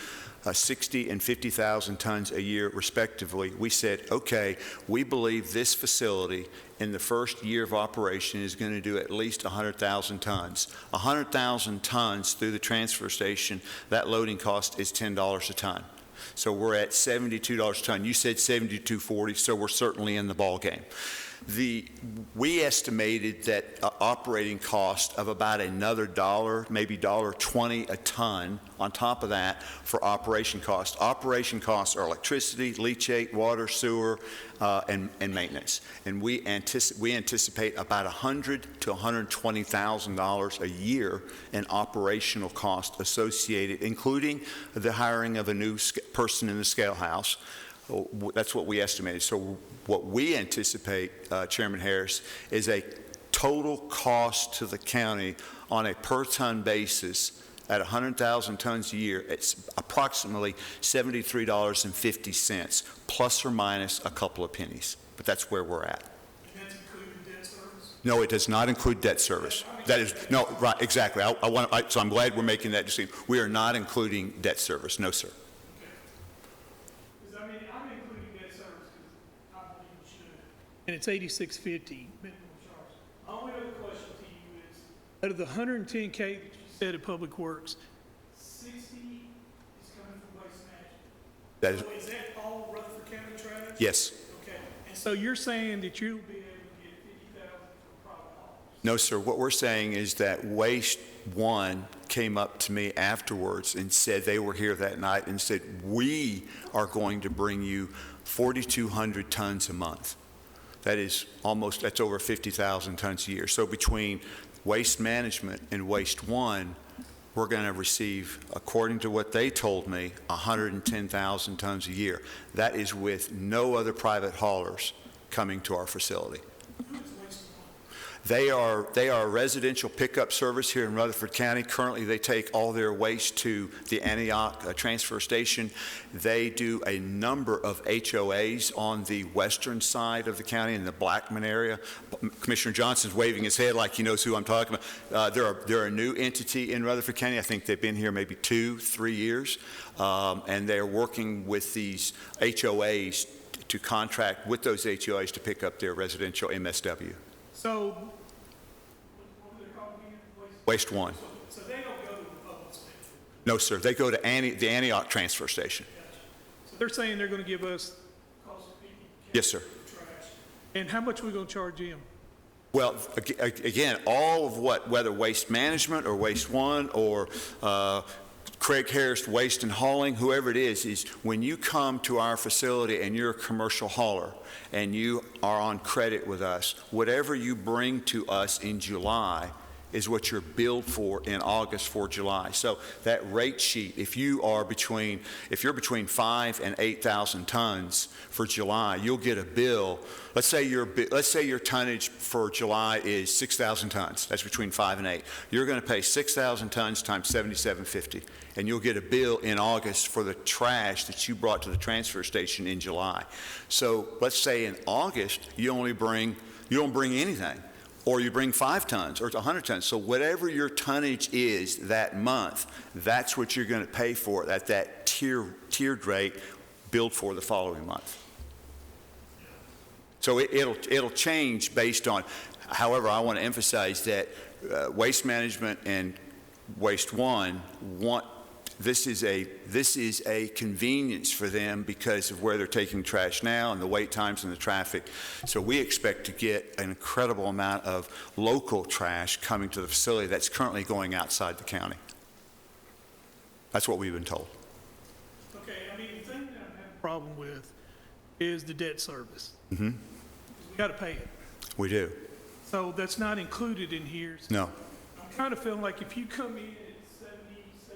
60 and 50,000 tons a year respectively, we said, okay, we believe this facility in the first year of operation is going to do at least 100,000 tons. 100,000 tons through the transfer station, that loading cost is $10 a ton. So we're at $72 a ton. You said $72.40, so we're certainly in the ball game. We estimated that operating cost of about another $1, maybe $1.20 a ton on top of that for operation costs. Operation costs are electricity, leachate, water, sewer, and maintenance. And we anticipate about $100,000 to $120,000 a year in operational cost associated, including the hiring of a new person in the scale house. That's what we estimated. So what we anticipate, Chairman Harris, is a total cost to the county on a per ton basis at 100,000 tons a year. It's approximately $73.50, plus or minus a couple of pennies. But that's where we're at. And that's including debt service? No, it does not include debt service. That is, no, right, exactly. So I'm glad we're making that distinction. We are not including debt service. No, sir. And it's $86.50 minimum charge. My only other question to you is, out of the $110K that you said at Public Works, 60 is coming from Waste Management. So is that all Rutherford County trash? Yes. Okay. And so you're saying that you'll be able to get 50,000 from private haulers? No, sir. What we're saying is that Waste One came up to me afterwards and said they were here that night and said, we are going to bring you 4,200 tons a month. That's over 50,000 tons a year. So between Waste Management and Waste One, we're going to receive, according to what they told me, 110,000 tons a year. That is with no other private haulers coming to our facility. They are a residential pickup service here in Rutherford County. Currently, they take all their waste to the Antioch transfer station. They do a number of HOAs on the western side of the county in the Blackman area. Commissioner Johnson's waving his head like he knows who I'm talking about. They're a new entity in Rutherford County. I think they've been here maybe 2-3 years, and they're working with these HOAs to contract with those HOAs to pick up their residential MSW. So, what do they call again? Waste One. So they don't go to the public station? No, sir. They go to the Antioch transfer station. Gotcha. So they're saying they're going to give us cost of 50 Yes, sir. trash. And how much are we going to charge them? Well, again, all of whether Waste Management or Waste One or Craig Harris Waste and Hauling, whoever it is when you come to our facility and you're a commercial hauler and you are on credit with us, whatever you bring to us in July is what you're billed for in August for July. So that rate sheet, if you're between 5 and 8,000 tons for July, you'll get a bill. Let's say your tonnage for July is 6,000 tons. That's between 5 and 8. You're going to pay 6,000 tons times $77.50, and you'll get a bill in August for the trash that you brought to the transfer station in July. So let's say in August you don't bring anything, or you bring 5 tons or 100 tons. So whatever your tonnage is that month, that's what you're going to pay for at that tiered rate, billed for the following month. So it'll change based on. However, I want to emphasize that Waste Management and Waste One this is a convenience for them because of where they're taking trash now and the wait times and the traffic. So we expect to get an incredible amount of local trash coming to the facility that's currently going outside the county. That's what we've been told. Okay, I mean, the thing that I have a problem with is the debt service. Mm-hmm. We got to pay it. We do. So that's not included in here. So No. I'm kind of feeling like if you come in at $77.75,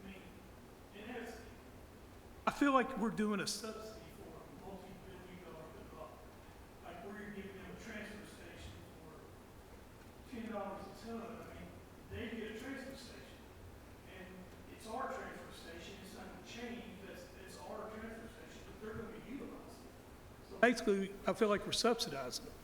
I mean, I feel like we're doing a subsidy for a multi-billion-dollar development. Like we're giving them a transfer station for $10 a ton. I mean, they get a transfer station, and it's our transfer station. It's not going to change. It's our transfer station, but they're going to be utilizing it. So basically, I feel like we're subsidizing it.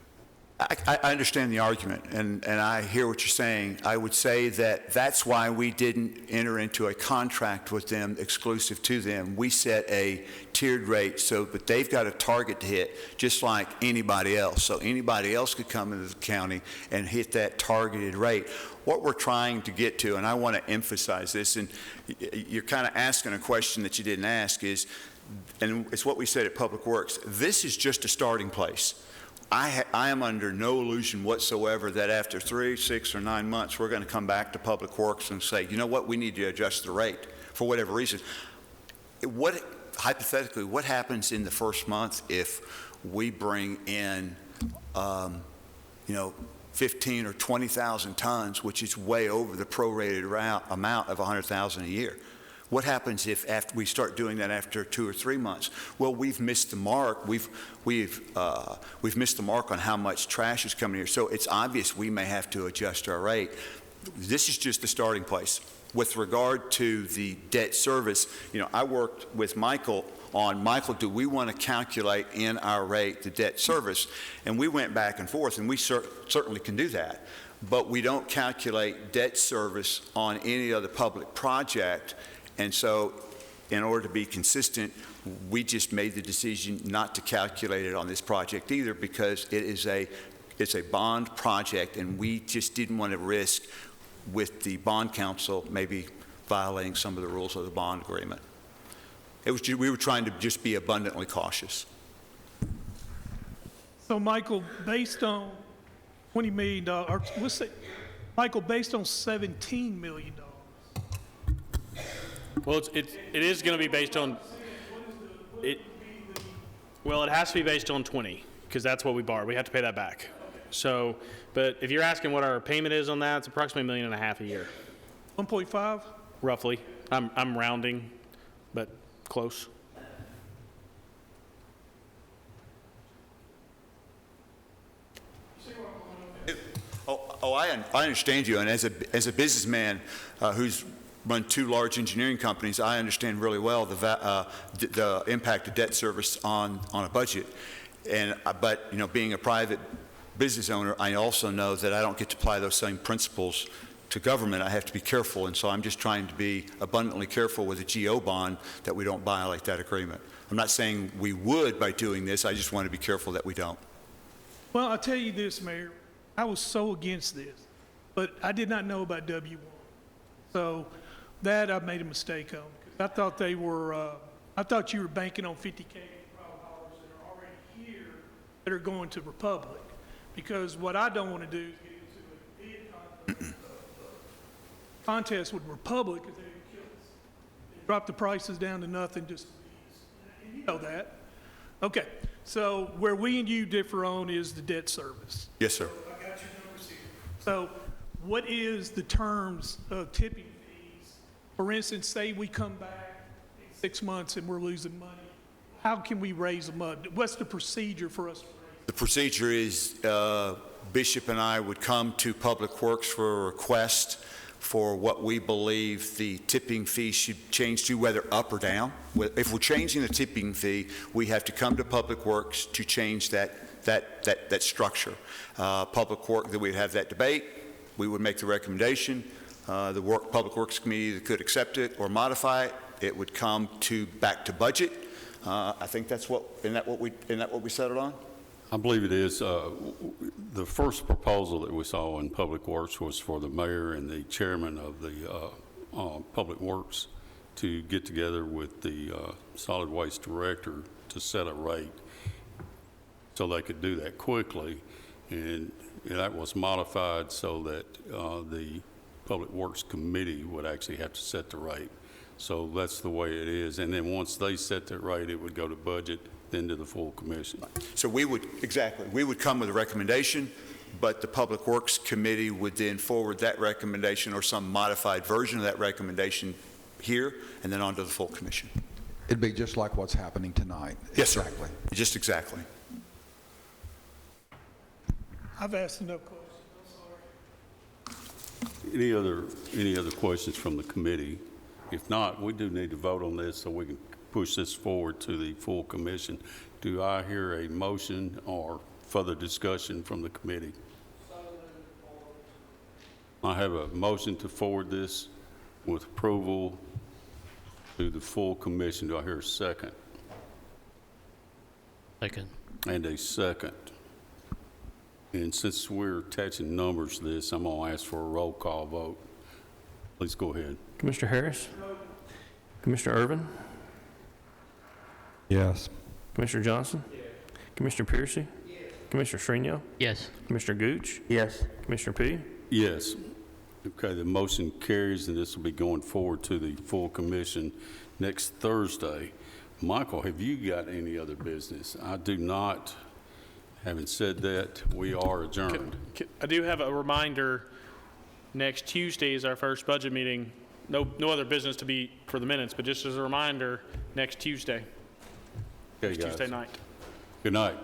I understand the argument, and I hear what you're saying. I would say that that's why we didn't enter into a contract with them exclusive to them. We set a tiered rate but they've got a target to hit just like anybody else. So anybody else could come into the county and hit that targeted rate. What we're trying to get to, and I want to emphasize this, and you're kind of asking a question that you didn't ask, and it's what we said at Public Works, this is just a starting place. I am under no illusion whatsoever that after 3, 6, or 9 months, we're going to come back to Public Works and say, you know what, we need to adjust the rate for whatever reason. Hypothetically, what happens in the first month if we bring in, 15 or 20,000 tons, which is way over the prorated amount of 100,000 a year? What happens if after we start doing that after 2 or 3 months? Well, we've missed the mark. We've missed the mark on how much trash is coming here. So it's obvious we may have to adjust our rate. This is just the starting place. With regard to the debt service, I worked with Michael, do we want to calculate in our rate the debt service? And we went back and forth, and we certainly can do that. But we don't calculate debt service on any other public project. And so in order to be consistent, we just made the decision not to calculate it on this project either, because it's a bond project, and we just didn't want to risk with the bond council maybe violating some of the rules of the bond agreement. We were trying to just be abundantly cautious. So Michael, based on $20 million, or let's say, Michael, based on $17 million. Well, it is going to be based on it. Well, it has to be based on 20 because that's what we borrowed. We have to pay that back. So, but if you're asking what our payment is on that, it's approximately $1.5 million a year. 1.5? Roughly. I'm rounding, but close. I understand you, and as a businessman who's run 2 large engineering companies, I understand really well the impact of debt service on a budget. But being a private business owner, I also know that I don't get to apply those same principles to government. I have to be careful, and so I'm just trying to be abundantly careful with a GO bond that we don't violate that agreement. I'm not saying we would by doing this. I just want to be careful that we don't. Well, I'll tell you this, Mayor. I was so against this, but I did not know about W1. So that I made a mistake on. I thought they were, I thought you were banking on 50K dollars that are already here that are going to Republic. Because what I don't want to do is get into a bid contest with Republic because they would kill us. They drop the prices down to nothing just to beat us. And you know that. Okay, so where we and you differ on is the debt service. Yes, sir. I got your numbers here. So what is the terms of tipping fees? For instance, say we come back in 6 months and we're losing money. How can we raise them up? What's the procedure for us to raise them? The procedure is Bishop and I would come to Public Works for a request for what we believe the tipping fee should change to, whether up or down. If we're changing the tipping fee, we have to come to Public Works to change that structure. Public Works, that we'd have that debate, we would make the recommendation. The Public Works Committee either could accept it or modify it. It would come back to budget. I think that's isn't that what we settled on? I believe it is. The first proposal that we saw in Public Works was for the mayor and the chairman of the Public Works to get together with the solid waste director to set a rate so they could do that quickly. And that was modified so that the Public Works Committee would actually have to set the rate. So that's the way it is. And then once they set that rate, it would go to budget, then to the full commission. So we would come with a recommendation, but the Public Works Committee would then forward that recommendation or some modified version of that recommendation here and then on to the full commission. It'd be just like what's happening tonight. Yes, exactly. Sir. Just exactly. I've asked enough questions. I'm sorry. Any other questions from the committee? If not, we do need to vote on this so we can push this forward to the full commission. Do I hear a motion or further discussion from the committee? I have a motion to forward this with approval to the full commission. Do I hear a second? Second. And a second. And since we're attaching numbers to this, I'm going to ask for a roll call vote. Please go ahead. Commissioner Harris? Commissioner Irvin? Yes. Commissioner Johnson? Yes. Commissioner Piercy? Yes. Commissioner Shrino? Yes. Commissioner Gooch? Yes. Commissioner P? Yes. Okay, the motion carries, and this will be going forward to the full commission next Thursday. Michael, have you got any other business? I do not. Having said that, we are adjourned. I do have a reminder, next Tuesday is our first budget meeting. No other business to be for the minutes, but just as a reminder, next Tuesday. Okay, guys. Tuesday night. Good night.